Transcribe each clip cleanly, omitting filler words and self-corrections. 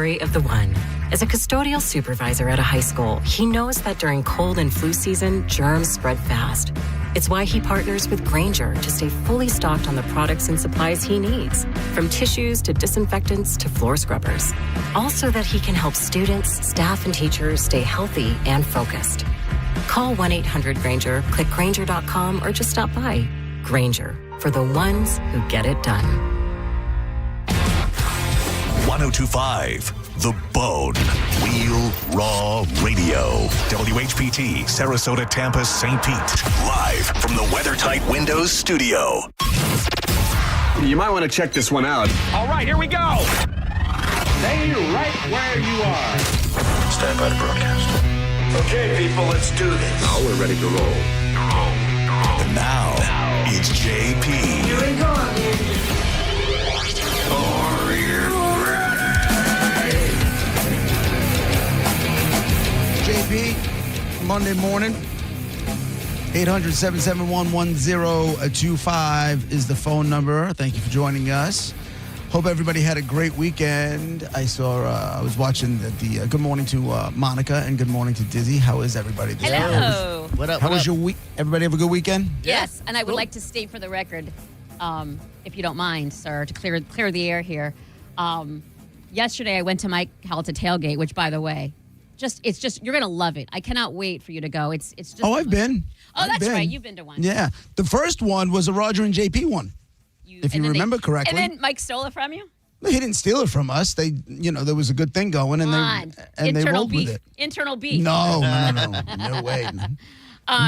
story of the one. As a custodial supervisor at a high school, he knows that during cold and flu season, germs spread fast. It's why he partners with Grainger to stay fully stocked on the products and supplies he needs, from tissues to disinfectants to floor scrubbers. All so that he can help students, staff, and teachers stay healthy and focused. Call 1-800-GRAINGER, click Grainger.com, or just stop by. Grainger, for the ones who get it done. 1025 The Bone. Real Raw Radio. WHPT, Sarasota, Tampa, St. Pete. Live from the WeatherTight Windows studio. You might want to check this one out. All right, here we go. Stay right where you are. Stand by to broadcast. Okay, people, let's do this. Now we're ready to roll. And now, it's JP. Here we go. Are you ready? JP, Monday morning. 800-771-1025 is the phone number. Thank you for joining us. Hope everybody had a great weekend. I was watching the Good Morning to Monica and Good Morning to Dizzy. How is everybody this week? Hello. What up? How was your week? Everybody have a good weekend? Yes, and I would like to state for the record, if you don't mind, sir, to clear the air here. Yesterday, I went to Mike Halta tailgate, which, by the way, it's just you're gonna love it. I cannot wait for you to go. It's just. Oh, I've been. Oh, that's right. You've been to one. Yeah, the first one was a Roger and JP one. If you remember correctly. And then Mike stole it from you? He didn't steal it from us. There was a good thing going, and they rolled with it. Internal beef. No, no way.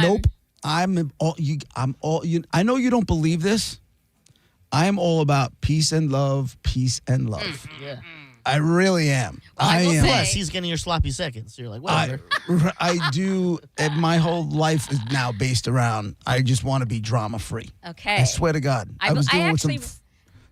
Nope. I know you don't believe this. I am all about peace and love. Yeah. I really am. Well, I will am. say- Plus, he's getting your sloppy seconds. So you're like, whatever. I do. And my whole life is now based around. I just want to be drama free. Okay. I swear to God. I was dealing with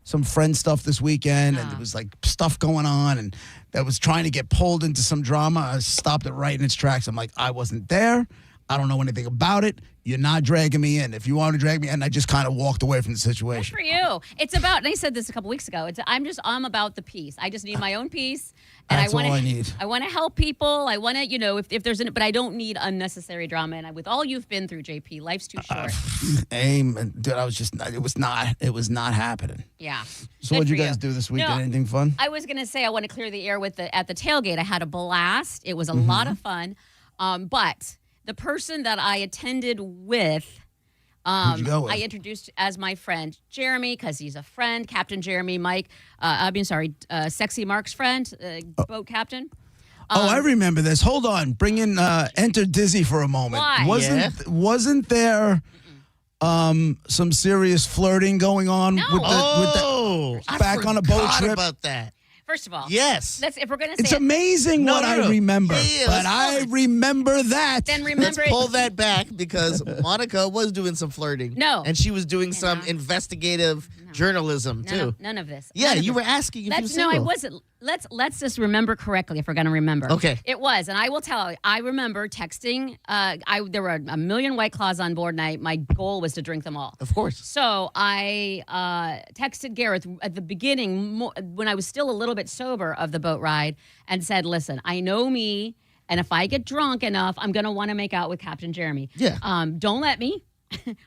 some friend stuff this weekend, and there was like stuff going on, and that was trying to get pulled into some drama. I stopped it right in its tracks. I'm like, I wasn't there. I don't know anything about it. You're not dragging me in. If you want to drag me in, I just kind of walked away from the Good situation. for you. It's about, and I said this a couple weeks ago, I'm about the peace. I just need my own peace. And That's all I need. I want to help people. I want to, if there's but I don't need unnecessary drama. And with all you've been through, JP, life's too short. Aim, dude. It was not happening. Yeah. So Good what'd you for guys do this weekend? No, Anything fun? I was going to say I want to clear the air at the tailgate. I had a blast. It was a lot of fun. But the person that I attended with, Who'd you go with? I introduced as my friend Jeremy because he's a friend, Captain Jeremy, Mike. Sexy Mark's friend, boat captain. I remember this. Hold on. Bring in enter Dizzy for a moment. Why? Wasn't there some serious flirting going on No. back on a boat trip? About that. First of all, Yes. if we're gonna say It's amazing what I remember. Yeah, but let's I remember that. then remember Let's pull that back because Monica was doing some flirting. No. And she was doing some investigative journalism, too. None of this. Yeah, None of you this. were asking if you were No, I single. wasn't. Let's just remember correctly if we're going to remember. Okay. It was, and I will tell you, I remember texting. There were a million White Claws on board, and my goal was to drink them all. Of course. So I texted Gareth at the beginning when I was still a little bit sober of the boat ride and said, listen, I know me, and if I get drunk enough, I'm going to want to make out with Captain Jeremy. Yeah. Don't let me.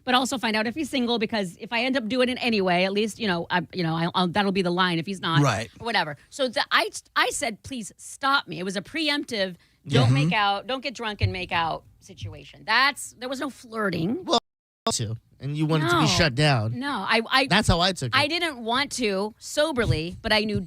But also find out if he's single, because if I end up doing it anyway, at least that'll be the line if he's not, Right. or whatever. So I said, please stop me. It was a preemptive, don't make out, don't get drunk and make out situation. There was no flirting. Well, too. And you wanted to be shut down. No, I That's how I took it. I didn't want to soberly, but I knew.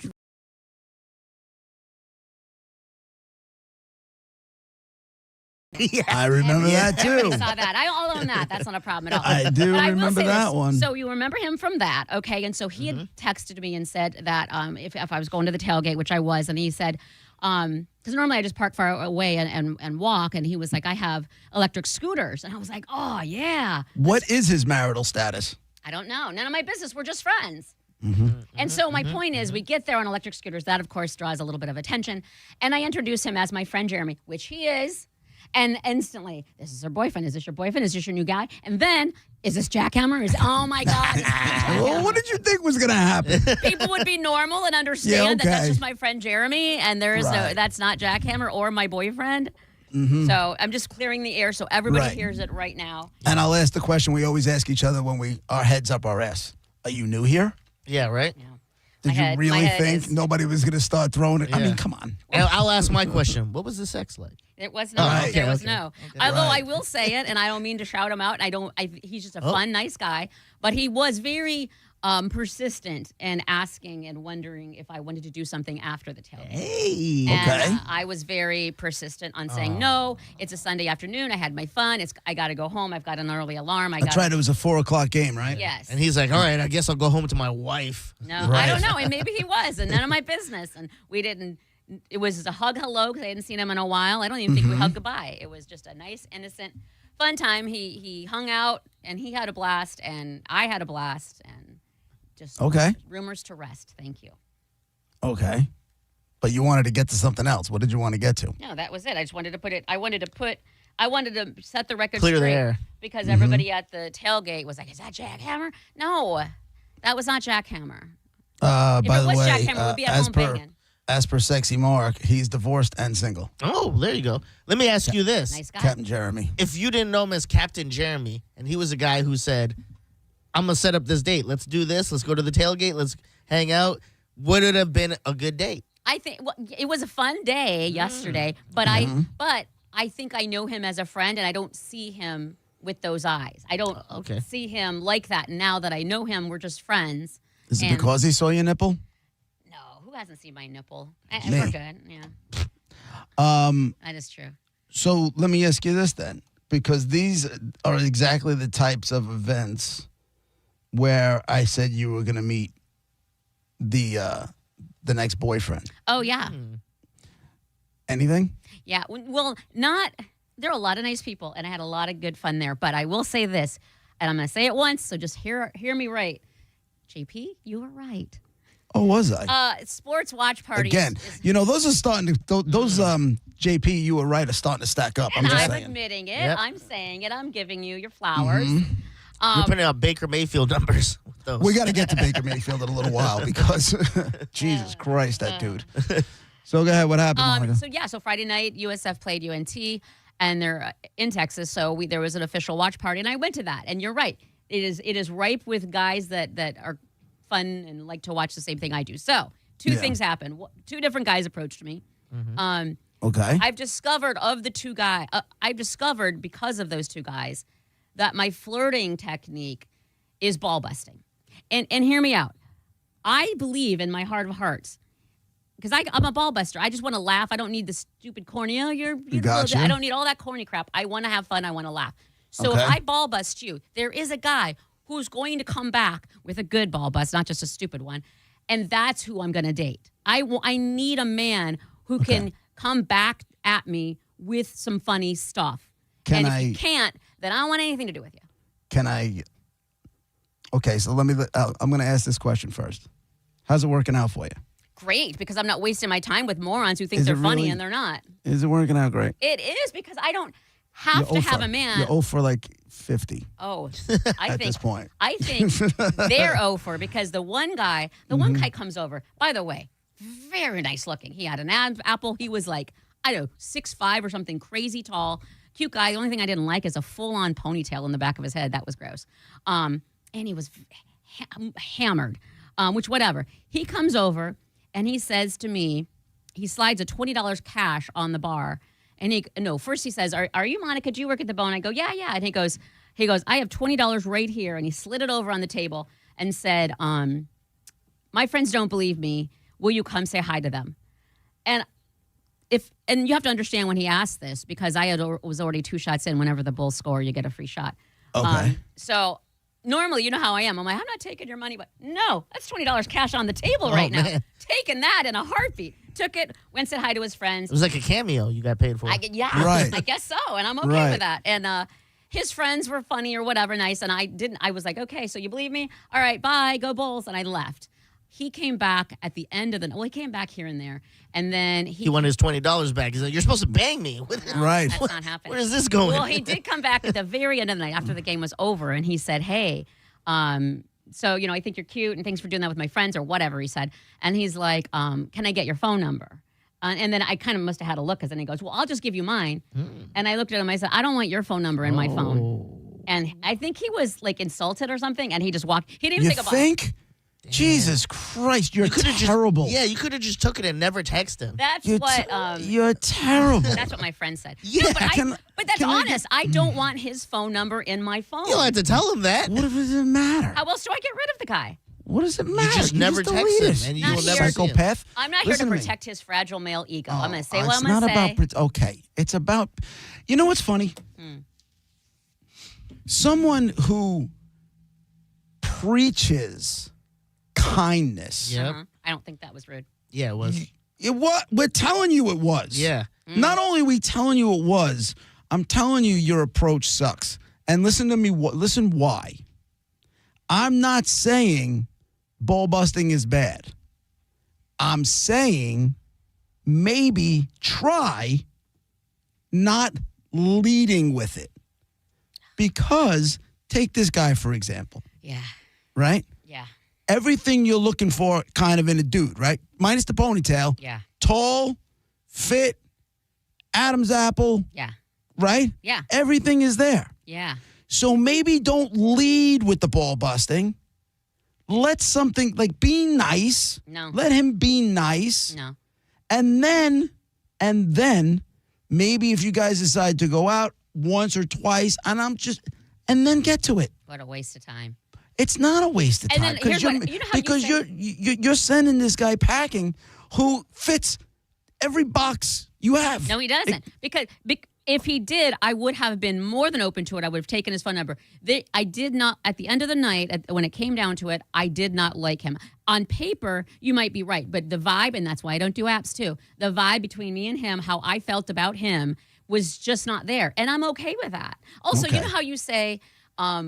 Yeah. I remember that Everybody too. saw that. I'll own that. That's not a problem at all. I do But I will remember say that this. one. So you remember him from that, okay? And so he had texted me and said that if I was going to the tailgate, which I was, and he said, because normally I just park far away and walk, and he was like, I have electric scooters. And I was like, oh, yeah. What is his marital status? I don't know. None of my business. We're just friends. And so my point is, we get there on electric scooters. That, of course, draws a little bit of attention. And I introduce him as my friend Jeremy, which he is. And instantly, this is her boyfriend. Is this your boyfriend? Is this your new guy? And then, is this Jackhammer? Oh my God. Well, what did you think was going to happen? People would be normal and understand that that's okay. just my friend Jeremy, and there is Right. that's not Jackhammer or my boyfriend. So I'm just clearing the air so everybody Right. hears it right now. And I'll ask the question we always ask each other when our heads up our ass. Are you new here? Yeah, right? Yeah. Did My you really head think is- nobody was going to start throwing it? I Yeah. mean, come on. And I'll ask my question. What was the sex like? It was no. right. There was Okay. no. Okay. Although Right. I will say it, and I don't mean to shout him out. He's just a Oh. fun, nice guy. But he was very persistent and asking and wondering if I wanted to do something after the tailgate. Hey. And, Okay. I was very persistent on saying no. It's a Sunday afternoon. I had my fun. I got to go home. I've got an early alarm. That's right. It was a 4:00 game, right? Yes. And he's like, all right, I guess I'll go home to my wife. No, I Right. don't know. And maybe he was, and none of my business. And we didn't. It was a hug hello because I hadn't seen him in a while. I don't even think we hugged goodbye. It was just a nice, innocent, fun time. He hung out and he had a blast, and I had a blast, and just Okay. rumors to rest. Thank you. Okay. But you wanted to get to something else. What did you want to get to? No, that was it. I just wanted to put it. I wanted to set the record Clear the straight air. because everybody at the tailgate was like, "Is that Jackhammer?" No, that was not Jackhammer. If By it the was way, Jackhammer, we'd be at as home per banging. as per Sexy Mark, he's divorced and single. Oh, there you go. Let me ask you this. Nice guy. Captain Jeremy. If you didn't know him as Captain Jeremy, and he was a guy who said, I'm going to set up this date. Let's do this. Let's go to the tailgate. Let's hang out. Would it have been a good date? I think it was a fun day yesterday, but I think I know him as a friend, and I don't see him with those eyes. I don't Okay. see him like that. Now that I know him, we're just friends. Is it And- because he saw your nipple? No, who hasn't seen my nipple? Me. We're good. Yeah, that is true. So let me ask you this then, because these are exactly the types of events where I said you were going to meet the next boyfriend. Oh yeah, Anything? yeah. Well, not. There are a lot of nice people, and I had a lot of good fun there. But I will say this, and I'm going to say it once, so just hear me right. JP, you were right. Oh, was I? Sports watch parties. Again, you know, those are starting to, those, JP, you were right, are starting to stack up. And I'm just I'm saying. admitting it. Yep. I'm saying it. I'm giving you your flowers. You're putting out Baker Mayfield numbers with those. We got to get to Baker Mayfield in a little while because, Jesus Christ, that dude. So go ahead. What happened, Monica? So Friday night, USF played UNT, and they're in Texas. So there was an official watch party, and I went to that. And you're right. It is ripe with guys that are fun and like to watch the same thing I do. So two things happened. Two different guys approached me. Okay. I've discovered because of those two guys that my flirting technique is ball busting. And hear me out. I believe in my heart of hearts, because I'm a ball buster. I just want to laugh. I don't need the stupid corny. Oh, Gotcha. I don't need all that corny crap. I want to have fun. I want to laugh. So Okay. if I ball bust you, there is a guy who's going to come back with a good ball bust, not just a stupid one. And that's who I'm going to date. I need a man who can come back at me with some funny stuff. Can and if I- you can't, then I don't want anything to do with you. Can I? Okay, so I'm going to ask this question first. How's it working out for you? Great, because I'm not wasting my time with morons who think Is they're it funny really- and they're not. Is it working out great? It is, because I don't have You're to have 0 a man. You're 0 for like 50 Oh, I at think this point. I think they're over because the one guy comes over. By the way, very nice looking. He had an apple. He was like, I don't know, 6'5" or something crazy tall. Cute guy. The only thing I didn't like is a full-on ponytail in the back of his head. That was gross. And he was hammered, which whatever. He comes over and he says to me, he slides a $20 cash on the bar. And first he says, are you Monica? Do you work at the Bone? I go, yeah. And he goes, I have $20 right here. And he slid it over on the table and said, my friends don't believe me. Will you come say hi to them? And you have to understand when he asked this, because I was already 2 shots in. Whenever the Bulls score, you get a free shot. Okay. So normally, you know how I am. I'm like, I'm not taking your money, but no, that's $20 cash on the table right now. man. Taking that in a heartbeat. Took it, went said hi to his friends. It was like a cameo you got paid for. Right. I guess so, and I'm okay Right. with that. And his friends were funny or whatever, nice, and I was like, okay, so you believe me? All right, bye, go Bulls, and I left. he came back at the end of the. Well, he came back here and there, and then He won his $20 back. He's like, "You're supposed to bang me." Right. That's not happening. Where is this going? Well, he did come back at the very end of the night after the game was over, and he said, "Hey, so I think you're cute, and thanks for doing that with my friends or whatever." He said, and he's like, "Can I get your phone number?" And then I kind of must have had a look, because then he goes, "Well, I'll just give you mine." And I looked at him. I said, "I don't want your phone number in my phone." And I think he was like insulted or something, and he just walked. He didn't even You think about it. think? Jesus Christ, you're terrible. You could have just took it and never texted him. That's You're what. you're terrible. That's what my friend said. Yeah, No, but that's can I honest. I don't want his phone number in my phone. You don't have to tell him that. What does it matter? How else do I get rid of the guy? What does it matter? just never delete text him, it. and Not you'll here. never see him. Psychopath. I'm not Listen here to to me. protect his fragile male ego. I'm going to say it's what I'm going to not say. about okay. It's about. You know what's funny? Someone who preaches kindness. Yep. I don't think that was rude. Yeah, it was. We're telling you it was. Yeah. Not only are we telling you it was, I'm telling you your approach sucks. And listen to me. Listen why. I'm not saying ball busting is bad. I'm saying maybe try not leading with it. Because take this guy, for example, Yeah. right? Yeah. Everything you're looking for kind of in a dude, right? Minus the ponytail. Yeah. Tall, fit, Adam's apple, Yeah. right? Yeah. Everything is there. Yeah. So maybe don't lead with the ball busting. Let something, like, be nice. No. Let him be nice. No. And then maybe if you guys decide to go out once or twice, and then get to it. What a waste of time. It's not a waste of And time then here's what- you know how you because say- you're sending this guy packing who fits every box you have. No, he doesn't. Because if he did, I would have been more than open to it. I would have taken his phone number. I did not, at the end of the night, when it came down to it, I did not like him. On paper, you might be right, but the vibe, and that's why I don't do apps too, the vibe between me and him, how I felt about him, was just not there. And I'm okay with that. Also, Okay. you know how you say,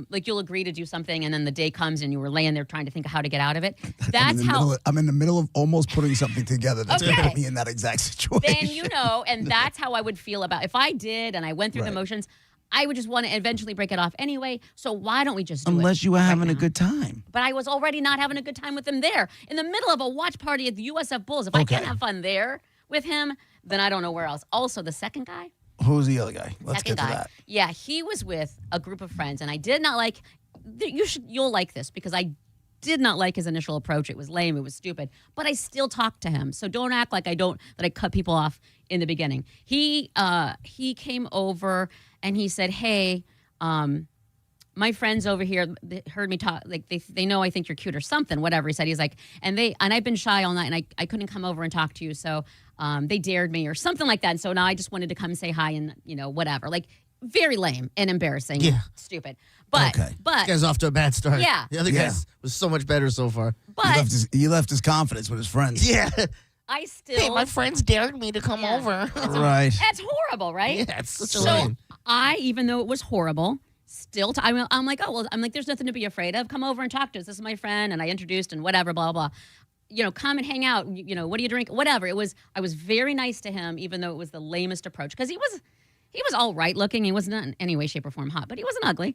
like you'll agree to do something and then the day comes and you were laying there trying to think of how to get out of it? That's how... I'm in the middle of almost putting something together that's going to Okay. put me in that exact situation. Then and that's how I would feel about if I did and I went through the Right. motions, I would just want to eventually break it off anyway. So why don't we just do it? Unless you were right having a now? good time. But I was already not having a good time with him there in the middle of a watch party at the USF Bulls. If I Okay. can't have fun there with him, then I don't know where else. Also, the second guy. Who's the other guy? Let's Second get to guy. that. Yeah, he was with a group of friends, and I did not like. You'll like this because I did not like his initial approach. It was lame. It was stupid. But I still talked to him, so don't act like that I cut people off in the beginning. He came over and he said, "Hey, my friends over here they heard me talk. Like they know I think you're cute or something. Whatever." He said. He's like, and I've been shy all night, and I couldn't come over and talk to you, so they dared me or something like that. And so now I just wanted to come say hi and whatever. Like very lame and embarrassing. Yeah. Stupid. But Okay. but This guy's off to a bad start. Yeah. The other Yeah. guy was so much better so far. but He left his confidence with his friends. Yeah. I still Hey, my friends dared me to come Yeah. over. Right. that's horrible, right? Yeah, it's such a So lame. I, even though it was horrible, still, I'm like, oh, well, I'm like, there's nothing to be afraid of. Come over and talk to us. This is my friend. And I introduced and whatever, blah, blah. Come and hang out. What do you drink? Whatever. I was very nice to him, even though it was the lamest approach. Because he was all right looking. He was not in any way, shape, or form hot, but he wasn't ugly.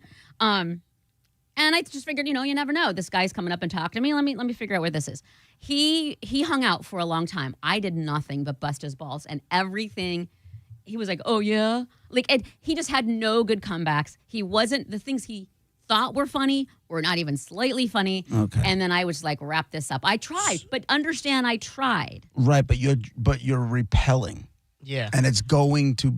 And I just figured, you never know. This guy's coming up and talking to me. Let me figure out where this is. He hung out for a long time. I did nothing but bust his balls and everything. He was like, oh, yeah? And he just had no good comebacks. He wasn't, the things he thought were funny were not even slightly funny. Okay. And then I was like, wrap this up. I tried, but understand I tried. Right, but you're repelling. Yeah. And it's going your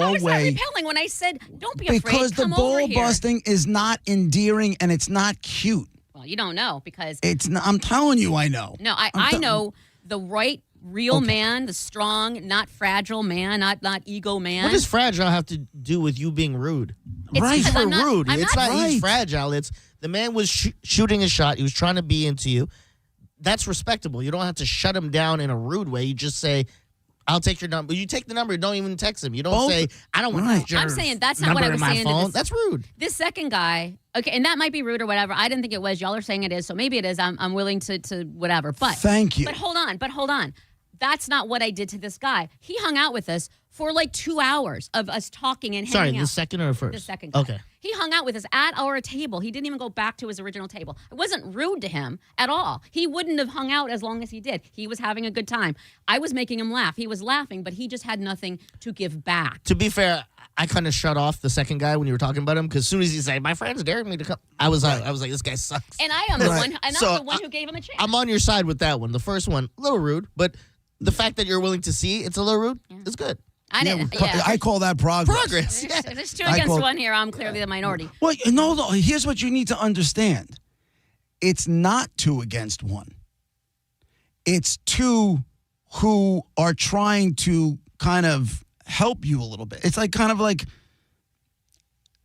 How is that way. repelling when I said, don't be afraid, Because the come over ball here. busting is not endearing and it's not cute. Well, you don't know because, It's not, I'm telling you, I know. no, I I'm know the right, real Okay. man, the strong, not fragile man, not ego man. What does fragile have to do with you being rude? It's Right. because You're I'm not- rude. I'm It's not not he's right. fragile. It's the man was shooting a shot. He was trying to be into you. That's respectable. You don't have to shut him down in a rude way. You just say, I'll take your number. You take the number. Don't even text him. You don't Both- say, I don't want Right. your I'm saying that's not what I number was in my saying to phone. this- That's rude. This second guy, okay, and that might be rude or whatever. I didn't think it was. Y'all are saying it is, so maybe it is. I'm willing to whatever. But Thank you. But hold on. That's not what I did to this guy. He hung out with us for like 2 hours of us talking and Sorry, hanging out. the second or first? The second guy. Okay. He hung out with us at our table. He didn't even go back to his original table. It wasn't rude to him at all. He wouldn't have hung out as long as he did. He was having a good time. I was making him laugh. He was laughing, but he just had nothing to give back. To be fair, I kind of shut off the second guy when you were talking about him because as soon as he said, my friends dared me to come, I was like, this guy sucks. And I am the Right. one, and So, I'm the one who gave him a chance. I'm on your side with that one. The first one, a little rude, but the fact that you're willing to see it's a little rude is good. I didn't. Yeah. I call that progress. Progress. Yeah. There's two I against call- one here. I'm clearly the minority. Well, no, here's what you need to understand. It's not 2 against 1. It's 2 who are trying to kind of help you a little bit. It's like kind of like,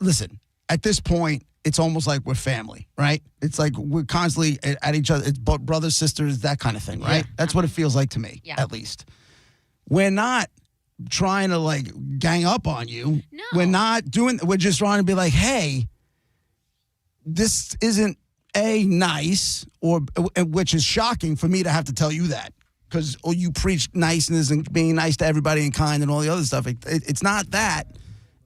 listen, at this point, it's almost like we're family, right? It's like we're constantly at each other. It's brothers, sisters, that kind of thing, right? That's what it feels like to me, Yeah. at least. We're not trying to like gang up on you. No. We're not doing, we're just trying to be like, hey, this isn't nice, or which is shocking for me to have to tell you that, because you preach niceness and being nice to everybody and kind and all the other stuff. It's not that,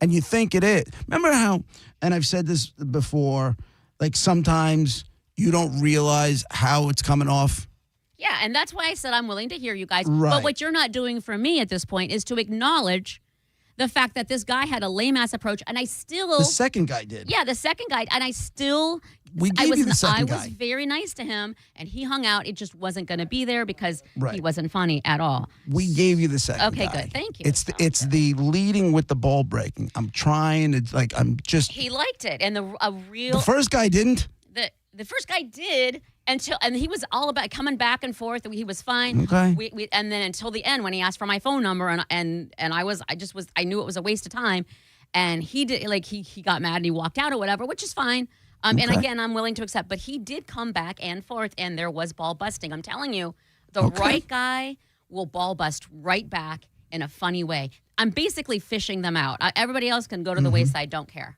and you think it is. Remember how, and I've said this before, like sometimes you don't realize how it's coming off. Yeah, and that's why I said I'm willing to hear you guys. Right. But what you're not doing for me at this point is to acknowledge the fact that this guy had a lame ass approach, and I still. The second guy did. Yeah, the second guy, and I still. We gave you the second I was guy. very nice to him, and he hung out. It just wasn't going to be there because Right. he wasn't funny at all. We gave you the second Okay, guy. good. Thank you. It's the leading with the ball breaking. I'm trying to, like, I'm just. He liked it, and a real The first guy didn't. the first guy did and he was all about coming back and forth. He was fine. Okay. We and then until the end when he asked for my phone number and I knew it was a waste of time, and he did he got mad and he walked out or whatever, which is fine. And Okay. again, I'm willing to accept, but he did come back and forth, and there was ball busting. I'm telling you, the Okay. right guy will ball bust right back in a funny way. I'm basically fishing them out. Everybody else can go to the wayside. Don't care.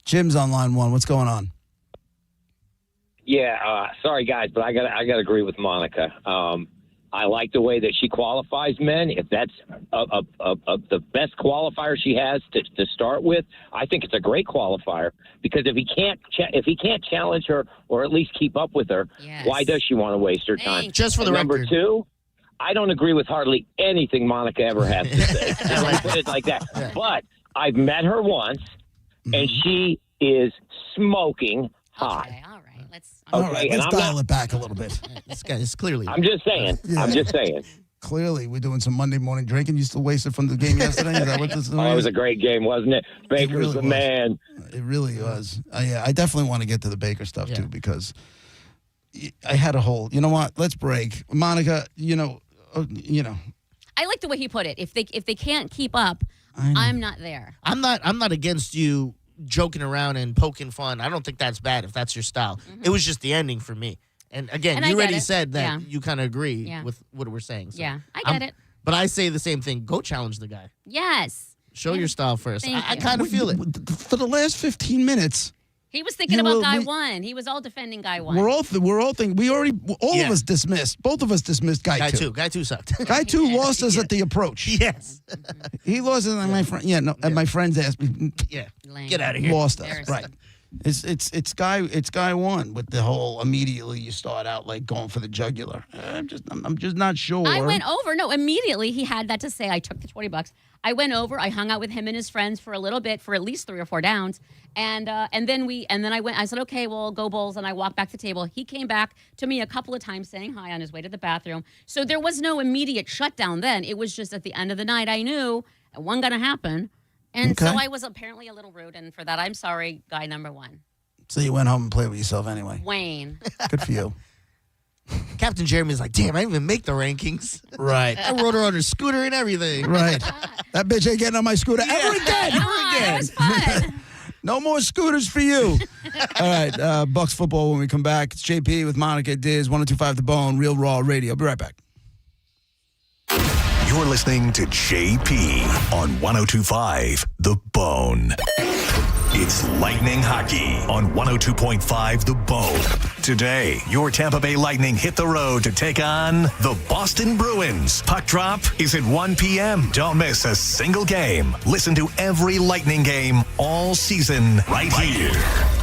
Jim's on line 1. What's going on? Yeah, sorry guys, but I got to agree with Monica. I like the way that she qualifies men. If that's the best qualifier she has to start with, I think it's a great qualifier, because if he can't challenge her or at least keep up with her, Yes. why does she want to waste her time? Thank Just for the And number record. 2, I don't agree with hardly anything Monica ever has to say. And I put it like that. But I've met her once, and she is smoking hot. Okay, all right. Let's. All Okay, right, and let's I'm dial not- it back a little bit. This guy is clearly. I'm just saying. Yeah. I'm just saying. Clearly, we're doing some Monday morning drinking. You still wasted from the game yesterday? Is that what this is? Oh, it was a great game, wasn't it? Baker's really the was. man. It really was. Yeah, I definitely want to get to the Baker stuff, Yeah. too, because I had a whole, you know what? Let's break. Monica, you know. I like the way he put it. If they can't keep up, I know. I'm not there. I'm not against you joking around and poking fun. I don't think that's bad if that's your style. It was just the ending for me. And again, And I you get already it. said that Yeah. you kind of agree Yeah. with what we're saying. So Yeah, I I'm- get it. But I say the same thing. Go challenge the guy. Yes. Show your style first. Thank I you. kind of feel it. For the last 15 minutes, He was thinking You about will- guy we- one. He was all defending guy one. we're all thinking, all Yeah. of us dismissed. Both of us dismissed Guy 2. Guy two sucked. Guy 2 lost us at the approach. yes. He lost us, and my friend. Yeah, no, and my friends asked me, Yeah. Lame. Get out of here. lost us. Embarrassing. Right. It's guy 1 with the whole immediately you start out like going for the jugular. I'm just not sure. I went over. No, immediately he had that to say. I took the $20. I went over. I hung out with him and his friends for a little bit, for at least 3 or 4 downs, and then I went. I said, okay, well, go Bulls, and I walked back to the table. He came back to me a couple of times saying hi on his way to the bathroom. So there was no immediate shutdown. Then it was just at the end of the night. I knew it wasn't going to happen, and so Okay. I was apparently a little rude, and for that, I'm sorry, guy number 1, So you went home and played with yourself anyway. Wayne. Good for you. Captain Jeremy's like, damn, I didn't even make the rankings. Right. I rode her on her scooter and everything. Right. That bitch ain't getting on my scooter ever again. That was fun. No more scooters for you. All right. Bucks football when we come back. It's JP with Monica Diz, 102.5 The Bone, Real Raw Radio. Be right back. You're listening to JP on 102.5 The Bone. It's Lightning Hockey on 102.5 The Bone. Today, your Tampa Bay Lightning hit the road to take on the Boston Bruins. Puck drop is at 1 p.m. Don't miss a single game. Listen to every Lightning game all season right here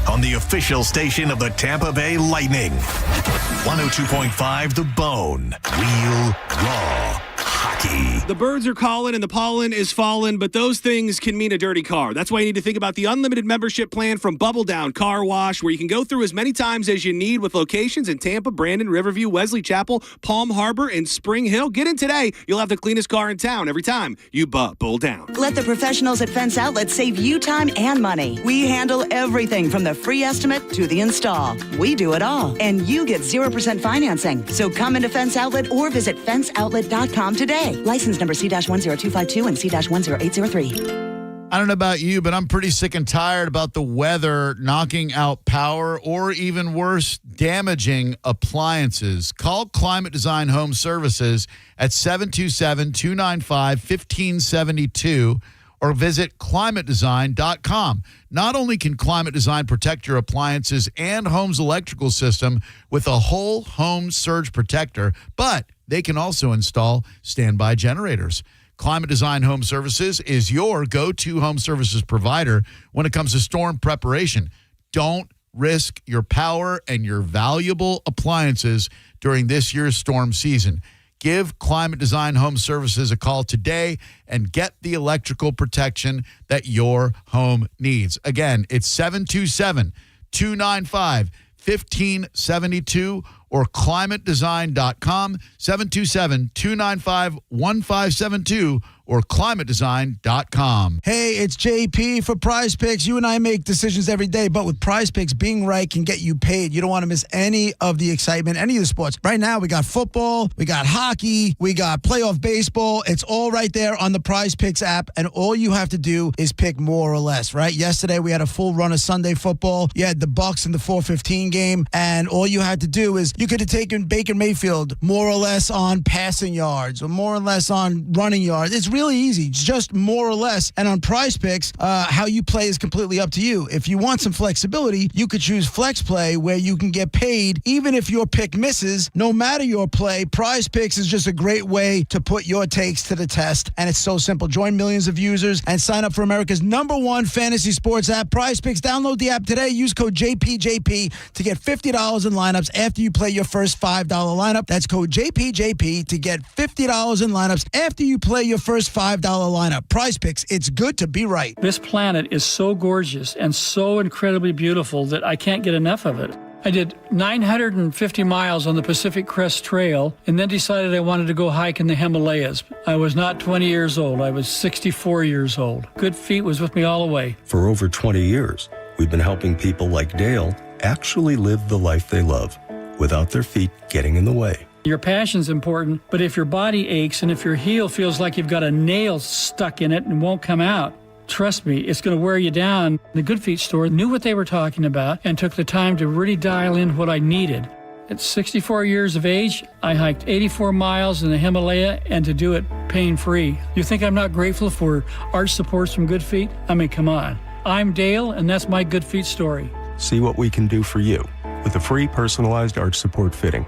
on the official station of the Tampa Bay Lightning. 102.5 The Bone. Real, raw hockey. The birds are calling and the pollen is falling, but those things can mean a dirty car. That's why you need to think about the unlimited membership plan from Bubble Down Car Wash, where you can go through as many times as you need with locations in Tampa, Brandon, Riverview, Wesley Chapel, Palm Harbor, and Spring Hill. Get in today. You'll have the cleanest car in town every time you bubble down. Let the professionals at Fence Outlet save you time and money. We handle everything from the free estimate to the install. We do it all. And you get 0% financing. So come into Fence Outlet or visit fenceoutlet.com today. License number C-10252 and C-10803. I don't know about you, but I'm pretty sick and tired about the weather knocking out power or even worse, damaging appliances. Call Climate Design Home Services at 727-295-1572 or visit climatedesign.com. Not only can Climate Design protect your appliances and home's electrical system with a whole home surge protector, but they can also install standby generators. Climate Design Home Services is your go-to home services provider when it comes to storm preparation. Don't risk your power and your valuable appliances during this year's storm season. Give Climate Design Home Services a call today and get the electrical protection that your home needs. Again, it's 727-295-1572 or climatedesign.com, 727-295-1572 or climatedesign.com. Hey, it's JP for Prize Picks. You and I make decisions every day, but with Prize Picks, being right can get you paid. You don't want to miss any of the excitement, any of the sports. Right now, we got football, we got hockey, we got playoff baseball. It's all right there on the Prize Picks app, and all you have to do is pick more or less, right? Yesterday, we had a full run of Sunday football. You had the Bucs in the 4:15 game, and all you had to do is you could have taken Baker Mayfield more or less on passing yards or more or less on running yards. It's really easy. It's just more or less. And on Prize Picks, how you play is completely up to you. If you want some flexibility, you could choose Flex Play, where you can get paid even if your pick misses. No matter your play, Prize Picks is just a great way to put your takes to the test. And it's so simple. Join millions of users and sign up for America's #1 fantasy sports app, Prize Picks. Download the app today. Use code JPJP to get $50 in lineups after you play your first $5 lineup. That's code JPJP to get $50 in lineups after you play your first $5 lineup. Prize Picks, it's good to be right. This planet is so gorgeous and so incredibly beautiful that I can't get enough of it. I did 950 miles on the Pacific Crest Trail and then decided I wanted to go hike in the Himalayas. I was not 20 years old. I was 64 years old. Good Feet was with me all the way. For over 20 years, we've been helping people like Dale actually live the life they love without their feet getting in the way. Your passion's important, but if your body aches and if your heel feels like you've got a nail stuck in it and won't come out, trust me, it's going to wear you down. The Good Feet store knew what they were talking about and took the time to really dial in what I needed. At 64 years of age, I hiked 84 miles in the Himalaya and to do it pain-free. You think I'm not grateful for arch supports from Good Feet? I mean, come on. I'm Dale, and that's my Good Feet story. See what we can do for you with a free personalized arch support fitting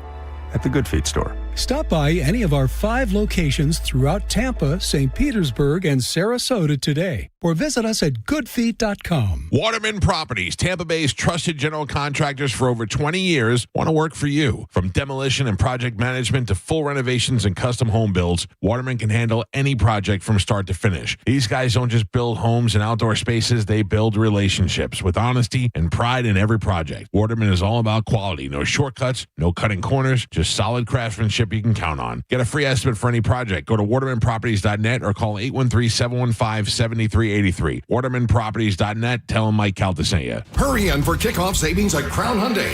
at the Good Feet store. Stop by any of our 5 locations throughout Tampa, St. Petersburg, and Sarasota today, or visit us at goodfeet.com. Waterman Properties, Tampa Bay's trusted general contractors for over 20 years, want to work for you. From demolition and project management to full renovations and custom home builds, Waterman can handle any project from start to finish. These guys don't just build homes and outdoor spaces, they build relationships with honesty and pride in every project. Waterman is all about quality, no shortcuts, no cutting corners, just solid craftsmanship you can count on. Get a free estimate for any project. Go to watermanproperties.net or call 813-715-7383. watermanproperties.net. Tell them Mike Calta sent you. Hurry in for kickoff savings at Crown Hyundai.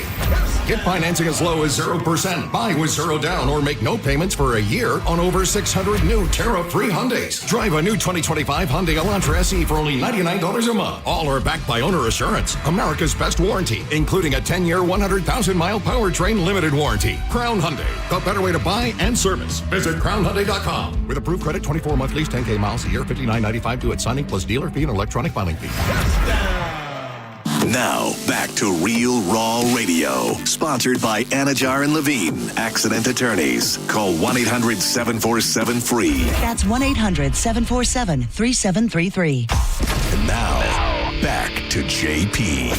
Get financing as low as 0%. Buy with 0 down or make no payments for a year on over 600 new tariff-free Hyundais. Drive a new 2025 Hyundai Elantra SE for only $99 a month. All are backed by owner assurance, America's best warranty, including a 10-year, 100,000-mile powertrain limited warranty. Crown Hyundai, the better way to buy and service. Visit crownhyundai.com. With approved credit, 24-month lease, 10K miles a year, $59.95 due at signing plus dealer fee and electronic filing fee. Now, back to Real Raw Radio. Sponsored by Anajar and Levine, accident attorneys. Call 1-800-747-FREE. That's 1-800-747-3733. And now, back to JP.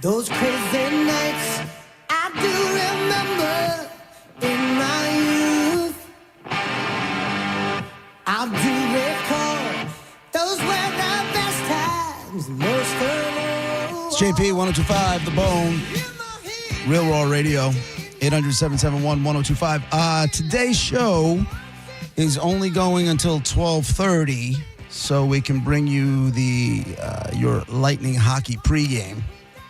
Those crazy nights I do remember in my youth. I do recall those were the best times, most of all. It's JP 1025, The Bone. Real Raw Radio, 800-771-1025. Today's show is only going until 12:30, so we can bring you your Lightning hockey pregame.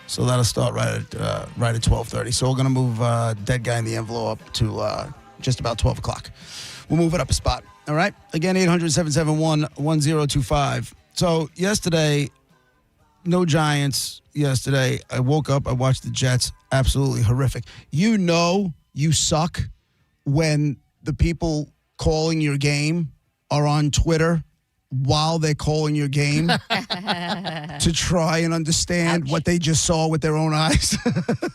So that'll start right at 12:30. So we're going to move Dead Guy in the Envelope up to just about 12 o'clock. We'll move it up a spot. All right? Again, 800-771-1025. So yesterday, no Giants yesterday. I woke up, I watched the Jets. Absolutely horrific. You know you suck when the people calling your game are on Twitter while they're calling your game to try and understand what they just saw with their own eyes.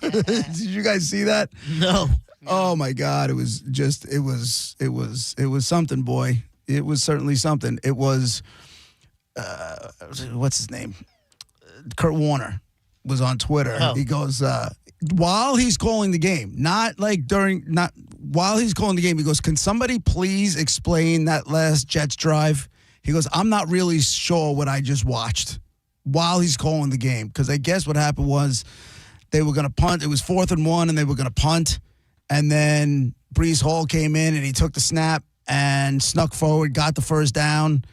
Did you guys see that? No. Oh my God. It was something, boy. It was certainly something. It was, what's his name? Kurt Warner was on Twitter. Oh. He goes, while he's calling the game, while he's calling the game, he goes, can somebody please explain that last Jets drive? He goes, I'm not really sure what I just watched while he's calling the game. Because I guess what happened was they were going to punt. It was 4th and 1, and they were going to punt. And then Breece Hall came in, and he took the snap and snuck forward, got the first down.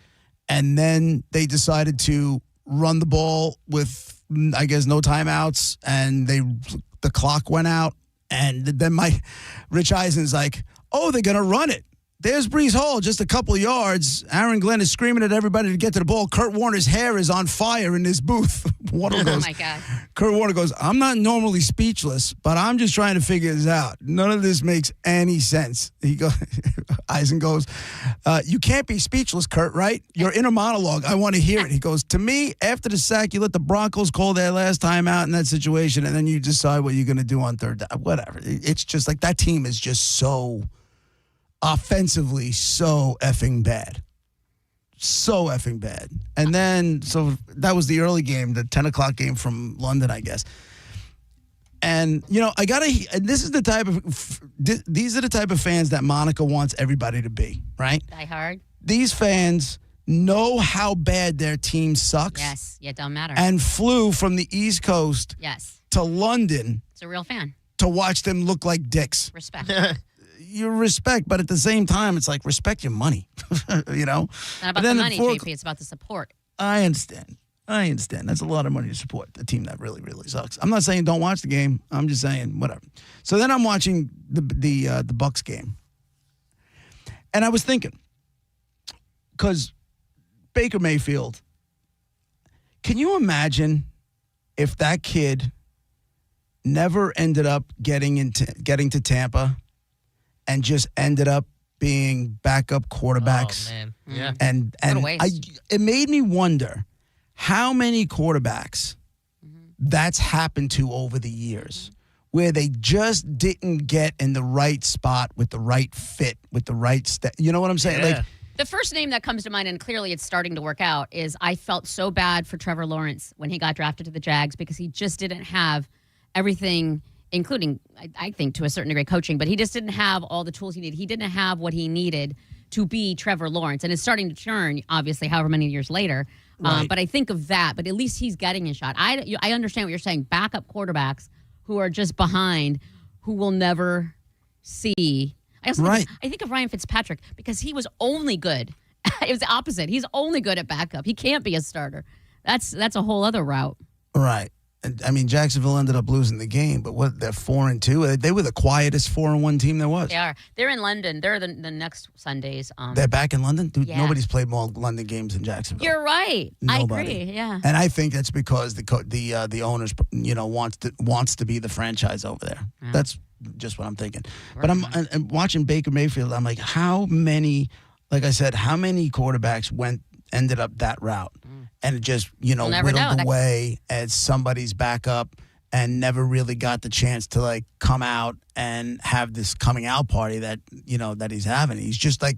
And then they decided to run the ball with, I guess, no timeouts. And the clock went out. And then Rich Eisen's like, oh, they're going to run it. There's Breece Hall, just a couple of yards. Aaron Glenn is screaming at everybody to get to the ball. Kurt Warner's hair is on fire in his booth. Warner goes, oh, my God. Kurt Warner goes, I'm not normally speechless, but I'm just trying to figure this out. None of this makes any sense. Eisen goes, you can't be speechless, Kurt, right? Your inner monologue, I want to hear it. He goes, to me, after the sack, you let the Broncos call their last time out in that situation, and then you decide what you're going to do on third down. Whatever. It's just like that team is just so offensively so effing bad. So effing bad. And then, so that was the early game, the 10 o'clock game from London, I guess. And, these are the type of fans that Monica wants everybody to be, right? Die hard. These fans know how bad their team sucks. Yes. Yeah, it don't matter. And flew from the East Coast to London. It's a real fan. To watch them look like dicks. Respect. Your respect, but at the same time, it's like respect your money, Not about the money, JP. It's about the support. I understand. That's a lot of money to support a team that really, really sucks. I'm not saying don't watch the game. I'm just saying whatever. So then I'm watching the Bucks game, and I was thinking, because Baker Mayfield, can you imagine if that kid never ended up getting to Tampa? And just ended up being backup quarterbacks. Oh, man. Yeah. And it made me wonder how many quarterbacks that's happened to over the years where they just didn't get in the right spot with the right fit, with the right step. You know what I'm saying? Yeah. Like, the first name that comes to mind, and clearly it's starting to work out, is I felt so bad for Trevor Lawrence when he got drafted to the Jags because he just didn't have everything, including, I think, to a certain degree, coaching, but he just didn't have all the tools he needed. He didn't have what he needed to be Trevor Lawrence. And it's starting to turn, obviously, however many years later. Right. But I think of that, but at least he's getting a shot. I understand what you're saying. Backup quarterbacks who are just behind, who will never see. I also think of Ryan Fitzpatrick because he was only good. It was the opposite. He's only good at backup. He can't be a starter. That's a whole other route. Right. And, I mean, Jacksonville ended up losing the game, but they're 4-2. They were the quietest 4-1 team there was. They are. They're in London. They're the next Sundays. They're back in London? Dude, yeah. Nobody's played more London games than Jacksonville. You're right. Nobody. I agree. Yeah. And I think that's because the owners, wants to be the franchise over there. Yeah. That's just what I'm thinking. But I'm watching Baker Mayfield. I'm like, how many quarterbacks ended up that route? And it just, whittled away as somebody's backup and never really got the chance to, like, come out and have this coming out party that he's having. He's just like,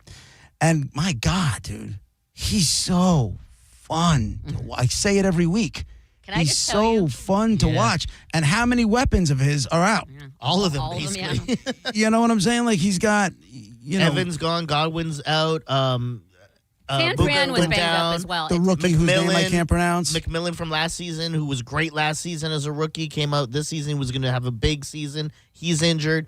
and my God, dude, he's so fun. I say it every week. He's so fun to watch. And how many weapons of his are out? Yeah. All of them, basically. You know what I'm saying? Like, he's got, Evans gone, Godwin's out. San Fran was banged up as well. The rookie whose name I can't pronounce. McMillan from last season, who was great last season as a rookie, came out this season. He was going to have a big season. He's injured.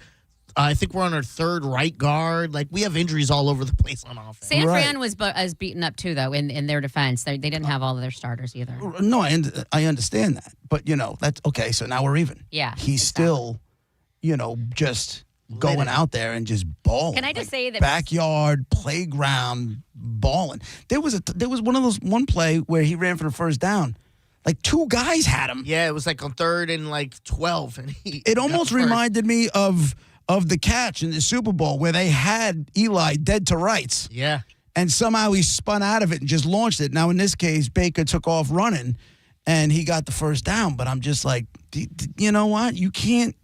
I think we're on our third right guard. Like, we have injuries all over the place on offense. San Fran was beaten up, too, though, in their defense. They didn't have all of their starters either. No, I understand that. But, that's okay. So now we're even. Yeah. He's still, just going out there and just balling. Can I just say that backyard playground balling? There was one play where he ran for the first down. Like, two guys had him. Yeah, it was like on 3rd and 12, and it almost reminded me of the catch in the Super Bowl where they had Eli dead to rights. Yeah. And somehow he spun out of it and just launched it. Now, in this case, Baker took off running and he got the first down. But I'm just like, you know what? You can't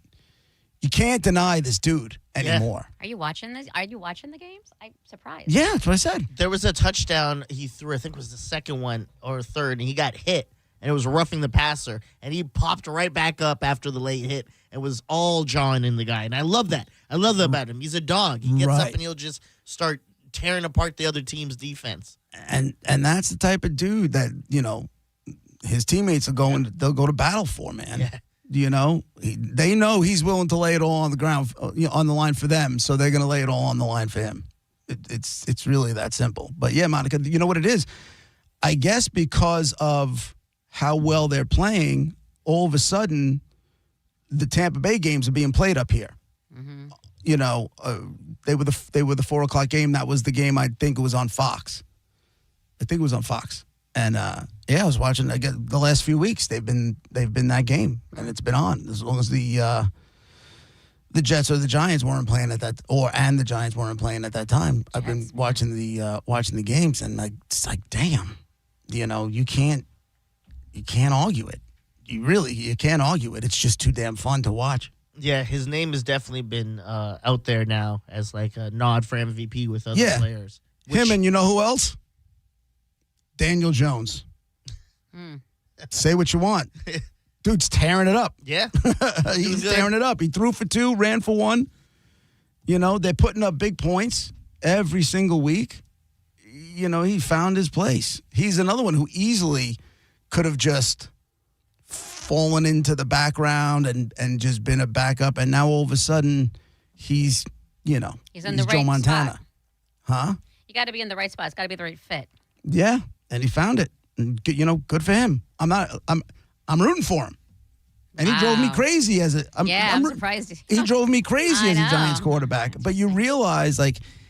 deny this dude anymore. Are you watching this? Are you watching the games? I'm surprised. Yeah, that's what I said. There was a touchdown he threw, I think it was the second one or third, and he got hit, and it was roughing the passer, and he popped right back up after the late hit and was all jawing in the guy. And I love that. I love that about him. He's a dog. He gets up and he'll just start tearing apart the other team's defense. And that's the type of dude that, his teammates they'll go to battle for, man. Yeah. They know he's willing to lay it all on the ground, on the line for them, so they're going to lay it all on the line for him. It's really that simple. But yeah, Monica, you know what it is? I guess because of how well they're playing, all of a sudden, the Tampa Bay games are being played up here. Mm-hmm. They were the 4:00 game. That was the game. I think it was on Fox. And I was watching. Again, the last few weeks they've been that game, and it's been on as long as the Jets or the Giants weren't playing at that, and the Giants weren't playing at that time. I've been watching the games, and it's like, damn, you can't argue it. You can't argue it. It's just too damn fun to watch. Yeah, his name has definitely been out there now as like a nod for MVP with other players. Him and you know who else? Daniel Jones. Say what you want. Dude's tearing it up. Yeah. He's tearing it up. He threw for 2, ran for 1. They're putting up big points every single week. He found his place. He's another one who easily could have just fallen into the background and just been a backup. And now all of a sudden he's in the right Joe Montana. Spot. Huh? You got to be in the right spot. It's got to be the right fit. Yeah. And he found it. And, good for him. I'm rooting for him. And he drove me crazy I'm surprised. He drove me crazy as a know. Giants quarterback. But you realize,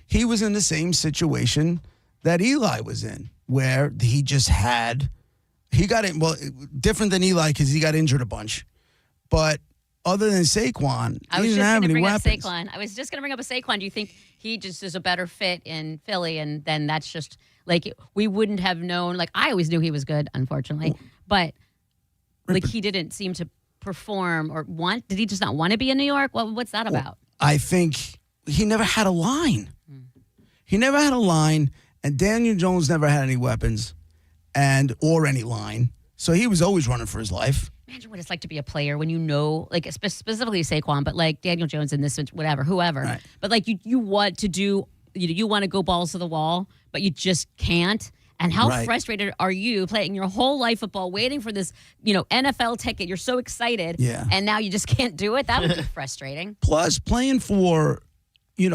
he was in the same situation that Eli was in, where he got in, different than Eli because he got injured a bunch. But other than Saquon, he didn't have any weapons. I was just going to bring up Saquon. Do you think he just is a better fit in Philly? And then that's just, we wouldn't have known. I always knew he was good, unfortunately. But, he didn't seem to perform or did he just not want to be in New York? What's that about? I think he never had a line. He never had a line, and Daniel Jones never had any weapons or any line. So he was always running for his life. Imagine what it's like to be a player when specifically Saquon, but Daniel Jones in this, whoever. Right. But you want to do, you want to go balls to the wall, but you just can't. And how frustrated are you playing your whole life football, waiting for this, NFL ticket? You're so excited. Yeah. And now you just can't do it? That would be frustrating. Plus, playing for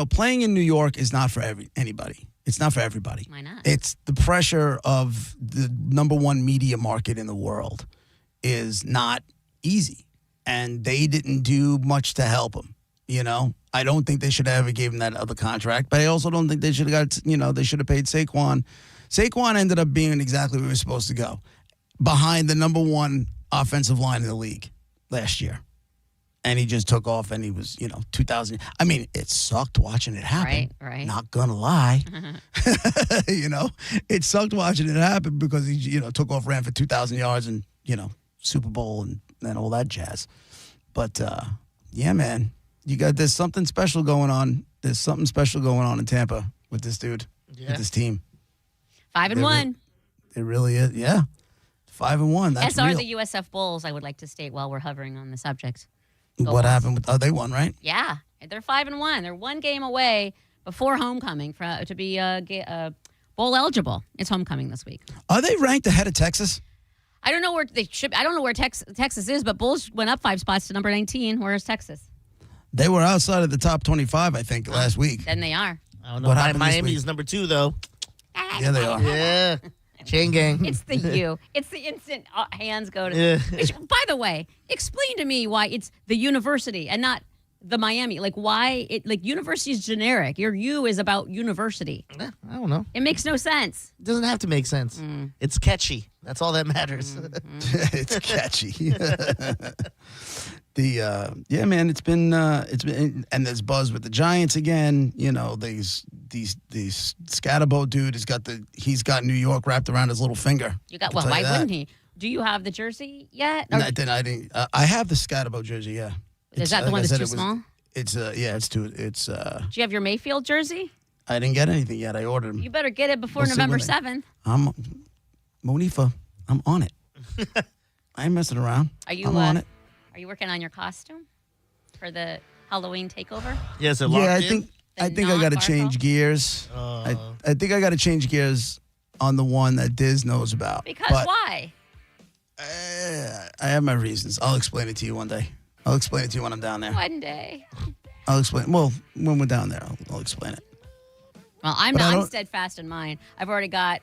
playing in New York is not for anybody. It's not for everybody. Why not? It's the pressure of the number one media market in the world is not easy. And they didn't do much to help him, I don't think they should have ever gave him that other contract, but I also don't think they should have got, they should have paid Saquon. Saquon ended up being exactly where he was supposed to go, behind the number one offensive line in the league last year. And he just took off, and he was, 2,000. I mean, it sucked watching it happen. Right. Not gonna lie. It sucked watching it happen because he, took off, ran for 2,000 yards and, Super Bowl and all that jazz. But, yeah, man, there's something special going on. There's something special going on in Tampa with this dude, with this team. 5-1. It really is, yeah. 5-1. That's SR real. the USF Bulls, I would like to state while we're hovering on the subject. What happened with? Oh, they won, right? Yeah, they're 5-1. They're one game away before homecoming to be bowl eligible. It's homecoming this week. Are they ranked ahead of Texas? I don't know where they should. I don't know where Texas is, but Bulls went up 5 spots to number 19. Where is Texas? They were outside of the top 25, I think, last week. Then they are. I don't know. What happened this Miami's week? number 2, though. Yeah, they are. Yeah. Chain gang. It's the U. It's the instant hands go to. Which, by the way, explain to me why it's the university and not the Miami. Like why university is generic. Your U is about university. I don't know. It makes no sense. It doesn't have to make sense. It's catchy. That's all that matters. It's catchy. Yeah, man, it's been and there's buzz with the Giants again. These Scatterbo dude he's got New York wrapped around his little finger. Why wouldn't he? Do you have the jersey yet? I didn't. I have the Scatterbo jersey. Yeah. Is that the one that's too small? It's too. It's. Do you have your Mayfield jersey? I didn't get anything yet. I ordered them. You better get it before November 7th. Monifa, I'm on it. I ain't messing around. I'm on it. Are you working on your costume for the Halloween takeover? Yes, I think I got to change gears. I think I got to change gears on the one that Diz knows about. Because why? I have my reasons. I'll explain it to you one day. I'll explain it to you when I'm down there. One day. I'll explain. Well, when we're down there, I'll explain it. Well, I'm steadfast in mine. I've already got,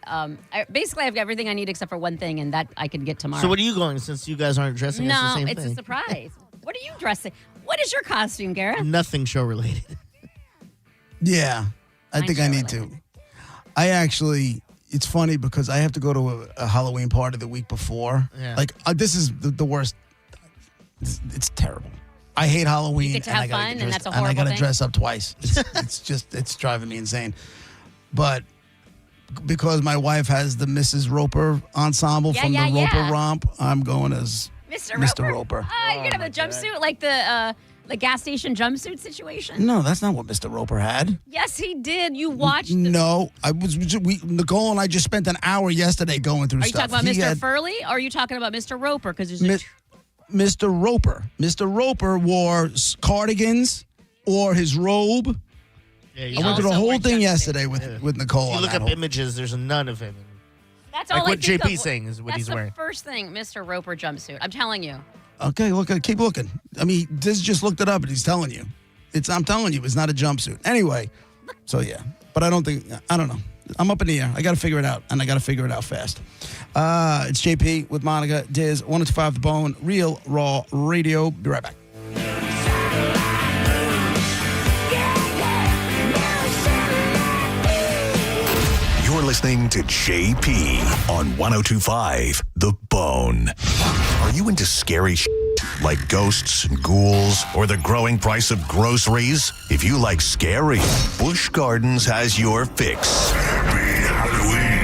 basically I've got everything I need except for one thing, and that I can get tomorrow. So what are you going, since you guys aren't dressing as the same thing? No, it's a surprise. What are you dressing? What is your costume, Gareth? Nothing show related. Yeah, I think I need to. It's funny because I have to go to a Halloween party the week before. Yeah. Like, this is the worst. It's terrible. I hate Halloween. You get to have fun, and that's a horrible And I got to thing? dress up twice. It's driving me insane. But because my wife has the Mrs. Roper ensemble from the Roper Romp, I'm going as Mr. Roper. You're going to have a jumpsuit like the gas station jumpsuit situation? No, that's not what Mr. Roper had. Yes, he did. You watched. No, Nicole and I just spent an hour yesterday going through stuff. Are you talking about Mr. Furley, or are you talking about Mr. Roper? Because there's Mr. Roper. Mr. Roper wore cardigans or his robe. Yeah, I went through the whole thing yesterday with Nicole. If you look up images, there's none of him. That's all like what think JP's saying is what he's wearing. That's the first thing, Mr. Roper jumpsuit. I'm telling you. Okay, keep looking. I mean, Diz just looked it up and he's telling you. I'm telling you, it's not a jumpsuit. Anyway, so yeah. But I don't know. I'm up in the air. I got to figure it out, and I got to figure it out fast. It's JP with Monica, Diz, 102.5 The Bone, Real Raw Radio. Be right back. You're listening to JP on 102.5 The Bone. Are you into scary shit like ghosts and ghouls or the growing price of groceries? If you like scary, Busch Gardens has your fix. Happy Halloween.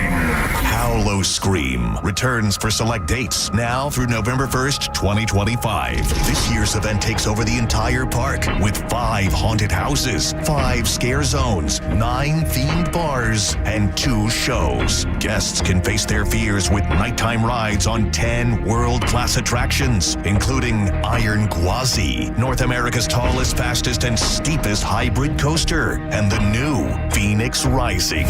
Howlo Scream returns for select dates now through November 1st, 2025. This year's event takes over the entire park with 5 haunted houses, 5 scare zones, 9 themed bars, and 2 shows. Guests can face their fears with nighttime rides on 10 world-class attractions, including Iron Gwazi, North America's tallest, fastest, and steepest hybrid coaster, and the new Phoenix Rising.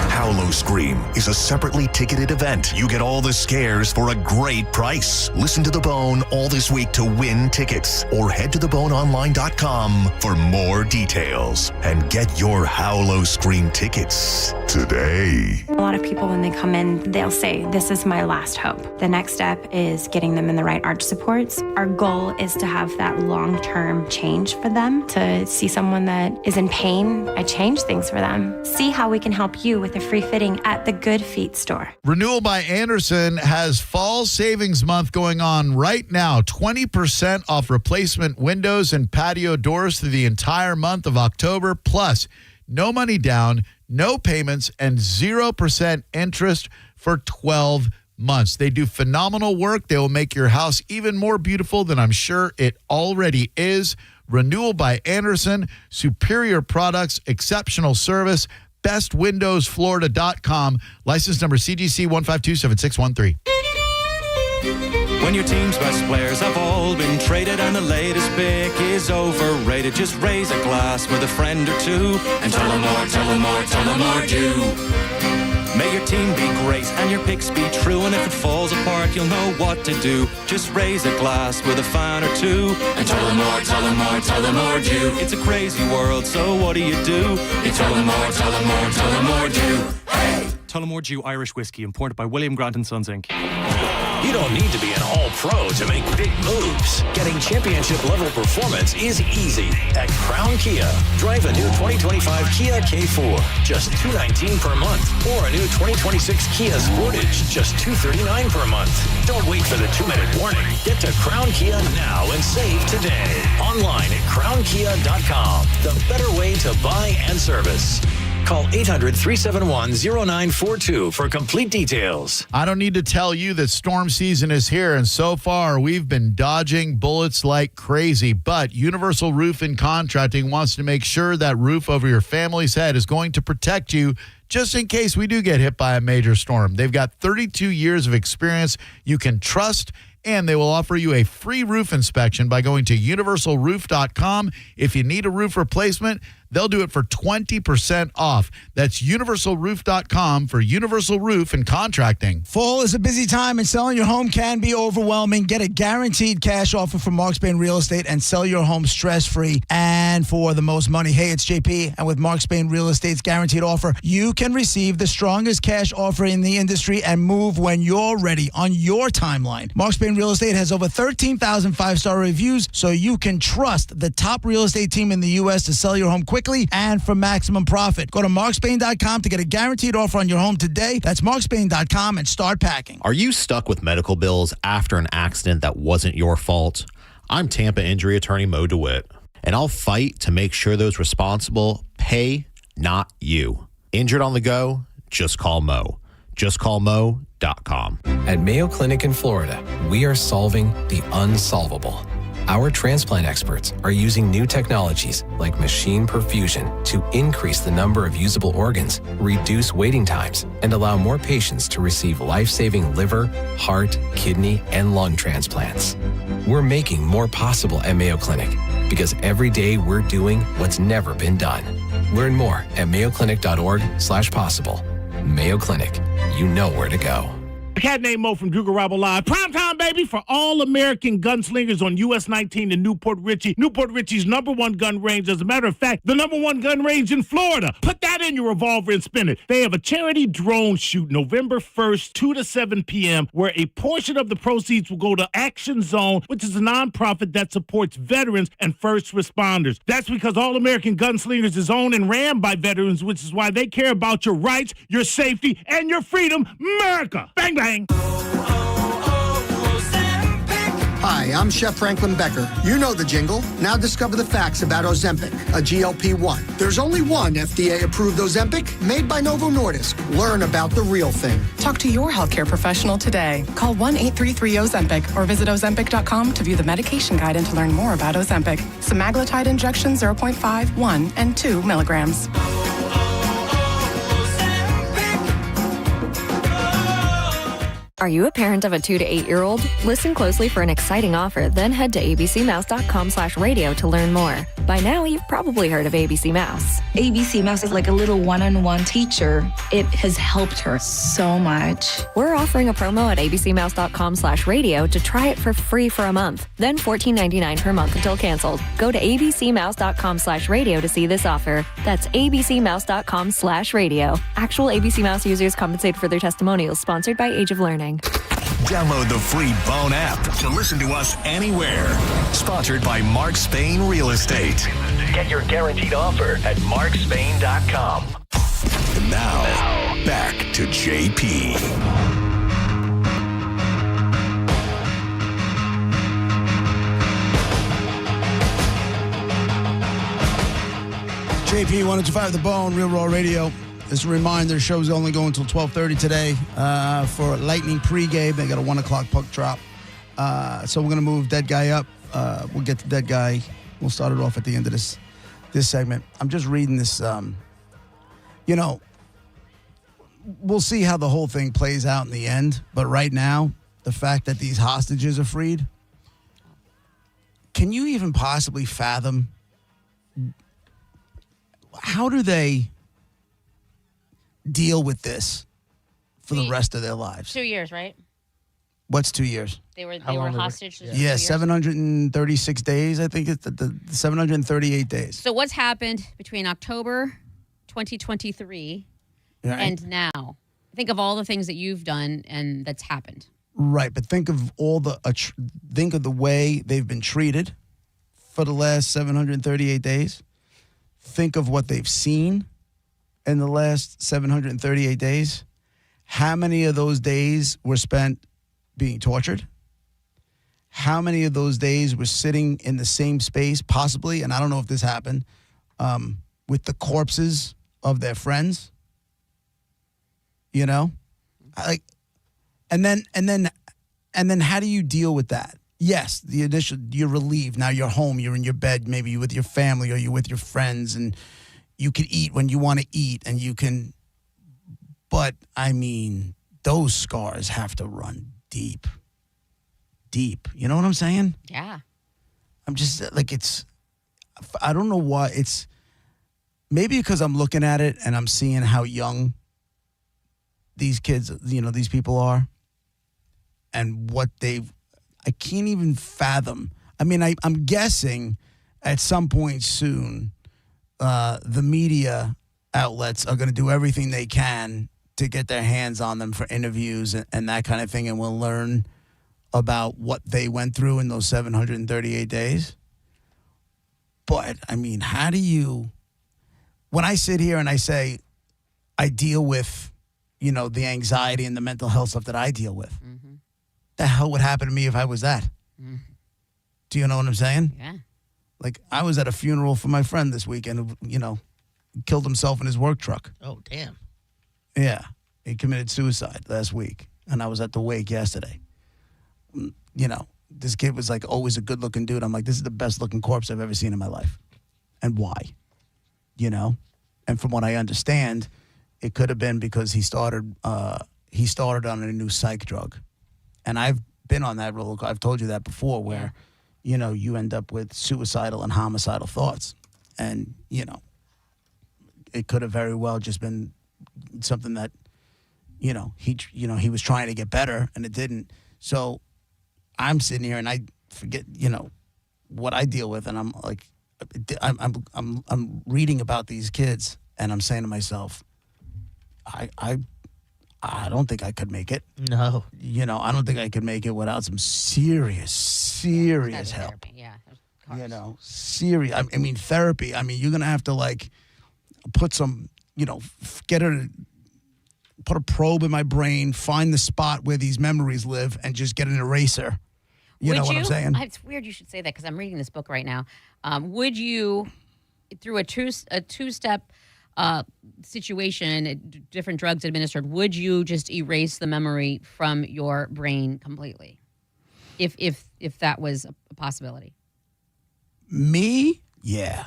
Howlo Scream is a separately ticketed event. You get all the scares for a great price. Listen to The Bone all this week to win tickets, or head to theboneonline.com for more details and get your Howlo Scream tickets today. A lot of people, when they come in, they'll say, this is my last hope. The next step is getting them in the right arch supports. Our goal is to have that long-term change for them, to see someone that is in pain. I change things for them. See how we can help you with a free fitting at the Good Feet store. Renewal by Anderson has Fall Savings Month going on right now. 20% off replacement windows and patio doors through the entire month of October. Plus, no money down, no payments, and 0% interest for 12 months. They do phenomenal work. They will make your house even more beautiful than I'm sure it already is. Renewal by Anderson, superior products, exceptional service, bestwindowsflorida.com, license number CGC 1527613. When your team's best players have all been traded and the latest pick is overrated, just raise a glass with a friend or two and tell them more, tell them more, tell them more do. May your team be great and your picks be true, and if it falls apart, you'll know what to do. Just raise a glass with a fan or two and tell them more, tell them more, tell them more do. It's a crazy world, so what do? You tell them more, tell them more, tell them more do. Hey! Tullamore Dew Irish Whiskey, imported by William Grant & Sons, Inc. You don't need to be an all-pro to make big moves. Getting championship-level performance is easy at Crown Kia. Drive a new 2025 Kia K4, just $219 per month. Or a new 2026 Kia Sportage, just $239 per month. Don't wait for the 2-minute warning. Get to Crown Kia now and save today. Online at crownkia.com. The better way to buy and service. Call 800-371-0942 for complete details. I don't need to tell you that storm season is here, and so far we've been dodging bullets like crazy. But Universal Roof and Contracting wants to make sure that roof over your family's head is going to protect you just in case we do get hit by a major storm. They've got 32 years of experience you can trust, and they will offer you a free roof inspection by going to universalroof.com. If you need a roof replacement, they'll do it for 20% off. That's universalroof.com for Universal Roof and Contracting. Fall is a busy time, and selling your home can be overwhelming. Get a guaranteed cash offer from Mark Spain Real Estate and sell your home stress-free and for the most money. Hey, it's JP, and with Mark Spain Real Estate's guaranteed offer, you can receive the strongest cash offer in the industry and move when you're ready on your timeline. Mark Spain Real Estate has over 13,000 five-star reviews, so you can trust the top real estate team in the U.S. to sell your home quickly and for maximum profit. Go to markspain.com to get a guaranteed offer on your home today. That's markspain.com and start packing. Are you stuck with medical bills after an accident that wasn't your fault? I'm Tampa injury attorney Mo DeWitt, and I'll fight to make sure those responsible pay, not you. Injured on the go? Just call Mo. JustCallMo.com. At Mayo Clinic in Florida, we are solving the unsolvable. Our transplant experts are using new technologies like machine perfusion to increase the number of usable organs, reduce waiting times, and allow more patients to receive life-saving liver, heart, kidney, and lung transplants. We're making more possible at Mayo Clinic because every day we're doing what's never been done. Learn more at mayoclinic.org/possible. Mayo Clinic, you know where to go. A cat named Mo from Drew Garabo Live. Primetime, baby, for all American gunslingers on US 19 in Newport Richey. Newport Richey's #1 gun range. As a matter of fact, the #1 gun range in Florida. Put that in your revolver and spin it. They have a charity drone shoot November 1st, 2 to 7 p.m., where a portion of the proceeds will go to Action Zone, which is a nonprofit that supports veterans and first responders. That's because All American Gunslingers is owned and ran by veterans, which is why they care about your rights, your safety, and your freedom. America! Bang, bang! Hi, I'm Chef Franklin Becker. You know the jingle. Now discover the facts about Ozempic, a GLP-1. There's only one FDA-approved Ozempic made by Novo Nordisk. Learn about the real thing. Talk to your healthcare professional today. Call 1-833-OZEMPIC or visit Ozempic.com to view the medication guide and to learn more about Ozempic. Semaglutide injection 0.5, 1, and 2 milligrams. Are you a parent of a 2 to 8-year-old? Listen closely for an exciting offer, then head to abcmouse.com/radio to learn more. By now, you've probably heard of ABC Mouse. ABC Mouse is like a little one-on-one teacher. It has helped her so much. We're offering a promo at abcmouse.com/radio to try it for free for a month, then $14.99 per month until canceled. Go to abcmouse.com/radio to see this offer. That's abcmouse.com/radio. Actual ABC Mouse users compensated for their testimonials, sponsored by Age of Learning. Download the free Bone app to listen to us anywhere. Sponsored by Mark Spain Real Estate. Get your guaranteed offer at markspain.com. And now, back to JP. JP 105 The Bone, Real Raw Radio. Just a reminder, the show's only going until 12:30 today for Lightning pregame. They got a 1 o'clock puck drop. So we're going to move Dead Guy up. We'll get to Dead Guy. We'll start it off at the end of this segment. I'm just reading this. We'll see how the whole thing plays out in the end. But right now, the fact that these hostages are freed, can you even possibly fathom how do they deal with this for the rest of their lives? 2 years, right? What's 2 years? They were hostage. Yeah, 736 days. I think it's the 738 days. So what's happened between October 2023 and now? Think of all the things that you've done and that's happened. Right, but think of think of the way they've been treated for the last 738 days. Think of what they've seen in the last 738 days. How many of those days were spent being tortured? How many of those days were sitting in the same space, possibly, and I don't know if this happened, with the corpses of their friends? You know? And then how do you deal with that? Yes, the initial, you're relieved. Now you're home, you're in your bed, maybe you're with your family or you're with your friends, and you can eat when you want to eat, and you can, but I mean, those scars have to run deep. Deep. You know what I'm saying? Yeah. I'm just I don't know why it's, maybe because I'm looking at it and I'm seeing how young these kids, these people are, and what I can't even fathom. I mean, I'm guessing at some point soon, the media outlets are going to do everything they can to get their hands on them for interviews and that kind of thing, and we'll learn about what they went through in those 738 days. But, I mean, how do you, when I sit here and I say I deal with, the anxiety and the mental health stuff that I deal with, the hell would happen to me if I was that? Do you know what I'm saying? Yeah. Like, I was at a funeral for my friend this weekend who, killed himself in his work truck. Oh, damn. Yeah. He committed suicide last week, and I was at the wake yesterday. This kid was, always a good-looking dude. I'm like, this is the best-looking corpse I've ever seen in my life. And why? And from what I understand, it could have been because he started on a new psych drug. And I've been on that roller coaster. I've told you that before, where, you end up with suicidal and homicidal thoughts. And, it could have very well just been something that, he was trying to get better and it didn't. So I'm sitting here and I forget, what I deal with. And I'm like, I'm reading about these kids and I'm saying to myself, I don't think I could make it. No. I don't think I could make it without some serious help. Therapy, yeah. Serious. I mean, therapy. I mean, you're going to have to, put some, put a probe in my brain, find the spot where these memories live, and just get an eraser. You know what I'm saying? It's weird you should say that because I'm reading this book right now. Would you, through a two-step situation, different drugs administered, would you just erase the memory from your brain completely, if that was a possibility? Me? Yeah,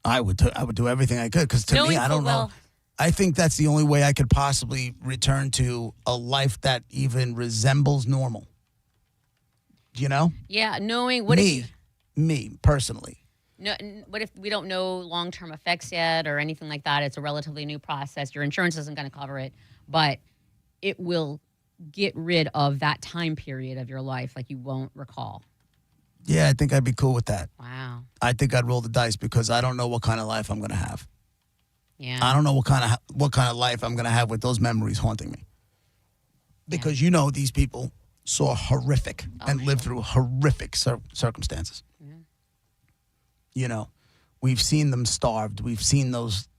I would do everything I could, because to me, I don't know. I think that's the only way I could possibly return to a life that even resembles normal. Do you know? Yeah, knowing what me personally. No, what if we don't know long-term effects yet or anything like that? It's a relatively new process. Your insurance isn't going to cover it, but it will get rid of that time period of your life like you won't recall. Yeah, I think I'd be cool with that. Wow. I think I'd roll the dice because I don't know what kind of life I'm going to have. Yeah. I don't know what kind of life I'm going to have with those memories haunting me. Because these people saw horrific and lived through horrific circumstances. We've seen them starved. We've seen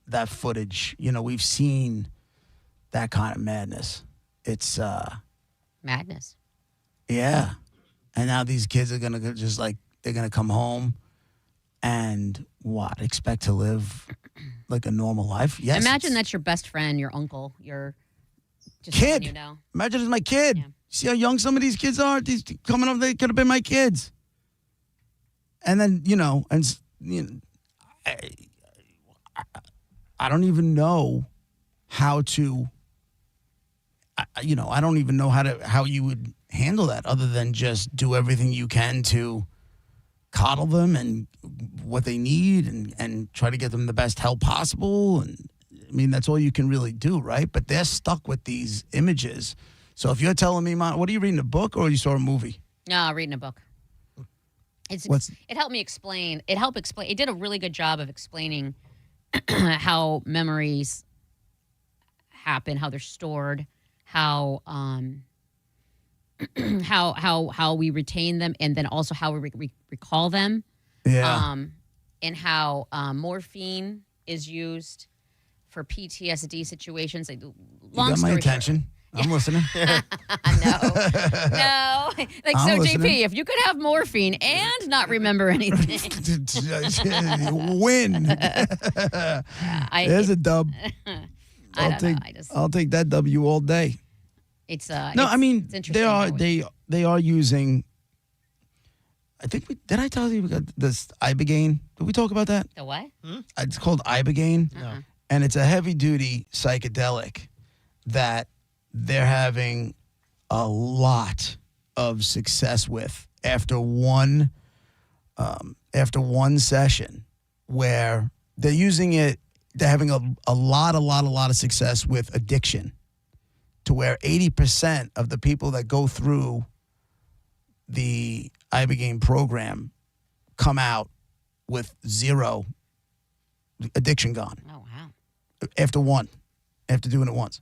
that footage. We've seen that kind of madness. It's madness. Yeah. And now these kids are gonna they're gonna come home and expect to live like a normal life. Yes. Imagine that's your best friend, your uncle, your just kid. someone you know. Imagine it's my kid. Yeah. See how young some of these kids are? These coming up, they could have been my kids. And then, I don't even know how to, I don't even know how you would handle that other than just do everything you can to coddle them and what they need and try to get them the best help possible. And I mean, that's all you can really do, right? But they're stuck with these images. So if you're telling me, Mom, what are you reading, a book or you saw a movie? No, reading a book. It helped me explain. It did a really good job of explaining how memories happen, how they're stored, how we retain them, and then also how we recall them. Yeah. And how morphine is used for PTSD situations. Long you got my attention. Short. I'm listening. No. Like, I'm so, listening. JP, if you could have morphine and not remember anything. Win. There's a dub. I'll take that W all day. It's it's interesting. They are using. I think did I tell you we got this Ibogaine? Did we talk about that? The what? It's called Ibogaine, and it's a heavy duty psychedelic that they're having a lot of success with after one session where they're using it. They're having a lot of success with addiction, to where 80% of the people that go through the Ibogaine program come out with zero addiction gone. Oh, wow. After doing it once.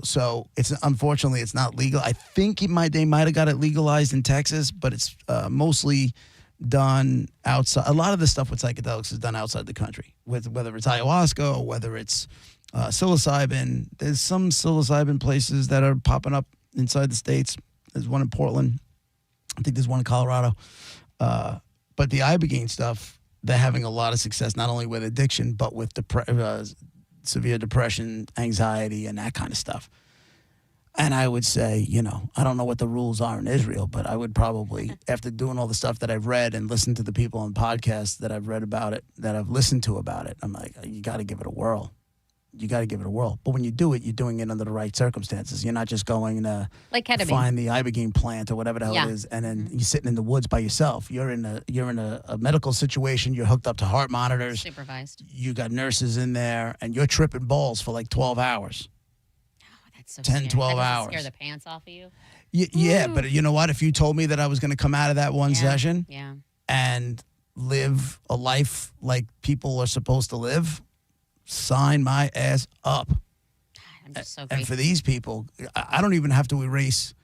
So unfortunately it's not legal. I think they might have got it legalized in Texas, but it's mostly done outside. A lot of the stuff with psychedelics is done outside the country, whether it's ayahuasca or whether it's psilocybin. There's some psilocybin places that are popping up inside the States. There's one in Portland. I think there's one in Colorado. But the Ibogaine stuff, they're having a lot of success, not only with addiction, but with severe depression, anxiety, and that kind of stuff. And I would say, I don't know what the rules are in Israel, but I would probably, after doing all the stuff that I've read and listened to the people on podcasts that I've read about it, that I've listened to about it, I'm like, you got to give it a whirl. But when you do it, you're doing it under the right circumstances. You're not just going to like ketamine. Find the Ibogaine plant or whatever the hell it is, and then you're sitting in the woods by yourself. You're in a medical situation. You're hooked up to heart monitors. Supervised. You got nurses in there, and you're tripping balls for like 12 hours. Oh, that's so 10, scary. 12 that hours. Scare the pants off of you. Yeah, but you know what? If you told me that I was going to come out of that one session and live a life like people are supposed to live, sign my ass up. I'm just so and grateful. for these people, I don't even have to erase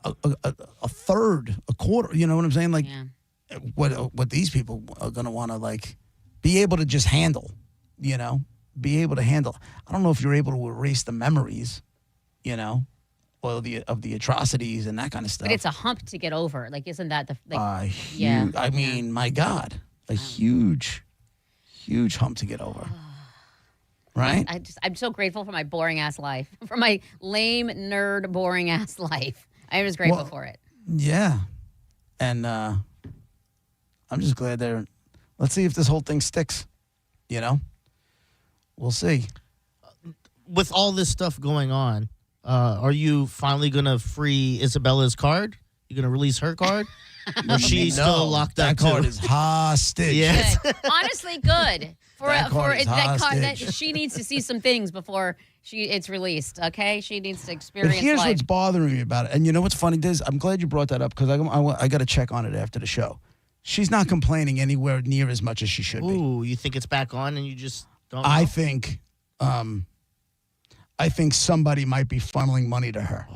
a third, a quarter. You know what I'm saying? Like what these people are going to want to like be able to just handle. Be able to handle. I don't know if you're able to erase the memories. Or of the atrocities and that kind of stuff. But it's a hump to get over. Like, isn't that the I mean, my God, a huge hump to get over. Right? I'm so grateful for my boring ass life, for my lame nerd boring ass life. I'm just grateful for it. Yeah, and I'm just glad they're. Let's see if this whole thing sticks. We'll see. With all this stuff going on, are you finally gonna free Isabella's card? You gonna release her card? Or she's still locked up. That card too. is hostage. Yes. Good. Honestly, good. That card is that hostage. she needs to see some things before it's released. Okay, she needs to But experience here's life. what's bothering me about it. And you know what's funny, Diz? I'm glad you brought that up because I got to check on it after the show. She's not complaining anywhere near as much as she should be. Ooh, you think it's back on and you just don't know? I think somebody might be funneling money to her.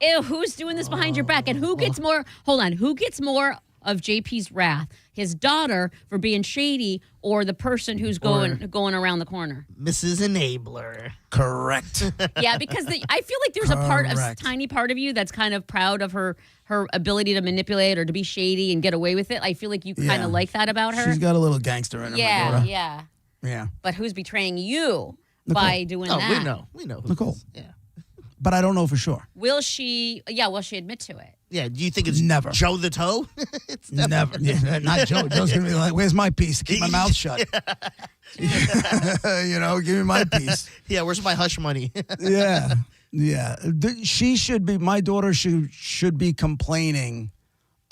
Ew, who's doing this behind your back? And who gets more? Hold on, who gets more of JP's wrath? His daughter for being shady, or the person who's going around the corner? Mrs. Enabler. Correct. Yeah, because I feel like there's a tiny part of you that's kind of proud of her ability to manipulate or to be shady and get away with it. I feel like you kind of like that about her. She's got a little gangster in her. Yeah, my daughter. yeah. But who's betraying you Nicole. by doing that? We know. Who Nicole. Yeah. But I don't know for sure. Will she admit to it? Yeah, do you think it's Never. Joe the Toe? It's Never. Yeah, not Joe. Joe's going to be like, where's my piece? Keep my mouth shut. You know, give me my piece. Yeah, where's my hush money? Yeah. She should be, my daughter should be complaining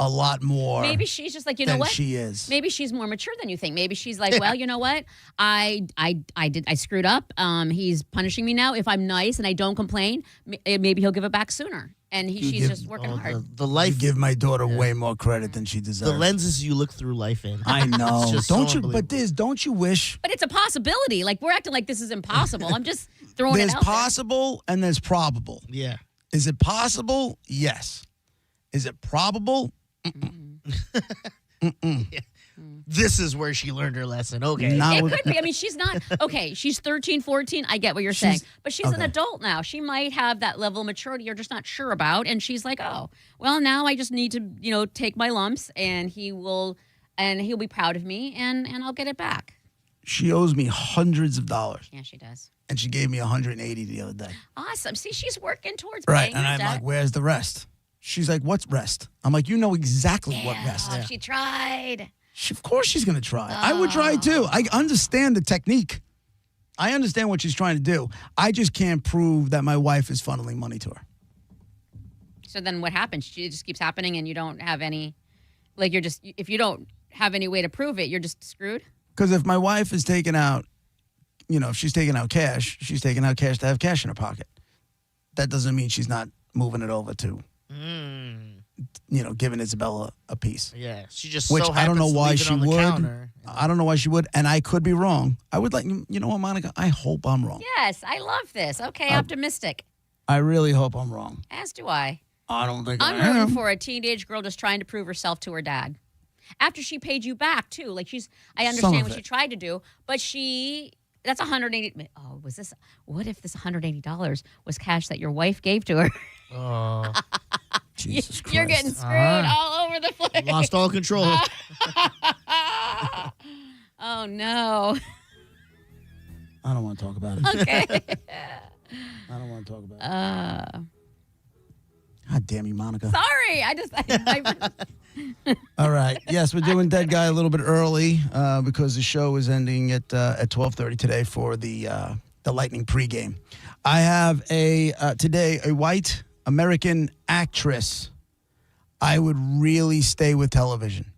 a lot more. Maybe she's just like, you know than what? she is. Maybe she's more mature than you think. Maybe she's like, well, you know what? I screwed up. He's punishing me now. If I'm nice and I don't complain, maybe he'll give it back sooner. And she's just working hard. The life. You give my daughter way more credit than she deserves. The lenses you look through life in. I know. It's just Don't so you? But Diz, don't you wish? But it's a possibility. Like, we're acting like this is impossible. I'm just throwing There's it out possible and there's probable. Yeah. Is it possible? Yes. Is it probable? This is where she learned her lesson. Okay. It could be. I mean, she's not, okay, she's 13, 14. I get what you're saying. But she's an adult now. She might have that level of maturity you're just not sure about. And she's like, oh, well, now I just need to, take my lumps and he'll be proud of me and I'll get it back. She owes me hundreds of dollars. Yeah, she does. And she gave me $180 the other day. Awesome. See, she's working towards Right. paying And her I'm debt. like, where's the rest? She's like, what's rest? I'm like, you know exactly what rest. Oh, she tried. Of course she's going to try. I would try too. I understand the technique. I understand what she's trying to do. I just can't prove that my wife is funneling money to her. So then what happens? It just keeps happening and you don't have any, if you don't have any way to prove it, you're just screwed? Because if my wife is taking out, if she's taking out cash, she's taking out cash to have cash in her pocket. That doesn't mean she's not moving it over to, giving Isabella a piece. Yeah, she just Which so I don't know happens to why leave it she on the would. counter. I don't know why she would, and I could be wrong. I would like, you know what, Monica? I hope I'm wrong. Yes, I love this. Okay, optimistic. I really hope I'm wrong. As do I. I don't think I'm I am. rooting for a teenage girl just trying to prove herself to her dad. After she paid you back, too. Like, I understand what she tried to do, but that's $180. Oh, what if this $180 was cash that your wife gave to her? Oh, Jesus Christ. You're getting screwed all over the place. Lost all control. Oh, no. I don't want to talk about it. Okay. I don't want to talk about it. God damn you, Monica. Sorry. All right. Yes, we're doing Dead Guy a little bit early because the show is ending at 12:30 today for the Lightning pregame. I have today a white American actress. I would really stay with television.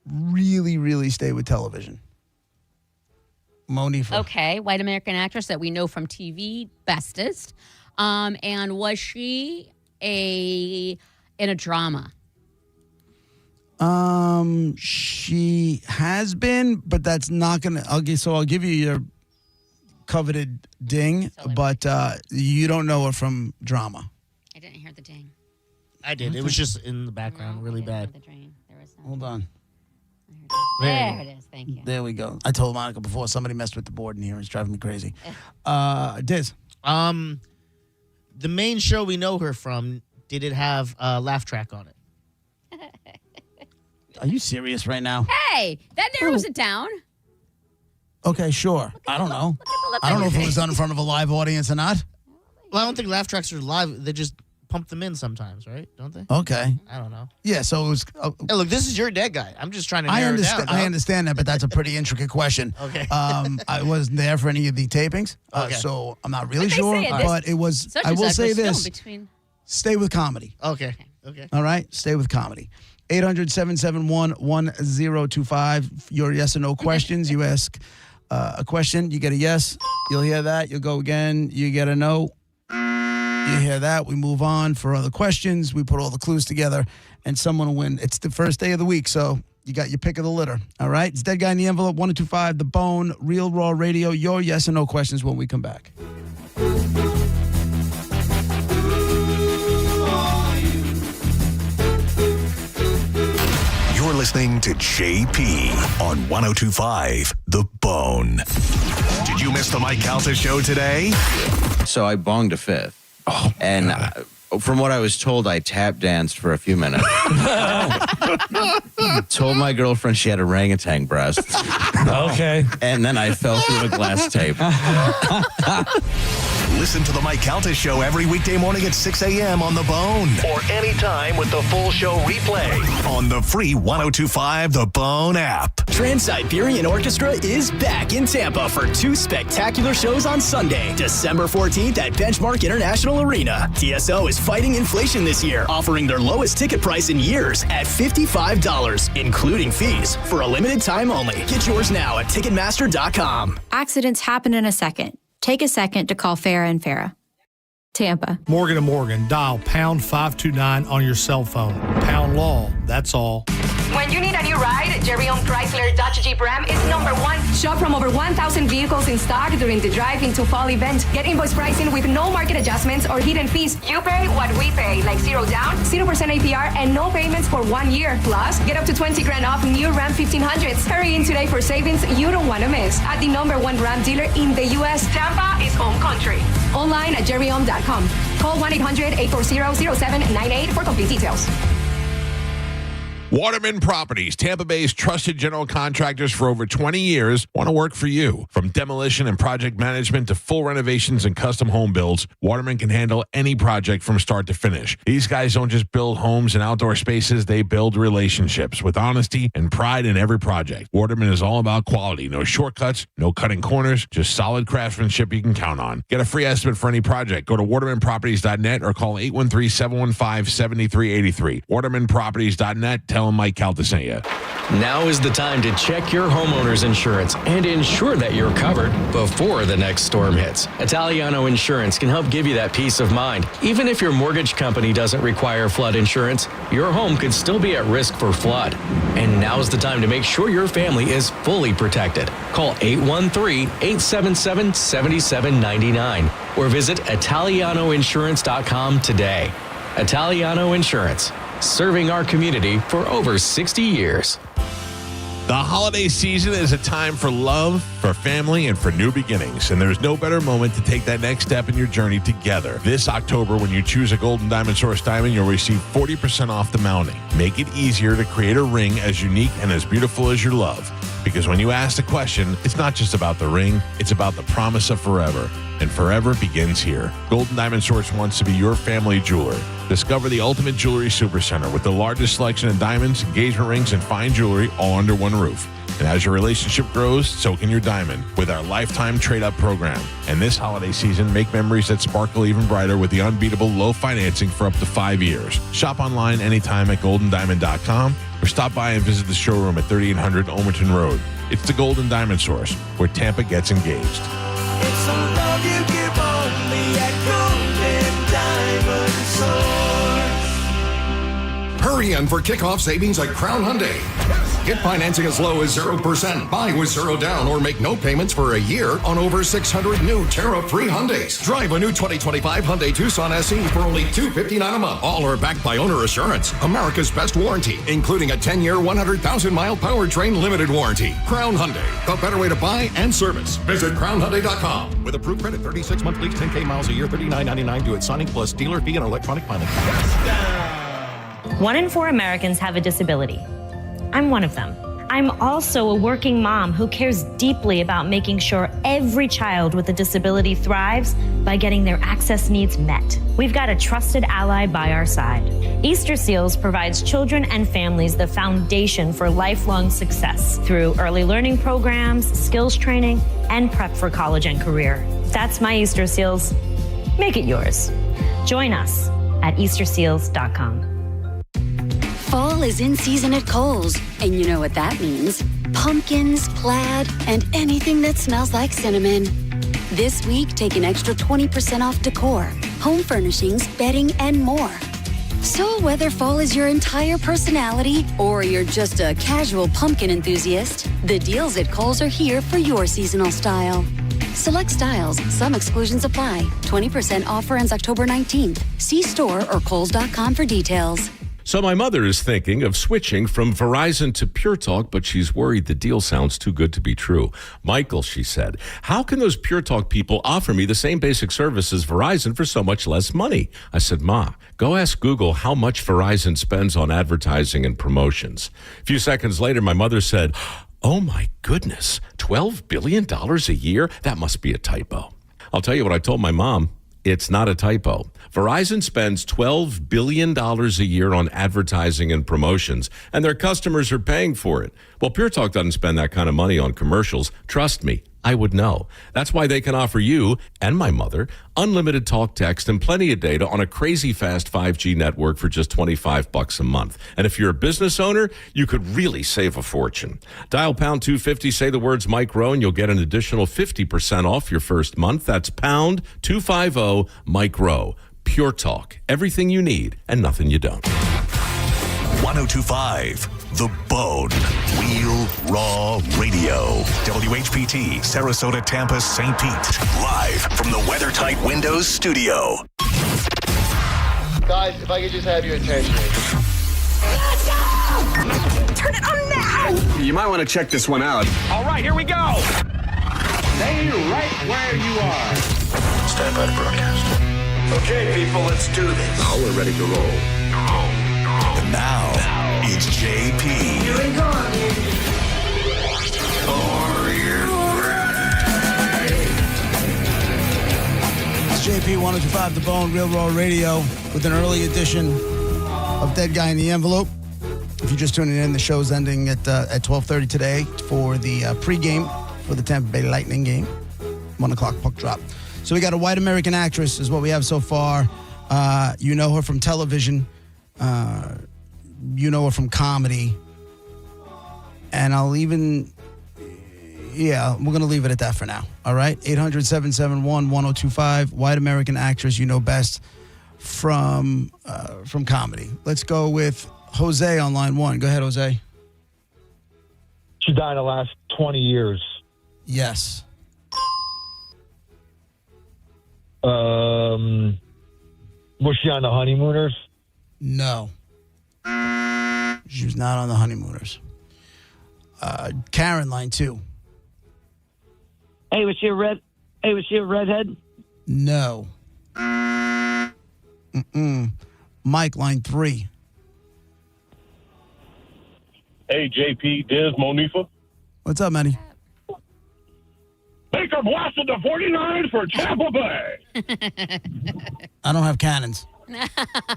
Really, really stay with television. Monifa. Okay, white American actress that we know from TV, bestest. And was she in a drama? She has been, but that's not gonna. I'll give you your coveted ding, but you don't know her from drama. I didn't hear the ding. I did. It was just in the background, really bad. Hold on. There it is. Thank you. There we go. I told Monica before somebody messed with the board in here. It's driving me crazy. Diz. The main show we know her from, did it have a laugh track on it? Are you serious right now? Hey, that narrows it down. Okay, sure. I don't know. I don't know if it was done in front of a live audience or not. Well, I don't think laugh tracks are live. They just pump them in sometimes, right? Don't they? Okay. I don't know. Yeah, so it was. Hey, look, this is your dead guy. I'm just trying to narrow it down. I understand that, but that's a pretty intricate question. Okay. I wasn't there for any of the tapings, so I'm not really sure. But it was. I will say this: stay with comedy. Okay. Okay. All right? Stay with comedy. 800-771-1025. Your yes or no questions. You ask a question, you get a yes. You'll hear that. You'll go again. You get a no. You hear that. We move on for other questions. We put all the clues together, and someone will win. It's the first day of the week, so you got your pick of the litter. All right? It's Dead Guy in the Envelope, 1025, The Bone, Real Raw Radio. Your yes or no questions when we come back. You're listening to JP on 1025 The Bone. Did you miss the Mike Calta show today? So I bonged a fifth. And from what I was told, I tap danced for a few minutes. Told my girlfriend she had orangutan breasts. Okay. And then I fell through a glass tape. Listen to the Mike Calta show every weekday morning at 6 a.m. on The Bone. Or anytime with the full show replay on the free 1025 The Bone app. Trans-Siberian Orchestra is back in Tampa for 2 spectacular shows on Sunday, December 14th at Benchmark International Arena. TSO is fighting inflation this year, offering their lowest ticket price in years at $55, including fees, for a limited time only. Get yours now at Ticketmaster.com. Accidents happen in a second. Take a second to call Farah & Farah. Tampa. Morgan & Morgan. Dial pound 529 on your cell phone. Pound law. That's all. When you need a new ride, Jerry-owned Chrysler Dodge Jeep Ram is #1. Shop from over 1,000 vehicles in stock during the Drive Into Fall event. Get invoice pricing with no market adjustments or hidden fees. You pay what we pay, like 0 down, 0% APR, and no payments for 1 year. Plus, get up to $20,000 off new Ram 1500s. Hurry in today for savings you don't want to miss. At the #1 Ram dealer in the U.S., Tampa is home country. Online at jerryohm.com. Call 1-800-840-0798 for complete details. Waterman Properties, Tampa Bay's trusted general contractors for over 20 years, want to work for you. From demolition and project management to full renovations and custom home builds, Waterman can handle any project from start to finish. These guys don't just build homes and outdoor spaces, they build relationships with honesty and pride in every project. Waterman is all about quality, no shortcuts, no cutting corners, just solid craftsmanship you can count on. Get a free estimate for any project. Go to watermanproperties.net or call 813-715-7383. watermanproperties.net. Tell them Mike Calta sent you. Now is the time to check your homeowner's insurance and ensure that you're covered before the next storm hits. Italiano Insurance can help give you that peace of mind. Even if your mortgage company doesn't require flood insurance, your home could still be at risk for flood. And now's the time to make sure your family is fully protected. Call 813-877-7799 or visit ItalianoInsurance.com today. Italiano Insurance, serving our community for over 60 years. The holiday season is a time for love, for family, and for new beginnings. And there's no better moment to take that next step in your journey together. This October, when you choose a Golden Diamond Source diamond, you'll receive 40% off the mounting. Make it easier to create a ring as unique and as beautiful as your love. Because when you ask the question, it's not just about the ring, it's about the promise of forever. And forever begins here. Golden Diamond Source wants to be your family jeweler. Discover the ultimate jewelry supercenter with the largest selection of diamonds, engagement rings, and fine jewelry all under one roof. And as your relationship grows, so can your diamond with our lifetime trade-up program. And this holiday season, make memories that sparkle even brighter with the unbeatable low financing for up to 5 years. Shop online anytime at goldendiamond.com or stop by and visit the showroom at 3800 Omerton Road. It's the Golden Diamond Source, where Tampa gets engaged. It's some love you give only at Golden Diamond Source. Hurry in for kickoff savings at Crown Hyundai. Get financing as low as 0%. Buy with 0 down or make no payments for a year on over 600 new tariff-free Hyundais. Drive a new 2025 Hyundai Tucson SE for only $259 a month. All are backed by Owner Assurance, America's best warranty, including a 10-year, 100,000-mile powertrain limited warranty. Crown Hyundai, the better way to buy and service. Visit crownhyundai.com. With approved credit, 36-month lease, 10K miles a year, $39.99 due at signing, plus dealer fee and electronic filing. 1 in 4 Americans have a disability. I'm one of them. I'm also a working mom who cares deeply about making sure every child with a disability thrives by getting their access needs met. We've got a trusted ally by our side. Easter Seals provides children and families the foundation for lifelong success through early learning programs, skills training, and prep for college and career. That's my Easter Seals. Make it yours. Join us at easterseals.com. Fall is in season at Kohl's, and you know what that means. Pumpkins, plaid, and anything that smells like cinnamon. This week, take an extra 20% off decor, home furnishings, bedding, and more. So whether fall is your entire personality or you're just a casual pumpkin enthusiast, the deals at Kohl's are here for your seasonal style. Select styles, some exclusions apply. 20% offer ends October 19th. See store or Kohls.com for details. So my mother is thinking of switching from Verizon to Pure Talk, but she's worried the deal sounds too good to be true. Michael, she said, how can those Pure Talk people offer me the same basic service as Verizon for so much less money? I said, Ma, go ask Google how much Verizon spends on advertising and promotions. A few seconds later, my mother said, oh my goodness, $12 billion a year? That must be a typo. I'll tell you what I told my mom. It's not a typo. Verizon spends $12 billion a year on advertising and promotions, and their customers are paying for it. Well, Pure Talk doesn't spend that kind of money on commercials. Trust me, I would know. That's why they can offer you and my mother unlimited talk, text, and plenty of data on a crazy fast 5G network for just $25 a month. And if you're a business owner, you could really save a fortune. Dial pound 250, say the words Mike Rowe, and you'll get an additional 50% off your first month. That's pound 250 Mike Rowe. Pure Talk. Everything you need and nothing you don't. 1025 The Bone. Real Raw Radio. WHPT, Sarasota, Tampa, St. Pete. Live from the WeatherTight Windows studio. Guys, if I could just have your attention. Turn it on now! You might want to check this one out. All right, here we go! Stay right where you are. Stand by to broadcast. Okay, people, let's do this. Now we're ready to roll. And now, it's JP. Here we go. Are you ready? It's JP 1025 The Bone, Real Raw Radio, with an early edition of Dead Guy in the Envelope. If you're just tuning in, the show's ending at 12:30 today for the pregame for the Tampa Bay Lightning game. 1 o'clock puck drop. So we got a white American actress is what we have so far. You know her from television. You know her from comedy. And we're going to leave it at that for now. All right? 800-771-1025. White American actress you know best from comedy. Let's go with Jose on line one. Go ahead, Jose. She died in the last 20 years. Yes. Was she on the Honeymooners? No. She was not on the Honeymooners. Karen, line two. Hey, was she a redhead? No. Mike, line three. Hey, JP, Diz, Monifa. What's up, Manny? Baker blasted the 49ers for Tampa Bay. I don't have cannons.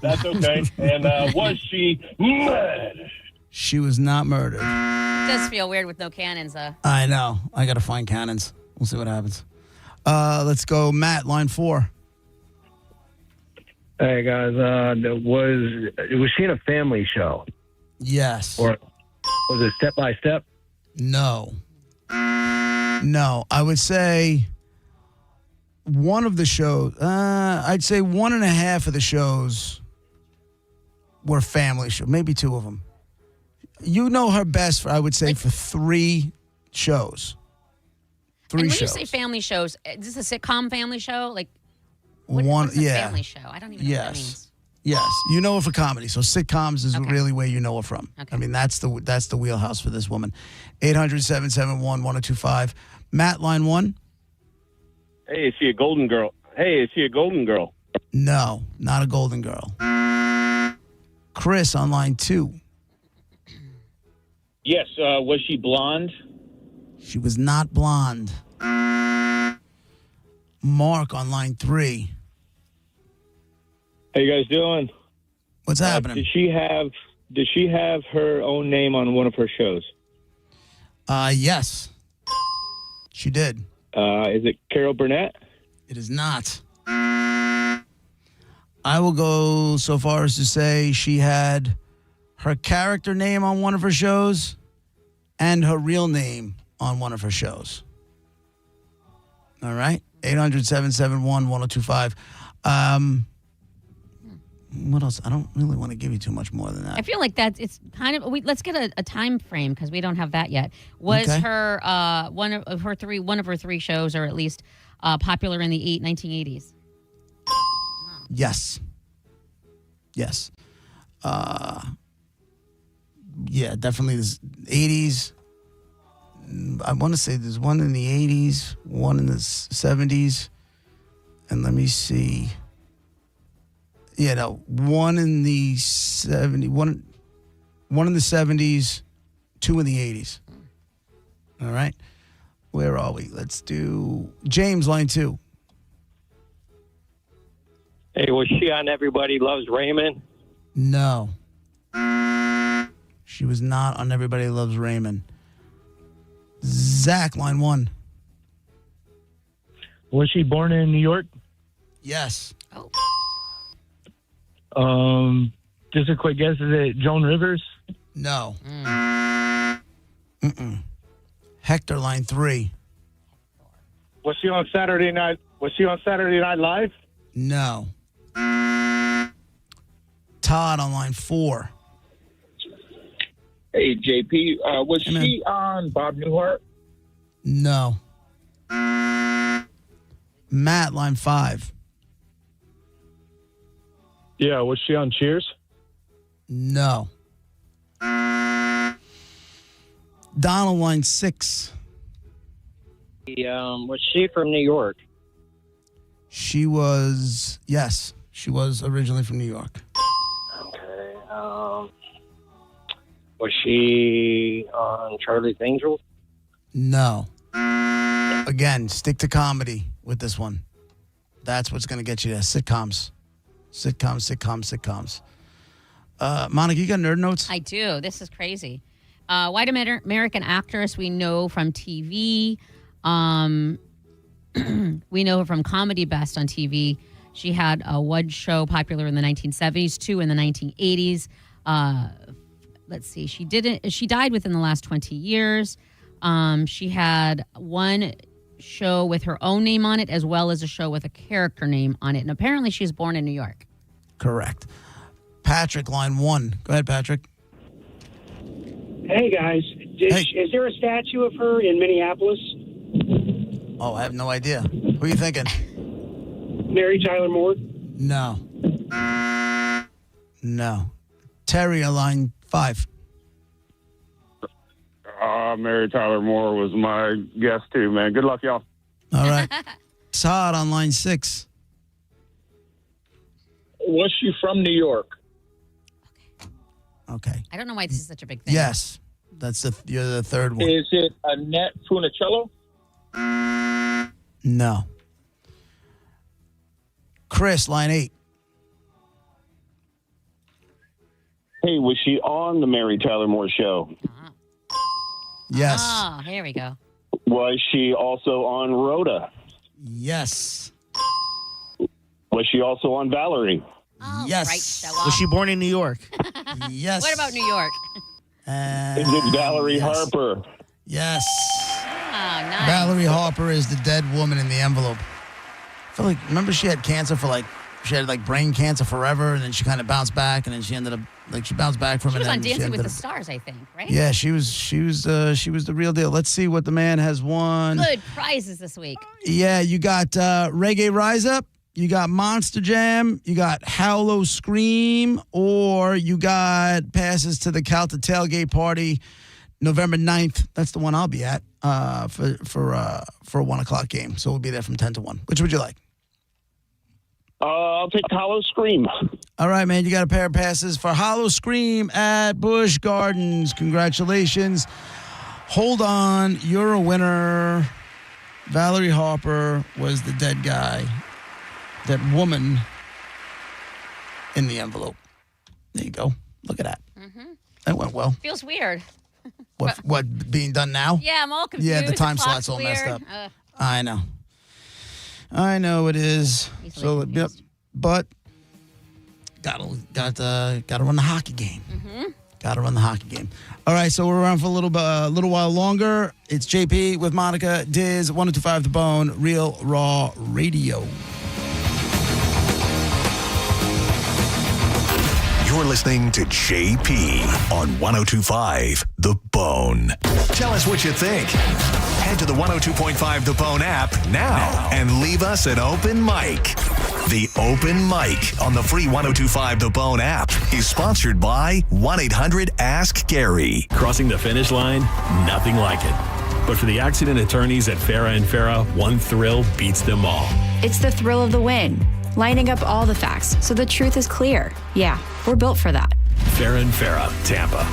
That's okay. And was she murdered? She was not murdered. It does feel weird with no cannons, though. I know. I got to find cannons. We'll see what happens. Let's go, Matt, line four. Hey, guys. Was she in a family show? Yes. Or was it Step by Step? No. No. I would say one of the shows, I'd say 1.5 of the shows were family shows. Maybe 2 of them. You know her best, I would say, for 3 shows. 3 and when shows. you say family shows, is this a sitcom family show? Like, what is a family show? I don't even know what that means. Yes, you know her for comedy. So sitcoms is really where you know her from. Okay. I mean, that's the wheelhouse for this woman. 800-771-1025. Matt, line one. Hey, is she a golden girl? No, not a golden girl. Chris on line 2. Yes. Was she blonde? She was not blonde. Mark on line 3. How you guys doing? What's happening? Did she have her own name on one of her shows? Yes. She did. Is it Carol Burnett? It is not. I will go so far as to say she had her character name on one of her shows, and her real name on one of her shows. All right? 800-771-1025. What else? I don't really want to give you too much more than that. I feel like it's kind of. Let's get a time frame because we don't have that yet. Was her one of her three shows, or at least popular in the 1980s? Yes. Yes. Yeah, definitely the 80s. I want to say there's one in the 80s, one in the 70s, and let me see. Yeah, no, one in the 70s, one in the 70s, two in the 80s. All right. Where are we? Let's do James, line 2. Hey, was she on Everybody Loves Raymond? No. She was not on Everybody Loves Raymond. Zach, line 1. Was she born in New York? Yes. Just a quick guess. Is it Joan Rivers? No. Hector, line 3. Was she on Saturday Night? Was she on Saturday Night Live? No. Todd on line 4. Hey, JP, was she on Bob Newhart? No. Matt, line 5. Yeah, was she on Cheers? No. Donald, line 6. Was she from New York? She was, yes, she was originally from New York. Okay. Was she on Charlie's Angels? No. Again, stick to comedy with this one. That's what's going to get you there. Sitcoms. Monica, you got nerd notes? I do. This is crazy. White American actress we know from TV. We know her from Comedy Best on TV. She had one show popular in the 1970s, two in the 1980s. Let's see. She died within the last 20 years. She had one show with her own name on it, as well as a show with a character name on it. And apparently she was born in New York. Correct. Patrick, line 1. Go ahead, Patrick. Hey, guys. Is there a statue of her in Minneapolis? Oh, I have no idea. Who are you thinking? Mary Tyler Moore? No. Terry, line 5. Mary Tyler Moore was my guess, too, man. Good luck, y'all. All right. Todd on line 6. Was she from New York? Okay. I don't know why this is such a big thing. Yes. You're the third one. Is it Annette Funicello? No. Chris, line 8. Hey, was she on the Mary Tyler Moore show? Yes. Oh, here we go. Was she also on Rhoda? Yes. Was she also on Valerie? Oh, yes. Right, show off. Was she born in New York? Yes. What about New York? Is it Valerie Harper? Yes. Oh, nice. Valerie Harper is the dead woman in the envelope. I feel like, remember she had cancer she had brain cancer forever, and then she kind of bounced back, and then she ended up, she bounced back from it. She was and on then Dancing with the ended up- Stars, I think, right? Yeah, she was the real deal. Let's see what the man has won. Good prizes this week. Yeah, you got Reggae Rise Up, you got Monster Jam, you got Howlow Scream, or you got passes to the Calta Tailgate Party November 9th. That's the one I'll be at for a 1 o'clock game. So we'll be there from 10 to 1. Which would you like? I'll take Hollow Scream. All right, man. You got a pair of passes for Hollow Scream at Busch Gardens. Congratulations. Hold on. You're a winner. Valerie Harper was the dead guy. That woman in the envelope. There you go. Look at that. Mm-hmm. That went well. Feels weird. What being done now? Yeah, I'm all confused. Yeah, the time clock's slot's all messed weird. up. I know it is. So, yep, but gotta run the hockey game. Mm-hmm. Got to run the hockey game. All right, so we're around for a little while longer. It's JP with Monica, Diz, 102.5 The Bone, Real Raw Radio. You're listening to JP on 102.5 The Bone. Tell us what you think. Head to the 102.5 The Bone app now and leave us an open mic. The Open Mic on the free 102.5 The Bone app is sponsored by 1-800-ASK-GARY. Crossing the finish line, nothing like it. But for the accident attorneys at Farah and Farah, one thrill beats them all. It's the thrill of the win. Lining up all the facts so the truth is clear. Yeah, we're built for that. Farah and Farah, Tampa.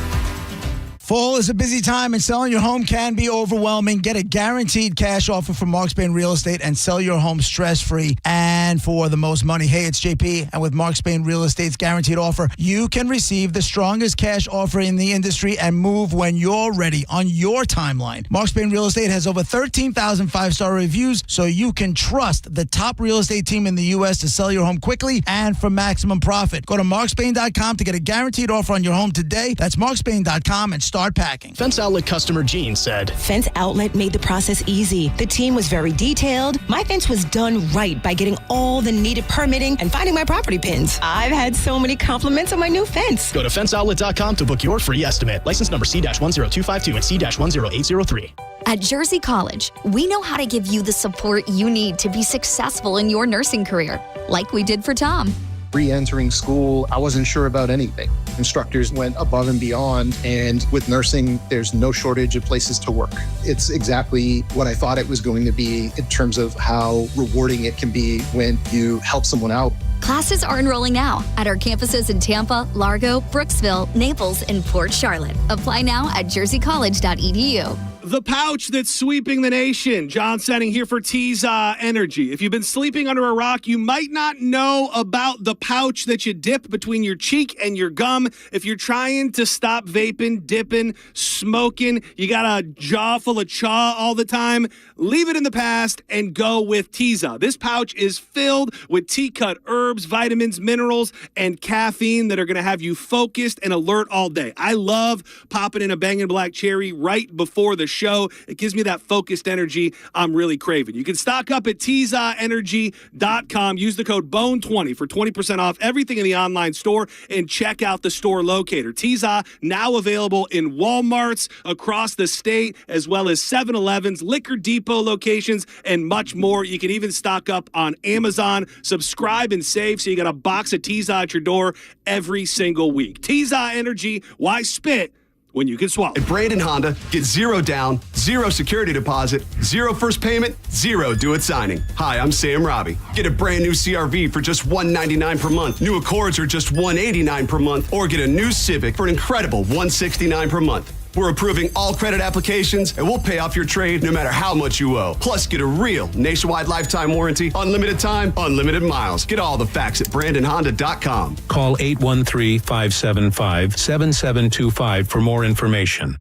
Fall is a busy time and selling your home can be overwhelming. Get a guaranteed cash offer from Mark Spain Real Estate and sell your home stress-free and for the most money. Hey, it's JP, and with Mark Spain Real Estate's guaranteed offer, you can receive the strongest cash offer in the industry and move when you're ready on your timeline. Mark Spain Real Estate has over 13,000 five-star reviews, so you can trust the top real estate team in the U.S. to sell your home quickly and for maximum profit. Go to markspain.com to get a guaranteed offer on your home today. That's markspain.com and start packing. Fence Outlet customer Jean said, Fence Outlet made the process easy. The team was very detailed. My fence was done right by getting all the needed permitting and finding my property pins. I've had so many compliments on my new fence. Go to fenceoutlet.com to book your free estimate. License number C-10252 and C-10803. At Jersey College, we know how to give you the support you need to be successful in your nursing career, like we did for Tom. Re-entering school, I wasn't sure about anything. Instructors went above and beyond, and with nursing, there's no shortage of places to work. It's exactly what I thought it was going to be in terms of how rewarding it can be when you help someone out. Classes are enrolling now at our campuses in Tampa, Largo, Brooksville, Naples, and Port Charlotte. Apply now at jerseycollege.edu. The pouch that's sweeping the nation. John Senning here for Teza Energy. If you've been sleeping under a rock, you might not know about the pouch that you dip between your cheek and your gum. If you're trying to stop vaping, dipping, smoking, you got a jaw full of chaw all the time, leave it in the past and go with Teza. This pouch is filled with tea-cut herbs, vitamins, minerals, and caffeine that are going to have you focused and alert all day. I love popping in a Bangin' Black Cherry right before the show. It gives me that focused energy I'm really craving. You can stock up at TezaEnergy.com. Use the code BONE20 for 20% off everything in the online store and check out the store locator. Teza now available in Walmarts across the state, as well as 7-Elevens, Liquor Depot locations, and much more. You can even stock up on Amazon. Subscribe and save so you got a box of Teza at your door every single week. Teza Energy, why spit when you can swallow? At Brandon Honda, get 0 down, 0 security deposit, 0 first payment, 0 do-it signing. Hi, I'm Sam Robbie. Get a brand new CRV for just $199 per month. New Accords are just $189 per month, or get a new Civic for an incredible $169 per month. We're approving all credit applications, and we'll pay off your trade no matter how much you owe. Plus, get a real nationwide lifetime warranty, unlimited time, unlimited miles. Get all the facts at BrandonHonda.com. Call 813-575-7725 for more information.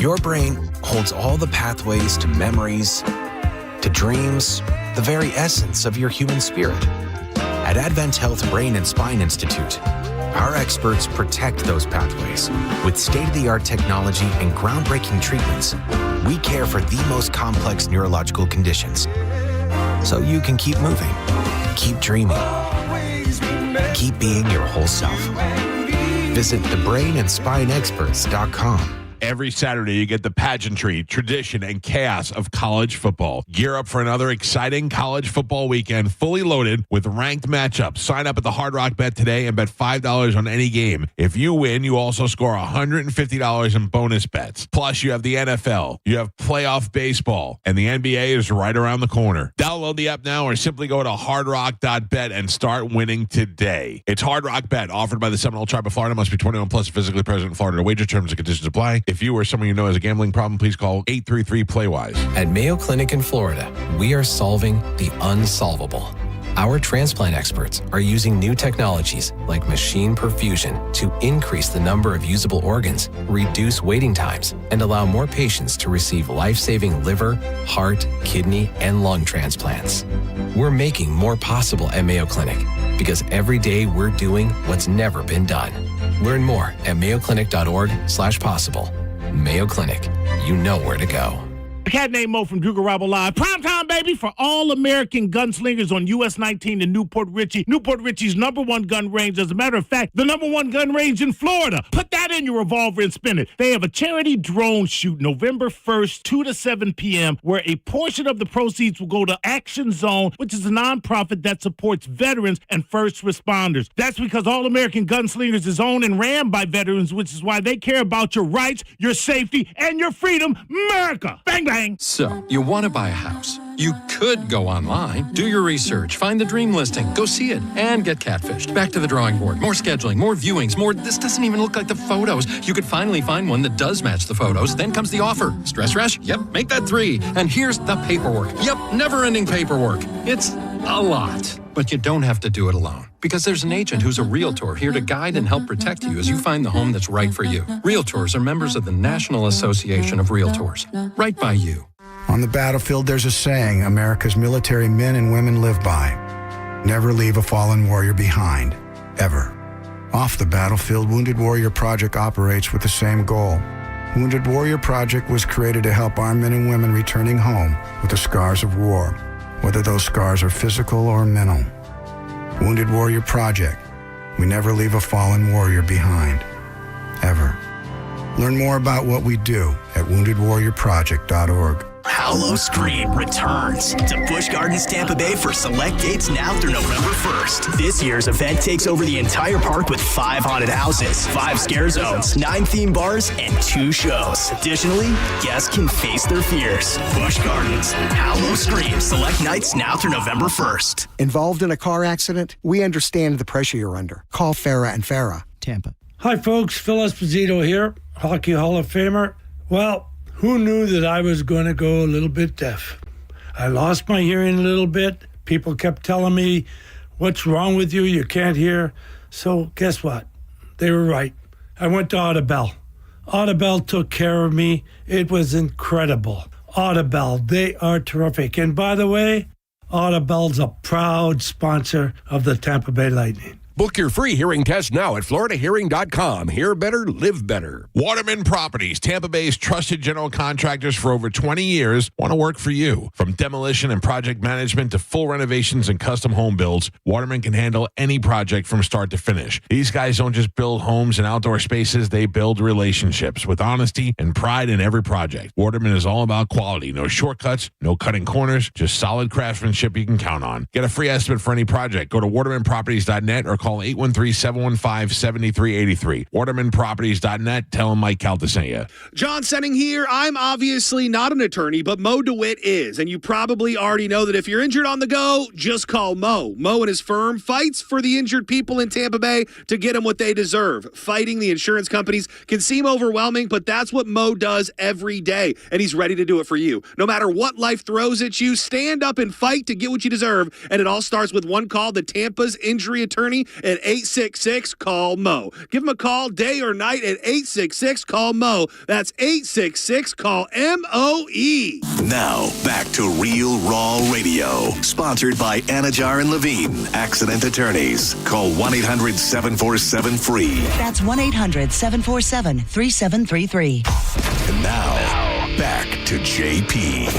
Your brain holds all the pathways to memories, to dreams, the very essence of your human spirit. At Advent Health Brain and Spine Institute, our experts protect those pathways. With state-of-the-art technology and groundbreaking treatments, we care for the most complex neurological conditions. So you can keep moving, keep dreaming, keep being your whole self. Visit thebrainandspineexperts.com. Every Saturday, you get the pageantry, tradition, and chaos of college football. Gear up for another exciting college football weekend, fully loaded with ranked matchups. Sign up at the Hard Rock Bet today and bet $5 on any game. If you win, you also score $150 in bonus bets. Plus, you have the NFL, you have playoff baseball, and the NBA is right around the corner. Download the app now or simply go to hardrock.bet and start winning today. It's Hard Rock Bet, offered by the Seminole Tribe of Florida. Must be 21 plus, physically present in Florida. To wager, terms and conditions apply. If you or someone you know has a gambling problem, please call 833-PLAY-WISE. At Mayo Clinic in Florida, we are solving the unsolvable. Our transplant experts are using new technologies like machine perfusion to increase the number of usable organs, reduce waiting times, and allow more patients to receive life-saving liver, heart, kidney, and lung transplants. We're making more possible at Mayo Clinic because every day we're doing what's never been done. Learn more at mayoclinic.org/possible. Mayo Clinic. You know where to go. A cat named Mo from Google Rabble Live. Primetime, baby, for all American gunslingers on US 19 in Newport Richie. Newport Richie's #1 gun range. As a matter of fact, the #1 gun range in Florida. Put that in your revolver and spin it. They have a charity drone shoot November 1st, 2 to 7 p.m., where a portion of the proceeds will go to Action Zone, which is a nonprofit that supports veterans and first responders. That's because All American Gunslingers is owned and ran by veterans, which is why they care about your rights, your safety, and your freedom. America! Bang, bang! So, you want to buy a house. You could go online, do your research, find the dream listing, go see it, and get catfished. Back to the drawing board. More scheduling, more viewings, more. This doesn't even look like the photos. You could finally find one that does match the photos. Then comes the offer. Stress rush? Yep, make that 3. And here's the paperwork. Yep, never-ending paperwork. It's a lot. But you don't have to do it alone. Because there's an agent who's a realtor here to guide and help protect you as you find the home that's right for you. Realtors are members of the National Association of Realtors. Right by you. On the battlefield, there's a saying America's military men and women live by. Never leave a fallen warrior behind. Ever. Off the battlefield, Wounded Warrior Project operates with the same goal. Wounded Warrior Project was created to help our men and women returning home with the scars of war, whether those scars are physical or mental. Wounded Warrior Project. We never leave a fallen warrior behind. Ever. Learn more about what we do at woundedwarriorproject.org. Hallow Scream returns to Busch Gardens, Tampa Bay for select dates now through November 1st. This year's event takes over the entire park with 5 haunted houses, 5 scare zones, 9 theme bars, and 2 shows. Additionally, guests can face their fears. Busch Gardens, Hallow Scream, select nights now through November 1st. Involved in a car accident? We understand the pressure you're under. Call Farah and Farah, Tampa. Hi, folks. Phil Esposito here, Hockey Hall of Famer. Well, who knew that I was going to go a little bit deaf? I lost my hearing a little bit. People kept telling me, what's wrong with you? You can't hear. So guess what? They were right. I went to Audibel. Audibel took care of me. It was incredible. Audibel, they are terrific. And by the way, Audibel's a proud sponsor of the Tampa Bay Lightning. Book your free hearing test now at floridahearing.com. Hear better, live better. Waterman Properties, Tampa Bay's trusted general contractors for over 20 years, want to work for you. From demolition and project management to full renovations and custom home builds, Waterman can handle any project from start to finish. These guys don't just build homes and outdoor spaces, they build relationships with honesty and pride in every project. Waterman is all about quality. No shortcuts, no cutting corners, just solid craftsmanship you can count on. Get a free estimate for any project. Go to watermanproperties.net or call 813-715-7383. WatermanProperties.net. Tell them Mike Calta sent you. John Senning here. I'm obviously not an attorney, but Mo DeWitt is. And you probably already know that if you're injured on the go, just call Mo. Mo and his firm fights for the injured people in Tampa Bay to get them what they deserve. Fighting the insurance companies can seem overwhelming, but that's what Mo does every day. And he's ready to do it for you. No matter what life throws at you, stand up and fight to get what you deserve. And it all starts with one call, the Tampa's injury attorney at 866-CALL-MO. Give him a call day or night at 866-CALL-MO. That's 866-CALL-MOE. Now, back to Real Raw Radio. Sponsored by Anajar and Levine, Accident Attorneys. Call 1-800-747-FREE. That's 1-800-747-3733. And now, back to JP.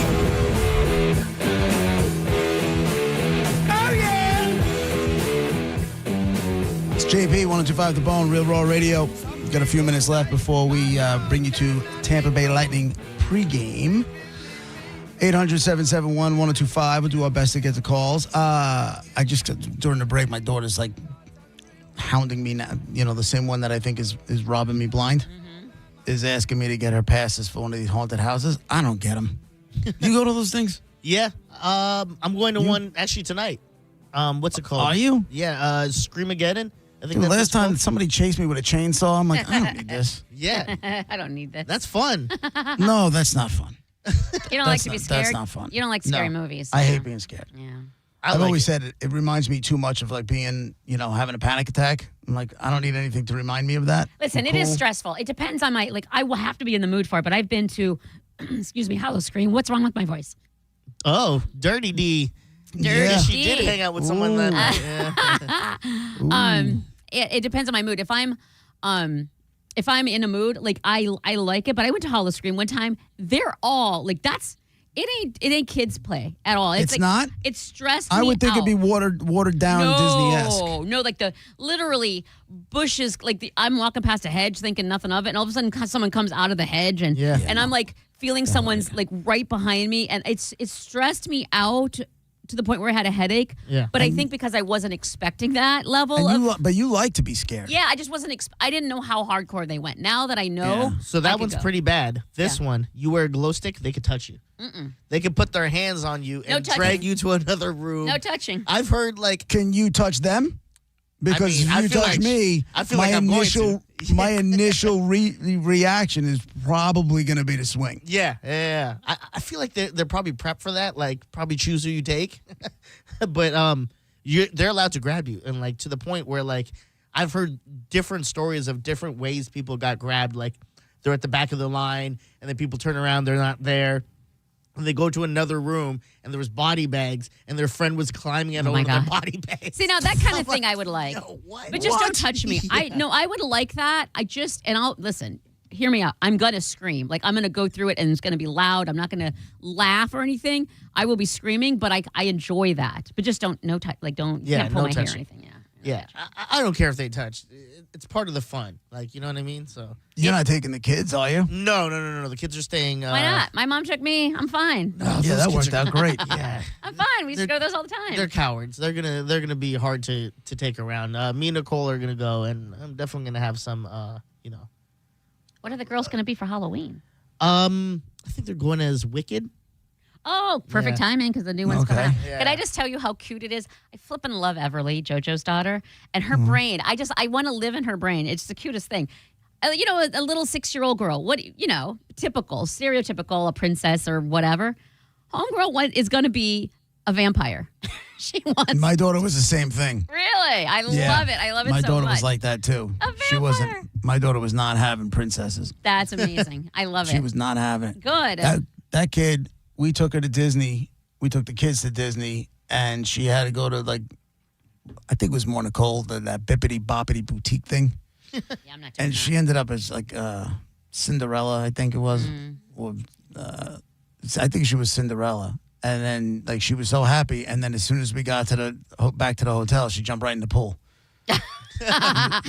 JP, 102.5 The Bone, Real Raw Radio. We've got a few minutes left before we bring you to Tampa Bay Lightning pregame. 800-771-1025. We'll do our best to get the calls. During the break, my daughter's like hounding me now. You know, the same one that I think is robbing me blind. Is asking me to get her passes for one of these haunted houses. I don't get them. You go to those things? Yeah. I'm going to one actually tonight. What's it called? Are you? Yeah, Screamageddon. I think Dude, that's last time somebody chased me with a chainsaw, I'm like, I don't need this. Yeah. I don't need this. That's fun. No, that's not fun. You don't like to be scared? That's not fun. You don't like scary movies. I hate being scared. Yeah. I've always said it reminds me too much of like being, having a panic attack. I'm like, I don't need anything to remind me of that. Listen, it is stressful. It depends on I will have to be in the mood for it, but I've been to, excuse me, Hallow Scream. What's wrong with my voice? Oh, Dirty D. She did hang out with someone that. It depends on my mood. If I'm if I'm in a mood, like I like it. But I went to Howl-O-Scream one time. They're all like it ain't kids play at all. It's like, not? It's stressed me I would think it'd be watered down Disney-esque. No, like the literally bushes, like I'm walking past a hedge thinking nothing of it, and all of a sudden someone comes out of the hedge, and I'm like feeling someone's like right behind me, and it stressed me out to the point where I had a headache. Yeah. But I think because I wasn't expecting that level but you like to be scared. Yeah, I just wasn't I didn't know how hardcore they went. Now that I know. So that one's pretty bad. This one, you wear a glow stick, they could touch you. Mm-mm. They could put their hands on you and drag you to another room. No touching. I've heard like. Can you touch them? Because I if you feel touch like- me, I feel my like I'm going initial to. my initial reaction is probably going to be to swing. Yeah. I feel like they're probably prepped for that. Like probably choose who you take, but they're allowed to grab you, and like to the point where like I've heard different stories of different ways people got grabbed. Like they're at the back of the line, and then people turn around, they're not there. And they go to another room, and there was body bags, and their friend was climbing out over their body bags. See, now that kind of thing I would like. But just don't touch me. I would like that. I'll listen, hear me out. I'm going to scream. Like, I'm going to go through it, and it's going to be loud. I'm not going to laugh or anything. I will be screaming, but I enjoy that. But just don't can't pull my hair or anything. Yeah, I don't care if they touch. It's part of the fun. Like, you know what I mean? So You're not taking the kids, are you? No. The kids are staying. Why not? My mom took me. I'm fine. Yeah, that worked out great. Yeah. I'm fine. We used to go to those all the time. They're cowards. They're gonna be hard to take around. Me and Nicole are gonna go, and I'm definitely gonna have some. What are the girls going to be for Halloween? I think they're going as Wicked. Oh, perfect timing because the new one's coming out. Yeah. Can I just tell you how cute it is? I flippin' love Everly, JoJo's daughter, and her brain. I want to live in her brain. It's the cutest thing. A little 6-year-old girl. Typical, stereotypical, a princess or whatever. Homegirl is going to be a vampire. She wants. My daughter was the same thing. Really? I love it. I love it so My much. daughter was like that too. A vampire. She wasn't. My daughter was not having princesses. That's amazing. I love it. She was not having it. Good. That kid. We took her to Disney. We took the kids to Disney, and she had to go to I think it was more Nicole, that Bippity Boppity boutique thing. Yeah, I'm not doing And she ended up as Cinderella, I think it was. Or, I think she was Cinderella. And then she was so happy. And then as soon as we got back to the hotel, she jumped right in the pool.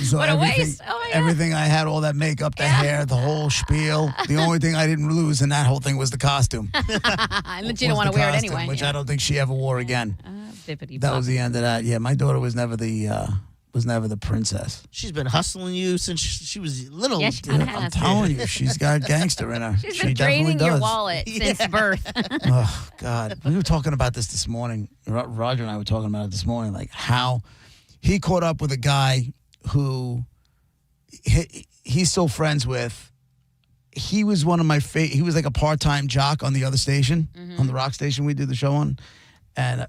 So what a waste. Oh my God. Everything I had, all that makeup, the hair, the whole spiel. The only thing I didn't lose in that whole thing was the costume. And then she don't want to wear it anyway. Which I don't think she ever wore again. Bippity That was the end of that. Yeah, my daughter was never the princess. She's been hustling you since she was little. Yeah, she kinda has. I'm telling you, she's got gangster in her. She's She been definitely draining your does. wallet since birth. Oh, God. We were talking about this morning. Roger and I were talking about it this morning, like how he caught up with a guy who he's still friends with. He was one of my favorite. He was like a part-time jock on the other station, on the rock station we did the show on. And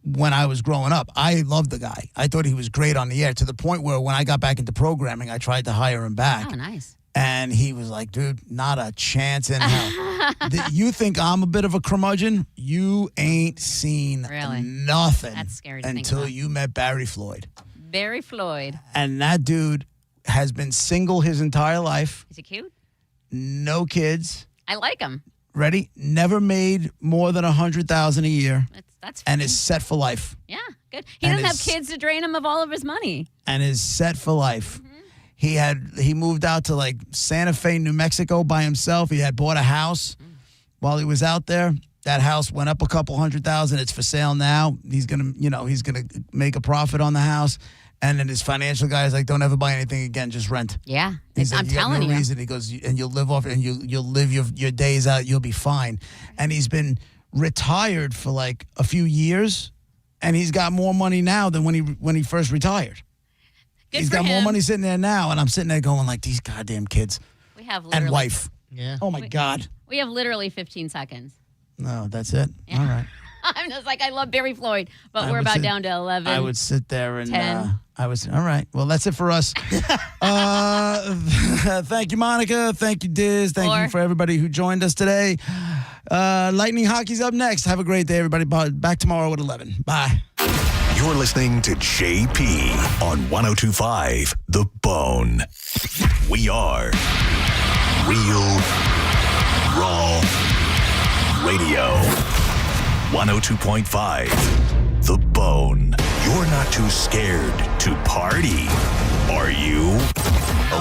when I was growing up, I loved the guy. I thought he was great on the air, to the point where when I got back into programming, I tried to hire him back. Oh, nice. And he was like, dude, not a chance in hell. You think I'm a bit of a curmudgeon? You ain't seen nothing That's scary to think until about. you met Barry Floyd. Barry Floyd. And that dude has been single his entire life. Is he cute? No kids. I like him. Ready? Never made more than $100,000 a year. That's and is set for life. Yeah, good. He And doesn't have is- kids to drain him of all of his money. And is set for life. He moved out to Santa Fe, New Mexico by himself. He had bought a house while he was out there. That house went up a couple $100,000. It's for sale now. He's gonna make a profit on the house. And then his financial guy is like, don't ever buy anything again, just rent. Yeah, He's like, I'm you got telling no you. reason. He goes, and you'll live off, and you'll live your days out. You'll be fine. And he's been retired for a few years, and he's got more money now than when he first retired. He's for got more him. money sitting there now, and I'm sitting there going these goddamn kids We have and literally, wife. Yeah. Oh my God. We have literally 15 seconds. No, that's it. All right. I'm just I love Barry Floyd, but I we're would about sit- down to 11. I would sit there and 10. all right. Well, that's it for us. Thank you, Monica. Thank you, Diz. Thank you for everybody who joined us today. Lightning Hockey's up next. Have a great day, everybody. Back tomorrow at 11. Bye. You're listening to JP on 102.5 The Bone. We are Real Raw Radio. 102.5 The Bone. You're not too scared to party, are you?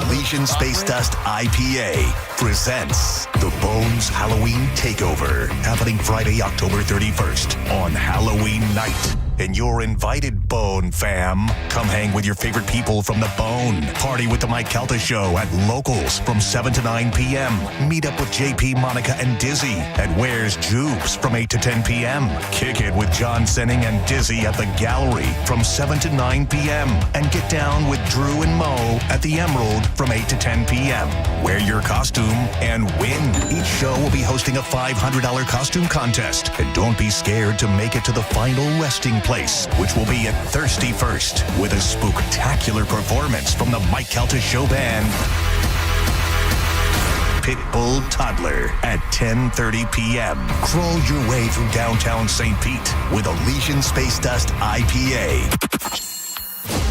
Elysian Space Dust IPA presents The Bone's Halloween Takeover, happening Friday, October 31st on Halloween night. And you're invited, Bone fam. Come hang with your favorite people from The Bone. Party with the Mike Calta Show at Locals from 7 to 9 p.m. Meet up with JP, Monica, and Dizzy at Where's Jubes from 8 to 10 p.m. Kick it with John Senning and Dizzy at the Gallery from 7 to 9 p.m. And get down with Drew and Mo at the Emerald from 8 to 10 p.m. Wear your costume and win. Each show will be hosting a $500 costume contest. And don't be scared to make it to the final resting place, which will be at Thirsty First, with a spectacular performance from the Mike Calta Show Band. Pitbull Toddler at 10:30 p.m. Crawl your way through downtown St. Pete with Elysian Space Dust IPA.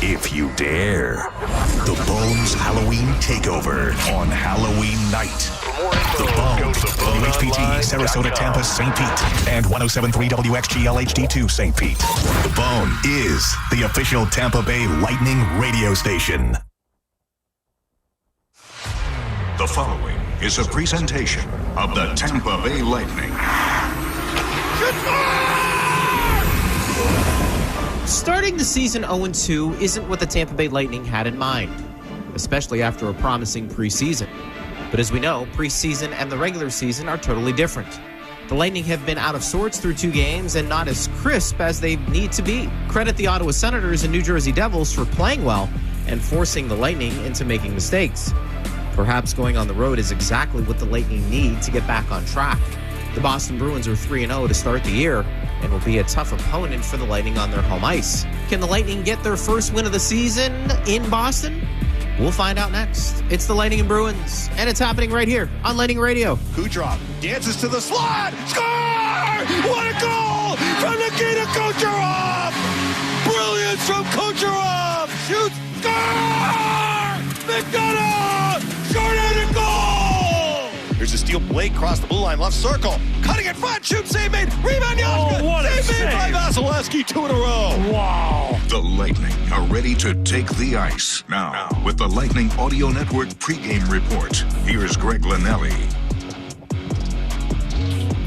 If you dare. The Bone's Halloween Takeover on Halloween night. The Bone, WHPT, Sarasota, Tampa, St. Pete, and 107.3 WXGL HD2 St. Pete. The Bone is the official Tampa Bay Lightning radio station. The following is a presentation of the Tampa Bay Lightning. Starting the season 0-2 isn't what the Tampa Bay Lightning had in mind, especially after a promising preseason. But as we know, preseason and the regular season are totally different. The Lightning have been out of sorts through 2 games and not as crisp as they need to be. Credit the Ottawa Senators and New Jersey Devils for playing well and forcing the Lightning into making mistakes. Perhaps going on the road is exactly what the Lightning need to get back on track. The Boston Bruins are 3-0 to start the year and will be a tough opponent for the Lightning on their home ice. Can the Lightning get their first win of the season in Boston? We'll find out next. It's the Lightning and Bruins, and it's happening right here on Lightning Radio. Kucherov dances to the slot. Score! What a goal from Nikita Kucherov! Brilliance from Kucherov! Shoots! Score! McDonough! Short-handed goal! Here's a steal. Blake crossed the blue line, left circle. Cutting in front, shoot, save made. Rebound, Jaska! Oh, what a save made by Vasilevsky, 2 in a row. Wow. The Lightning are ready to take the ice. Now, with the Lightning Audio Network pregame report, here's Greg Linnelli.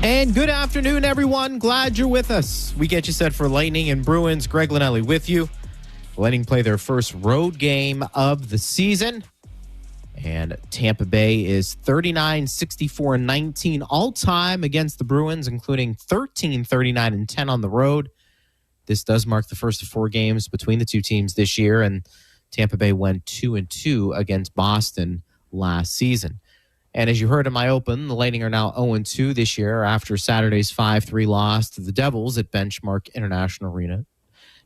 And good afternoon, everyone. Glad you're with us. We get you set for Lightning and Bruins. Greg Linnelli with you. The Lightning play their first road game of the season. And Tampa Bay is 39-64-19 all-time against the Bruins, including 13-39-10 on the road. This does mark the first of 4 games between the two teams this year, and Tampa Bay went 2-2 against Boston last season. And as you heard in my open, the Lightning are now 0-2 this year after Saturday's 5-3 loss to the Devils at Benchmark International Arena.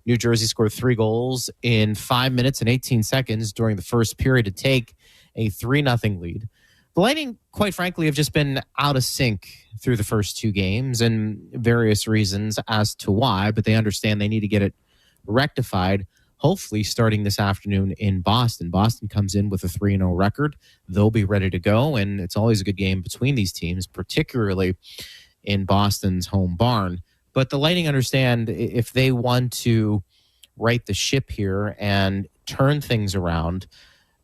New Jersey scored 3 goals in 5 minutes and 18 seconds during the first period to take a 3-0 lead. The Lightning, quite frankly, have just been out of sync through the first 2 games, and various reasons as to why, but they understand they need to get it rectified, hopefully starting this afternoon in Boston. Boston comes in with a 3-0 record. They'll be ready to go, and it's always a good game between these teams, particularly in Boston's home barn. But the Lightning understand if they want to right the ship here and turn things around,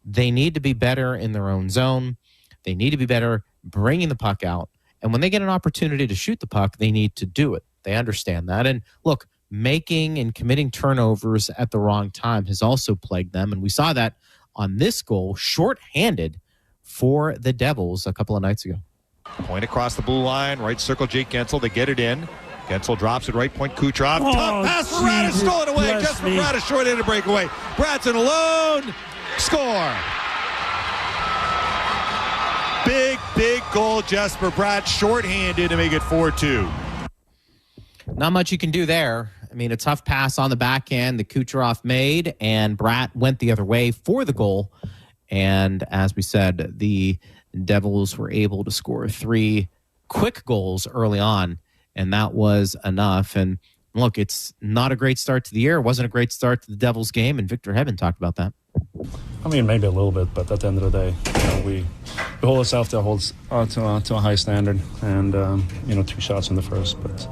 they need to be better in their own zone. They need to be better bringing the puck out. And when they get an opportunity to shoot the puck, they need to do it. They understand that. And look, making and committing turnovers at the wrong time has also plagued them. And we saw that on this goal, shorthanded for the Devils a couple of nights ago. Point across the blue line, right circle, Jake Gensel. They get it in. Gensel drops it right point, Kucherov. Tough pass for Radis, stolen away. Jesper Bratt, short-handed breakaway. Bratson alone. Score. Big goal, Jesper Bratt, short-handed to make it 4-2. Not much you can do there. I mean, a tough pass on the backhand that Kucherov made, and Bratt went the other way for the goal. And as we said, the Devils were able to score 3 quick goals early on, and that was enough. And Look, it's not a great start to the year. It wasn't a great start to the Devils game, and Victor Hedman talked about that. I mean, maybe a little bit, but at the end of the day, we hold ourselves to a high standard, and 2 shots in the first. But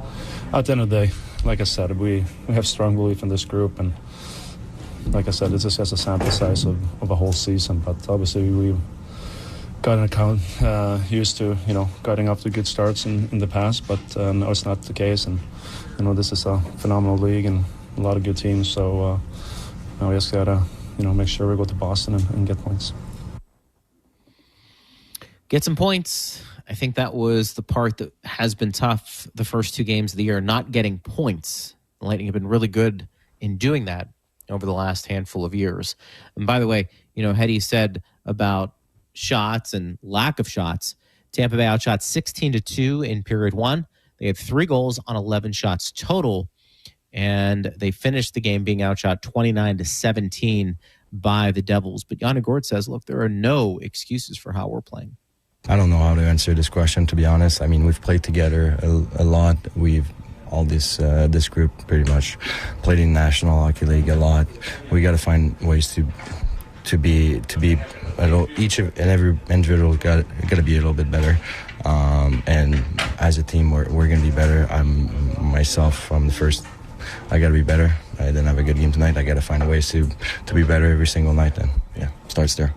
at the end of the day, like I said, we have strong belief in this group, and like I said, this is just a sample size of a whole season. But obviously, we've got an account used to getting off to good starts in the past, but no, it's not the case. And this is a phenomenal league and a lot of good teams. So now we just gotta make sure we go to Boston and get points. Get some points. I think that was the part that has been tough the first 2 games of the year, not getting points. The Lightning have been really good in doing that over the last handful of years. And by the way, Heddy said about shots and lack of shots. Tampa Bay outshot 16-2 in period 1. They had 3 goals on 11 shots total, and they finished the game being outshot 29-17 by the Devils. But Yanni Gourde says, look, there are no excuses for how we're playing. I don't know how to answer this question, to be honest. I mean, we've played together a lot. This group pretty much played in National Hockey League a lot. We got to find ways to be each and every individual got to be a little bit better. And as a team, we're going to be better. From the first, I got to be better. I didn't have a good game tonight. I got to find ways to be better every single night. And starts there.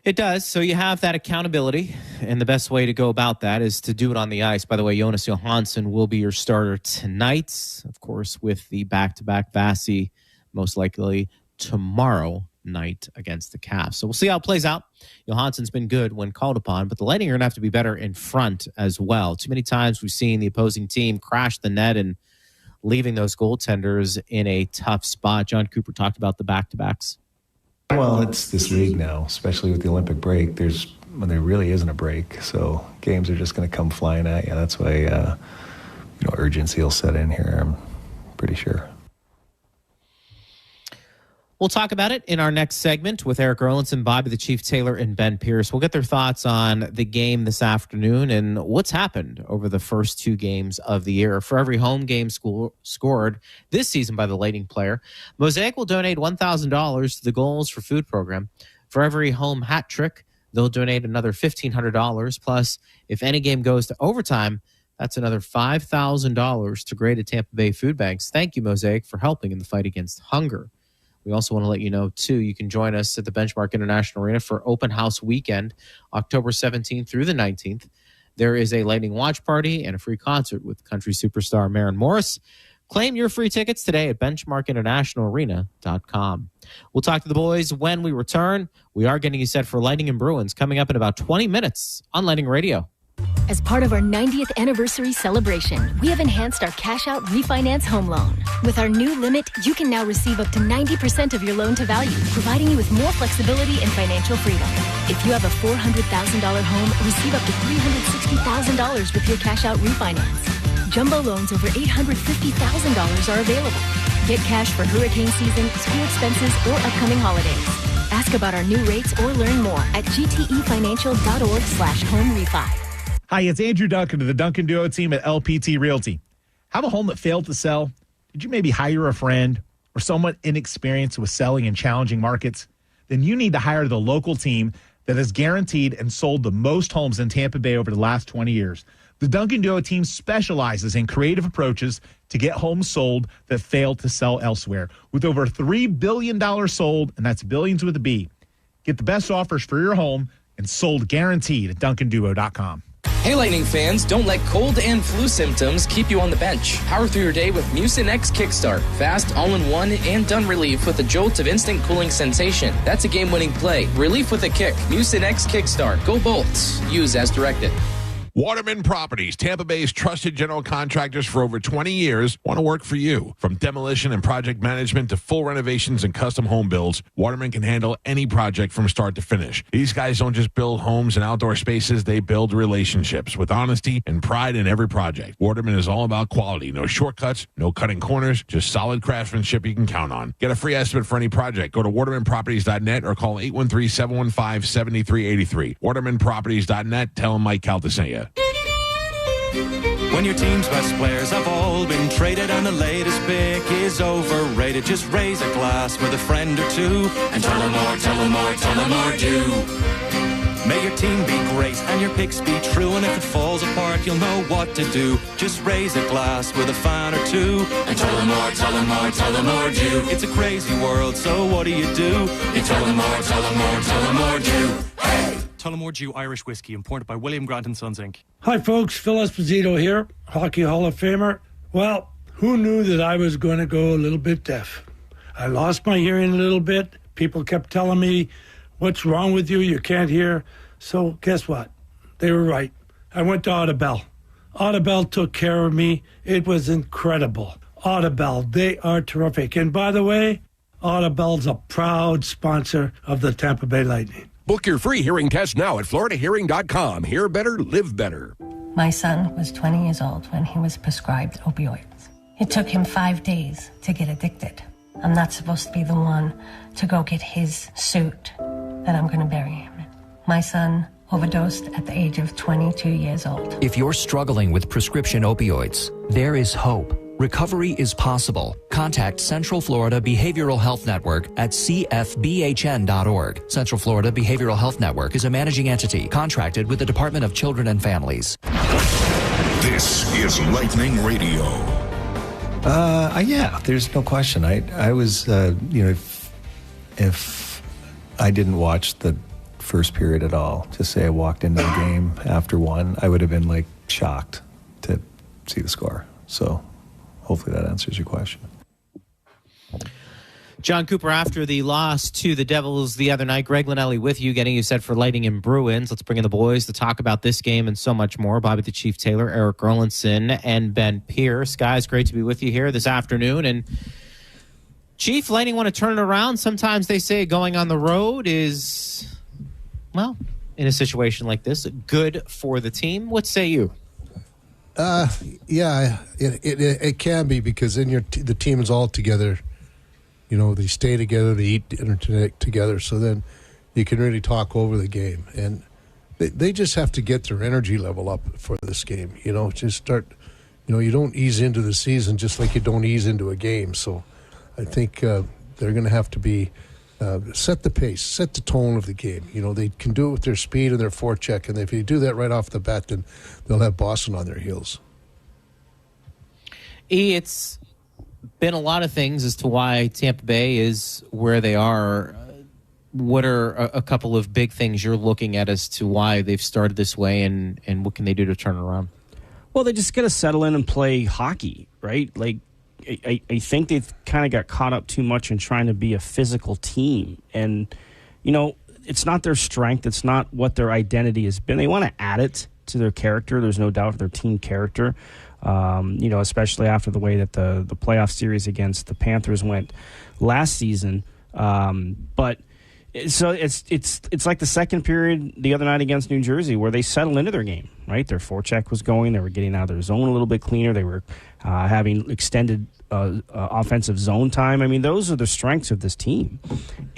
It does. So you have that accountability, and the best way to go about that is to do it on the ice. By the way, Jonas Johansson will be your starter tonight, of course, with the back-to-back Vasi, most likely tomorrow night against the Caps. So we'll see how it plays out. Johansson's been good when called upon, but the Lightning are going to have to be better in front as well. Too many times we've seen the opposing team crash the net and leaving those goaltenders in a tough spot. John Cooper talked about the back-to-backs. Well, it's this league now, especially with the Olympic break. There really isn't a break, so games are just going to come flying at you. That's why urgency will set in here, I'm pretty sure. We'll talk about it in our next segment with Eric Erlinson, Bobby the Chief Taylor, and Ben Pierce. We'll get their thoughts on the game this afternoon and what's happened over the first 2 games of the year. For every home game scored this season by the Lightning player, Mosaic will donate $1,000 to the Goals for Food program. For every home hat trick, they'll donate another $1,500. Plus, if any game goes to overtime, that's another $5,000 to Graded Tampa Bay Food Banks. Thank you, Mosaic, for helping in the fight against hunger. We also want to let you know, too, you can join us at the Benchmark International Arena for Open House Weekend, October 17th through the 19th. There is a Lightning watch party and a free concert with country superstar Maren Morris. Claim your free tickets today at benchmarkinternationalarena.com. We'll talk to the boys when we return. We are getting you set for Lightning and Bruins coming up in about 20 minutes on Lightning Radio. As part of our 90th anniversary celebration, we have enhanced our cash-out refinance home loan. With our new limit, you can now receive up to 90% of your loan to value, providing you with more flexibility and financial freedom. If you have a $400,000 home, receive up to $360,000 with your cash-out refinance. Jumbo loans over $850,000 are available. Get cash for hurricane season, school expenses, or upcoming holidays. Ask about our new rates or learn more at gtefinancial.org/home-refi. Hi, it's Andrew Duncan of the Duncan Duo team at LPT Realty. Have a home that failed to sell? Did you maybe hire a friend or someone inexperienced with selling in challenging markets? Then you need to hire the local team that has guaranteed and sold the most homes in Tampa Bay over the last 20 years. The Duncan Duo team specializes in creative approaches to get homes sold that failed to sell elsewhere. With over $3 billion sold, and that's billions with a B. Get the best offers for your home and sold guaranteed at DuncanDuo.com. Hey, Lightning fans, don't let cold and flu symptoms keep you on the bench. Power through your day with Mucinex Kickstart. Fast, all-in-one, and done relief with a jolt of instant cooling sensation. That's a game-winning play. Relief with a kick. Mucinex Kickstart. Go Bolts. Use as directed. Waterman Properties, Tampa Bay's trusted general contractors for over 20 years, want to work for you. From demolition and project management to full renovations and custom home builds, Waterman can handle any project from start to finish. These guys don't just build homes and outdoor spaces, they build relationships with honesty and pride in every project. Waterman is all about quality. No shortcuts, no cutting corners, just solid craftsmanship you can count on. Get a free estimate for any project. Go to watermanproperties.net or call 813-715-7383. watermanproperties.net. Tell them Mike Calta sent you. When your team's best players have all been traded and the latest pick is overrated, just raise a glass with a friend or two and tell them more, tell them more, tell them more do. May your team be great and your picks be true, and if it falls apart, you'll know what to do. Just raise a glass with a fan or two and tell them more, tell them more, tell them more do. It's a crazy world, so what do? You tell them more, tell them more, tell them more do. Hey! Tullamore Dew Irish Whiskey, imported by William Grant & Sons, Inc. Hi, folks. Phil Esposito here, Hockey Hall of Famer. Well, who knew that I was going to go a little bit deaf? I lost my hearing a little bit. People kept telling me, what's wrong with you? You can't hear. So guess what? They were right. I went to Audibel. Audibel took care of me. It was incredible. Audibel, they are terrific. And by the way, Audibel's a proud sponsor of the Tampa Bay Lightning. Book your free hearing test now at floridahearing.com. Hear better, live better. My son was 20 years old when he was prescribed opioids. It took him 5 days to get addicted. I'm not supposed to be the one to go get his suit that I'm going to bury him in. My son overdosed at the age of 22 years old. If you're struggling with prescription opioids, there is hope. Recovery is possible. Contact Central Florida Behavioral Health Network at cfbhn.org. Central Florida Behavioral Health Network is a managing entity contracted with the Department of Children and Families. This is Lightning Radio. Yeah, there's no question. I was, if I didn't watch the first period at all, just say I walked into the game after one, I would have been shocked to see the score. So hopefully that answers your question. John Cooper, after the loss to the Devils the other night, Greg Linnelli with you, getting you set for Lightning and Bruins. Let's bring in the boys to talk about this game and so much more. Bobby the Chief Taylor, Eric Erlandson, and Ben Pierce. Guys, great to be with you here this afternoon. And Chief, Lightning want to turn it around. Sometimes they say going on the road is, well, in a situation like this, good for the team. What say you? Yeah, it can be, because then the team is all together. They stay together, they eat dinner together, so then you can really talk over the game. And they just have to get their energy level up for this game. Just start, you don't ease into the season just like you don't ease into a game. So I think they're going to have to be set the pace, set the tone of the game. They can do it with their speed and their forecheck, and if you do that right off the bat, then they'll have Boston on their heels. It's been a lot of things as to why Tampa Bay is where they are. What are a couple of big things you're looking at as to why they've started this way, and what can they do to turn it around? Well, they just got to settle in and play hockey, right? I think they've kind of got caught up too much in trying to be a physical team. And, it's not their strength. It's not what their identity has been. They want to add it to their character. There's no doubt, their team character, especially after the way that the playoff series against the Panthers went last season. But so it's like the second period the other night against New Jersey, where they settled into their game, right? Their forecheck was going. They were getting out of their zone a little bit cleaner. They were having extended offensive zone time. I mean, those are the strengths of this team.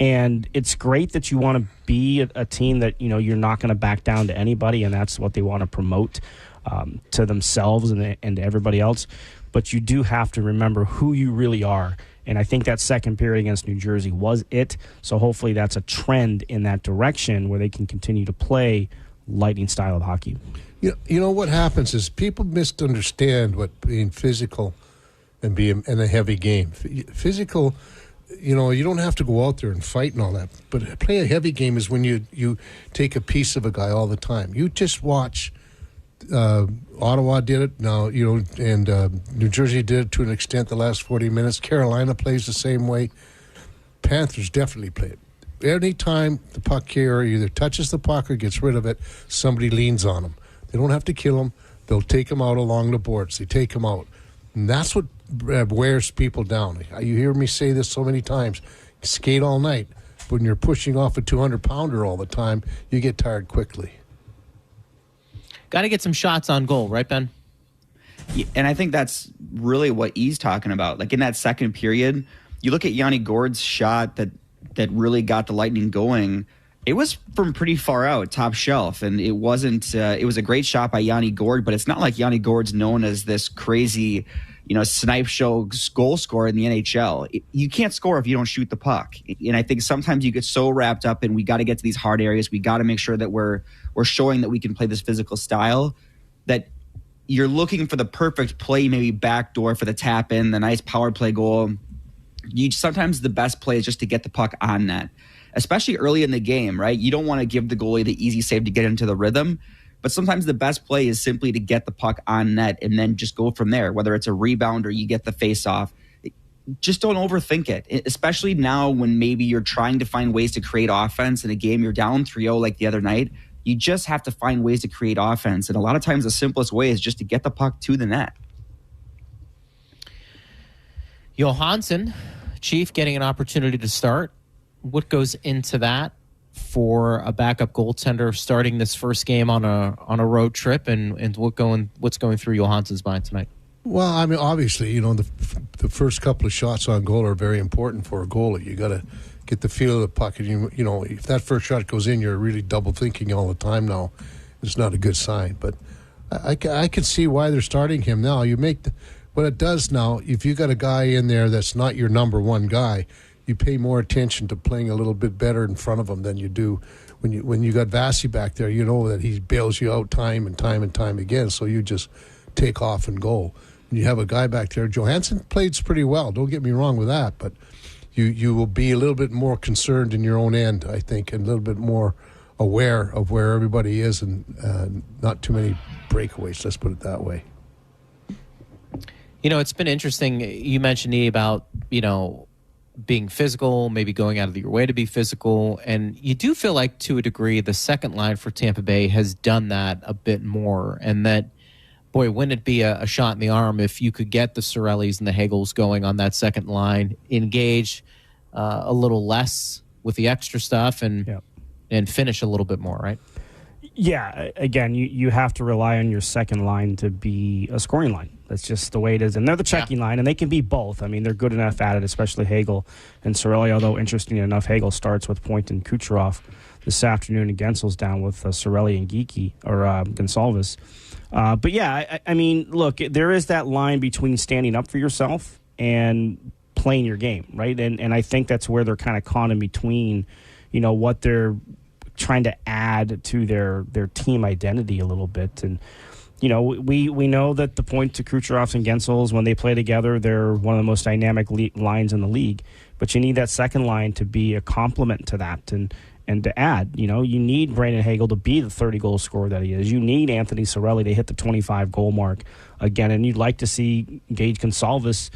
And it's great that you want to be a team that, you're not going to back down to anybody, and that's what they want to promote to themselves and to everybody else. But you do have to remember who you really are. And I think that second period against New Jersey was it. So hopefully that's a trend in that direction where they can continue to play Lightning style of hockey. You know what happens is people misunderstand what being physical and being in a heavy game. Physical, you don't have to go out there and fight and all that. But play a heavy game is when you take a piece of a guy all the time. You just watch. Ottawa did it now, and New Jersey did it to an extent the last 40 minutes. Carolina plays the same way. Panthers definitely play it. Anytime the puck carrier either touches the puck or gets rid of it, somebody leans on them. They don't have to kill them. They'll take them out along the boards. They take them out. And that's what wears people down. You hear me say this so many times. Skate all night. But when you're pushing off a 200-pounder all the time, you get tired quickly. Got to get some shots on goal, right, Ben? Yeah, and I think that's really what he's talking about. In that second period, you look at Yanni Gourde's shot that really got the Lightning going. It was from pretty far out, top shelf, and it wasn't. It was a great shot by Yanni Gourde, but it's not like Yanni Gourde's known as this crazy, snipe show goal scorer in the NHL. You can't score if you don't shoot the puck, and I think sometimes you get so wrapped up in we got to get to these hard areas. We got to make sure that we're showing that we can play this physical style. That you're looking for the perfect play, maybe backdoor for the tap in, the nice power play goal. Sometimes the best play is just to get the puck on net. Especially early in the game, right? You don't want to give the goalie the easy save to get into the rhythm, but sometimes the best play is simply to get the puck on net and then just go from there, whether it's a rebound or you get the face-off. Just don't overthink it, especially now when maybe you're trying to find ways to create offense in a game you're down 3-0 like the other night. You just have to find ways to create offense, and a lot of times the simplest way is just to get the puck to the net. Johansson, Chief, getting an opportunity to start. What goes into that for a backup goaltender starting this first game on a road trip, and what's going through Johansson's mind tonight? Well, I mean, obviously, the first couple of shots on goal are very important for a goalie. You got to get the feel of the puck, and if that first shot goes in, you're really double thinking all the time now. It's not a good sign, but I can see why they're starting him now. What it does now, if you got a guy in there that's not your number one guy, you pay more attention to playing a little bit better in front of him than you do when you got Vasi back there. You know that he bails you out time and time again, so you just take off and go. When you have a guy back there, Johansson plays pretty well. Don't get me wrong with that, but you will be a little bit more concerned in your own end, I think, and a little bit more aware of where everybody is, and not too many breakaways. Let's put it that way. It's been interesting. You mentioned about being physical, maybe going out of your way to be physical. And you do feel like, to a degree, the second line for Tampa Bay has done that a bit more. And that, boy, wouldn't it be a shot in the arm if you could get the Cirellis and the Hagels going on that second line, engage a little less with the extra stuff, and finish a little bit more, right? Yeah, again, you have to rely on your second line to be a scoring line. That's just the way it is. And they're the checking line, and they can be both. I mean, they're good enough at it, especially Hagel and Cirelli, although interestingly enough, Hagel starts with Point and Kucherov this afternoon, and Gensel's down with Cirelli and Gonsalves. But yeah, I mean, look, there is that line between standing up for yourself and playing your game, right? And I think that's where they're kind of caught in between, what they're trying to add to their team identity a little bit. And we know that the Point to Kucherovs and Gensels, when they play together, they're one of the most dynamic lines in the league. But you need that second line to be a complement to that and to add. You need Brandon Hagel to be the 30-goal scorer that he is. You need Anthony Cirelli to hit the 25-goal mark again. And you'd like to see Gage Gonsalves,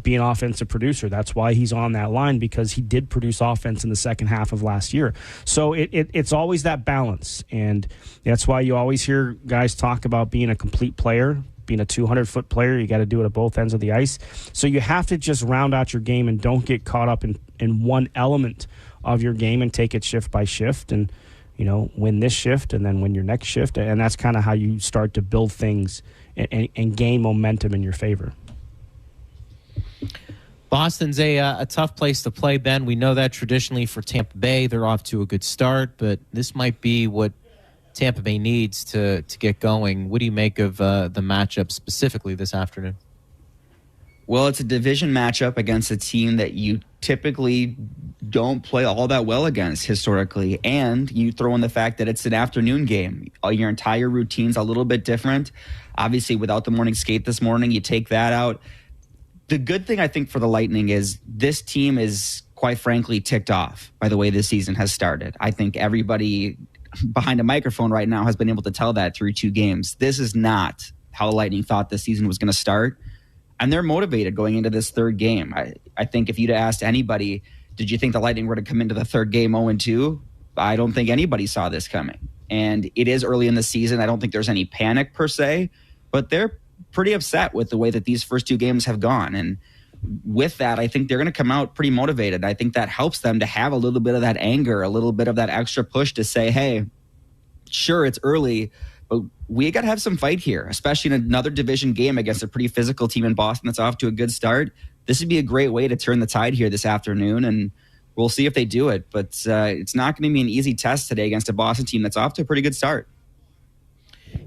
be an offensive producer. That's why he's on that line, because he did produce offense in the second half of last year. So it's always that balance. And that's why you always hear guys talk about being a complete player, being a 200-foot player. You got to do it at both ends of the ice. So you have to just round out your game and don't get caught up in one element of your game, and take it shift by shift, and win this shift and then win your next shift. And that's kind of how you start to build things and gain momentum in your favor. Boston's a tough place to play, Ben. We know that traditionally for Tampa Bay. They're off to a good start, but this might be what Tampa Bay needs to get going. What do you make of the matchup specifically this afternoon? Well, it's a division matchup against a team that you typically don't play all that well against historically. And you throw in the fact that it's an afternoon game. Your entire routine's a little bit different. Obviously, without the morning skate this morning, you take that out. The good thing, I think, for the Lightning is this team is, quite frankly, ticked off by the way this season has started. I think everybody behind a microphone right now has been able to tell that through 2 games. This is not how the Lightning thought this season was going to start. And they're motivated going into this third game. I think if you'd asked anybody, did you think the Lightning were to come into the third game 0-2? I don't think anybody saw this coming. And it is early in the season. I don't think there's any panic per se, but they're pretty upset with the way that these first 2 games have gone. And with that, I think they're going to come out pretty motivated. I think that helps them to have a little bit of that anger, a little bit of that extra push to say, hey, sure, it's early, but we got to have some fight here, especially in another division game against a pretty physical team in Boston that's off to a good start. This would be a great way to turn the tide here this afternoon and we'll see if they do it. But it's not going to be an easy test today against a Boston team that's off to a pretty good start.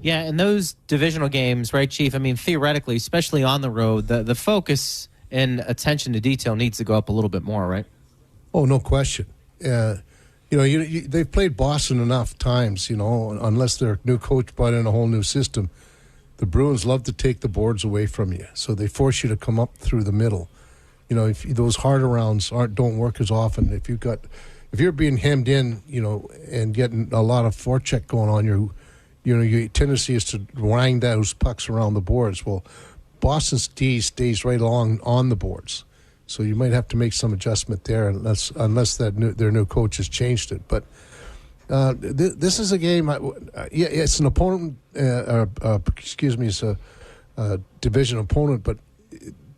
Yeah, and those divisional games, right, Chief? I mean, theoretically, especially on the road, the focus and attention to detail needs to go up a little bit more, right? Oh, no question. They've played Boston enough times, unless their new coach brought in a whole new system. The Bruins love to take the boards away from you, so they force you to come up through the middle. If those harder rounds don't work as often, if you're being hemmed in, and getting a lot of forecheck going on, your tendency is to wind those pucks around the boards. Well, Boston's D stays right along on the boards, so you might have to make some adjustment there, unless their new coach has changed it. But this is a game. It's an opponent. It's a division opponent, but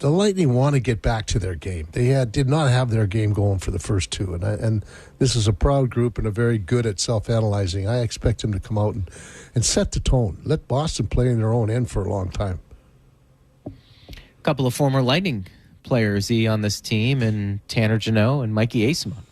the Lightning want to get back to their game. They did not have their game going for the first two, and this is a proud group and a very good at self-analyzing. I expect them to come out and set the tone. Let Boston play in their own end for a long time. A couple of former Lightning players on this team, and Tanner Jeannot and Mikey Eyssimont.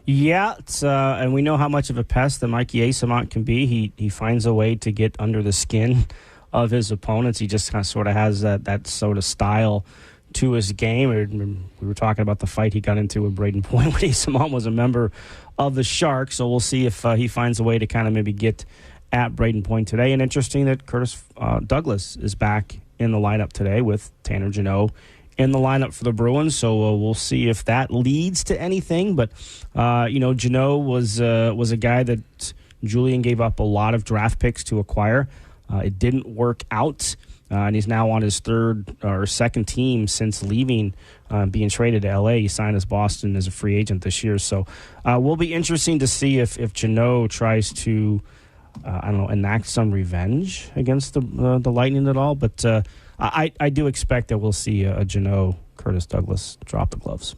Yeah, and we know how much of a pest that Mikey Eyssimont can be. He finds a way to get under the skin of his opponents. He just kind of sort of has that sort of style to his game. We were talking about the fight he got into with Braden Point when Eyssimont was a member of the Sharks, so we'll see if he finds a way to kind of maybe get at Braden Point today. And interesting that Curtis Douglas is back in the lineup today with Tanner Jeannot in the lineup for the Bruins, so we'll see if that leads to anything. But Jeannot was a guy that Julian gave up a lot of draft picks to acquire. It didn't work out, and he's now on his third or second team since leaving, being traded to L.A. He signed as Boston as a free agent this year. So will be interesting to see if Jeannot tries to, enact some revenge against the Lightning at all. But I do expect that we'll see a Jeannot Curtis Douglas drop the gloves.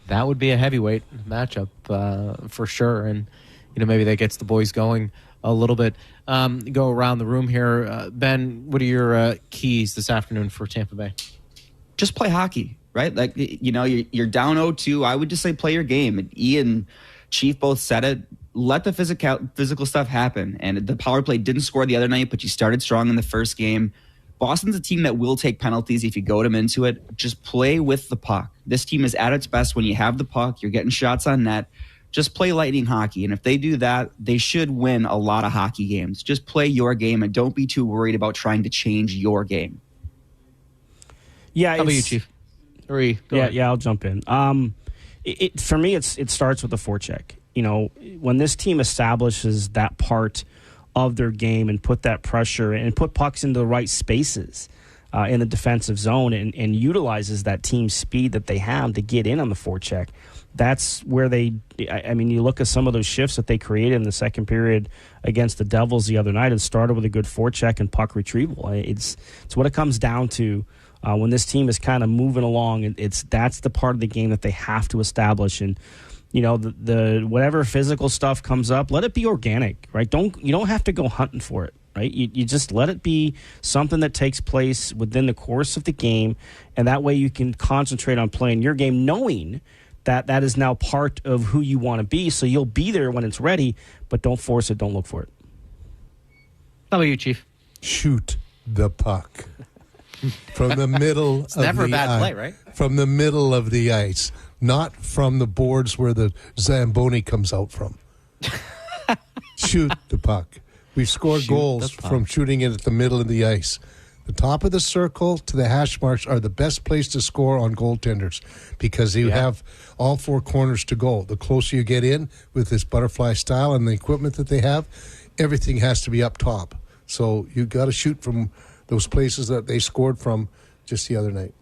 That would be a heavyweight matchup for sure, and maybe that gets the boys going a little bit. Go around the room here. Ben, what are your keys this afternoon for Tampa Bay? Just play hockey, right? Like, you're down 0-2. I would just say play your game. Ian, Chief both said it. Let the physical stuff happen. And the power play didn't score the other night, but you started strong in the first game. Boston's a team that will take penalties if you goad them into it. Just play with the puck. This team is at its best when you have the puck. You're getting shots on net. Just play Lightning hockey. And if they do that, they should win a lot of hockey games. Just play your game and don't be too worried about trying to change your game. Yeah, how about you, Chief? Yeah, I'll jump in. For me, it starts with the forecheck. When this team establishes that part of their game and put that pressure and put pucks into the right spaces in the defensive zone and utilizes that team speed that they have to get in on the forecheck, that's where you look at some of those shifts that they created in the second period against the Devils the other night. It started with a good forecheck and puck retrieval. It's what it comes down to when this team is kind of moving along. That's the part of the game that they have to establish. And the whatever physical stuff comes up, let it be organic, right? You don't have to go hunting for it, right? You just let it be something that takes place within the course of the game, and that way you can concentrate on playing your game, knowing that is now part of who you want to be. So you'll be there when it's ready, but don't force it. Don't look for it. How about you, Chief? Shoot the puck from the middle. It's never a bad play, right? From the middle of the ice, not from the boards where the Zamboni comes out from. Shoot the puck. We've scored goals from shooting it at the middle of the ice. The top of the circle to the hash marks are the best place to score on goaltenders because you have all four corners to goal. The closer you get in with this butterfly style and the equipment that they have, everything has to be up top. So you got to shoot from those places that they scored from just the other night.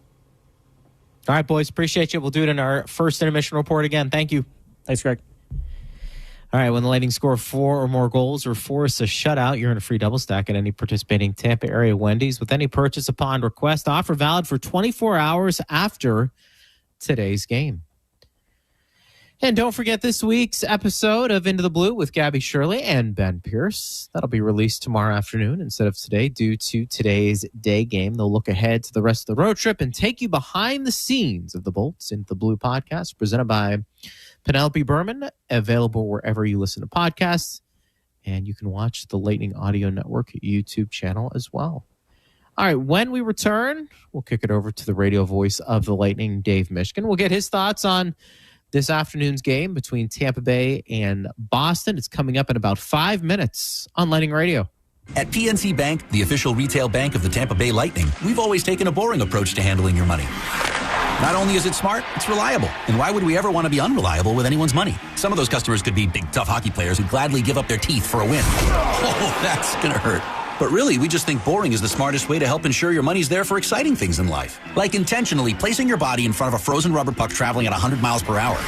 All right, boys. Appreciate you. We'll do it in our first intermission report again. Thank you. Thanks, Greg. All right, when the Lightning score 4 or more goals or force a shutout, you're in a free double stack at any participating Tampa area Wendy's with any purchase upon request. Offer valid for 24 hours after today's game. And don't forget this week's episode of Into the Blue with Gabby Shirley and Ben Pierce. That'll be released tomorrow afternoon instead of today due to today's day game. They'll look ahead to the rest of the road trip and take you behind the scenes of the Bolts Into the Blue podcast presented by Penelope Berman, available wherever you listen to podcasts. And you can watch the Lightning Audio Network YouTube channel as well. All right, when we return, we'll kick it over to the radio voice of the Lightning, Dave Mishkin. We'll get his thoughts on this afternoon's game between Tampa Bay and Boston. It's coming up in about 5 minutes on Lightning Radio. At PNC Bank, the official retail bank of the Tampa Bay Lightning, we've always taken a boring approach to handling your money. Not only is it smart, it's reliable. And why would we ever want to be unreliable with anyone's money? Some of those customers could be big, tough hockey players who'd gladly give up their teeth for a win. Oh, that's going to hurt. But really, we just think boring is the smartest way to help ensure your money's there for exciting things in life. Like intentionally placing your body in front of a frozen rubber puck traveling at 100 miles per hour.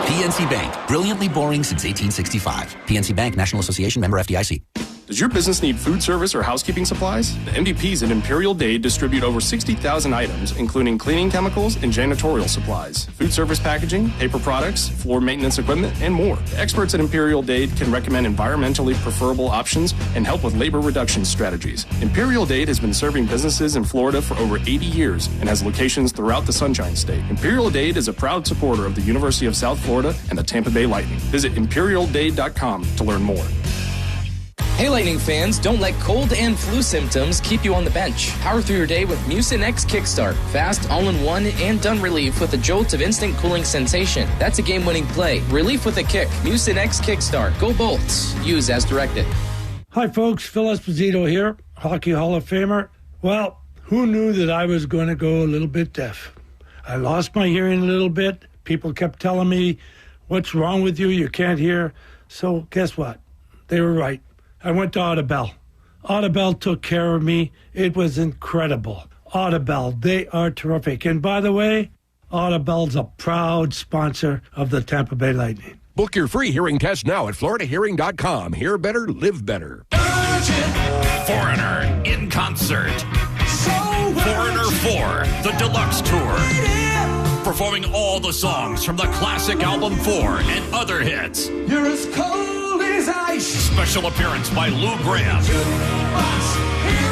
PNC Bank. Brilliantly boring since 1865. PNC Bank, National Association, member FDIC. Does your business need food service or housekeeping supplies? The MVPs at Imperial Dade distribute over 60,000 items, including cleaning chemicals and janitorial supplies, food service packaging, paper products, floor maintenance equipment, and more. The experts at Imperial Dade can recommend environmentally preferable options and help with labor reduction strategies. Imperial Dade has been serving businesses in Florida for over 80 years and has locations throughout the Sunshine State. Imperial Dade is a proud supporter of the University of South Florida and the Tampa Bay Lightning. Visit imperialdade.com to learn more. Hey Lightning fans, don't let cold and flu symptoms keep you on the bench. Power through your day with Mucinex Kickstart. Fast, all-in-one, and done relief with a jolt of instant cooling sensation. That's a game-winning play. Relief with a kick. Mucinex Kickstart. Go Bolts. Use as directed. Hi folks, Phil Esposito here, Hockey Hall of Famer. Well, who knew that I was going to go a little bit deaf? I lost my hearing a little bit. People kept telling me, what's wrong with you? You can't hear. So guess what? They were right. I went to Audibel. Audibel took care of me. It was incredible. Audibel, they are terrific. And by the way, Audibel's a proud sponsor of the Tampa Bay Lightning. Book your free hearing test now at floridahearing.com. Hear better, live better. Foreigner in concert. Foreigner 4, the deluxe tour. Performing all the songs from the classic album 4 and other hits. You're as cold as ice. Special appearance by Lou Graham.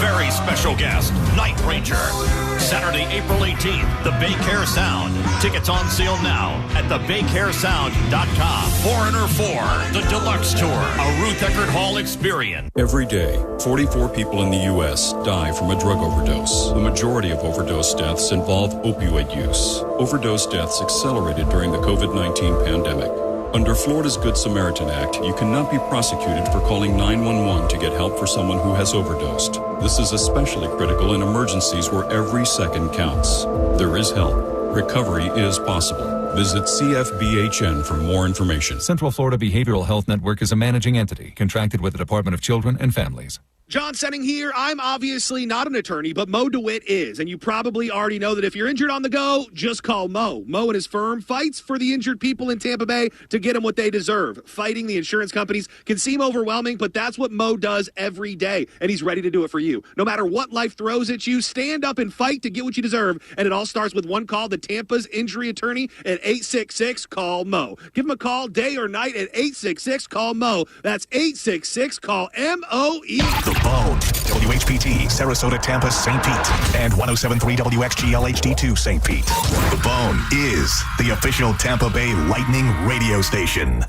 Very special guest, Night Ranger. Saturday, April 18th, the Baycare Sound. Tickets on sale now at thebaycaresound.com. Foreigner 4, the deluxe tour, a Ruth Eckerd Hall experience. Every day, 44 people in the U.S. die from a drug overdose. The majority of overdose deaths involve opioid use. Overdose deaths accelerated during the COVID-19 pandemic. Under Florida's Good Samaritan Act, you cannot be prosecuted for calling 911 to get help for someone who has overdosed. This is especially critical in emergencies where every second counts. There is help. Recovery is possible. Visit CFBHN for more information. Central Florida Behavioral Health Network is a managing entity contracted with the Department of Children and Families. John Senning here. I'm obviously not an attorney, but Mo DeWitt is. And you probably already know that if you're injured on the go, just call Mo. Mo and his firm fights for the injured people in Tampa Bay to get them what they deserve. Fighting the insurance companies can seem overwhelming, but that's what Mo does every day. And he's ready to do it for you. No matter what life throws at you, stand up and fight to get what you deserve. And it all starts with one call to Tampa's injury attorney at 866-CALL-MO. Give him a call day or night at 866-CALL-MO. That's 866-CALL-MOE. The Bone, WHPT, Sarasota, Tampa, St. Pete, and 107.3 WXGL HD2, St. Pete. The Bone is the official Tampa Bay Lightning radio station.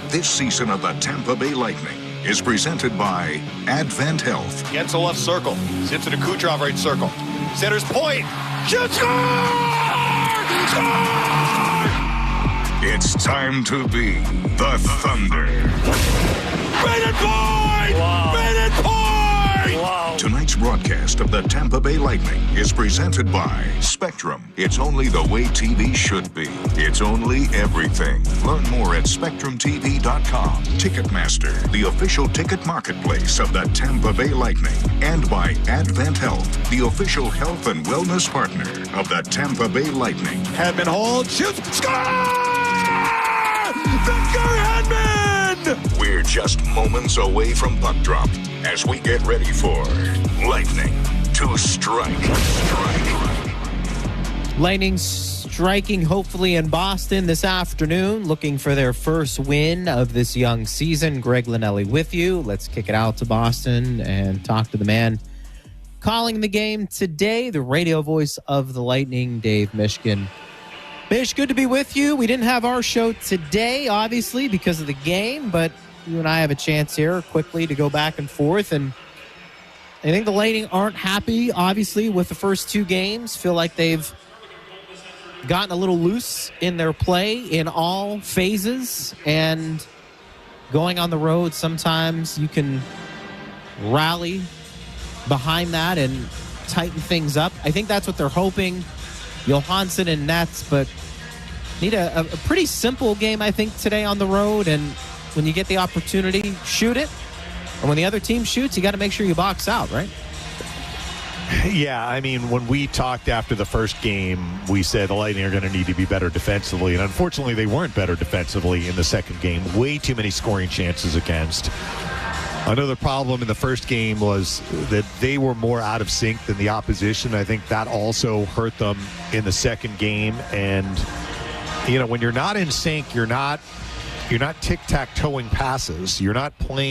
This season of the Tampa Bay Lightning is presented by Advent Health. Gets a left circle, sits in a Kucherov right circle. Center's point, shoots, score! Score! It's time to be the Thunder. Rated point! Wow. Rated point! Wow. Tonight's broadcast of the Tampa Bay Lightning is presented by Spectrum. It's only the way TV should be. It's only everything. Learn more at SpectrumTV.com. Ticketmaster, the official ticket marketplace of the Tampa Bay Lightning. And by Advent Health, the official health and wellness partner of the Tampa Bay Lightning. Hedman holds, shoots, score! Victor Hedman! We're just moments away from puck drop as we get ready for Lightning to strike. Lightning's striking hopefully in Boston this afternoon, looking for their first win of this young season. Greg Linnelli with you. Let's kick it out to Boston and talk to the man calling the game today, the radio voice of the Lightning, Dave Mishkin. Mish, good to be with you. We didn't have our show today, obviously, because of the game, but you and I have a chance here quickly to go back and forth. And I think the Lightning aren't happy, obviously, with the first two games. Feel like they've gotten a little loose in their play in all phases. And going on the road, sometimes you can rally behind that and tighten things up. I think that's what they're hoping. Johansson and Nets, but need a pretty simple game, I think, today on the road. And when you get the opportunity, shoot it. And when the other team shoots, you got to make sure you box out, right? Yeah, I mean, when we talked after the first game, we said the Lightning are going to need to be better defensively. And unfortunately, they weren't better defensively in the second game. Way too many scoring chances against. Another problem in the first game was that they were more out of sync than the opposition. I think that also hurt them in the second game. And, you know, when you're not in sync, you're not tic-tac-toeing passes. You're not playing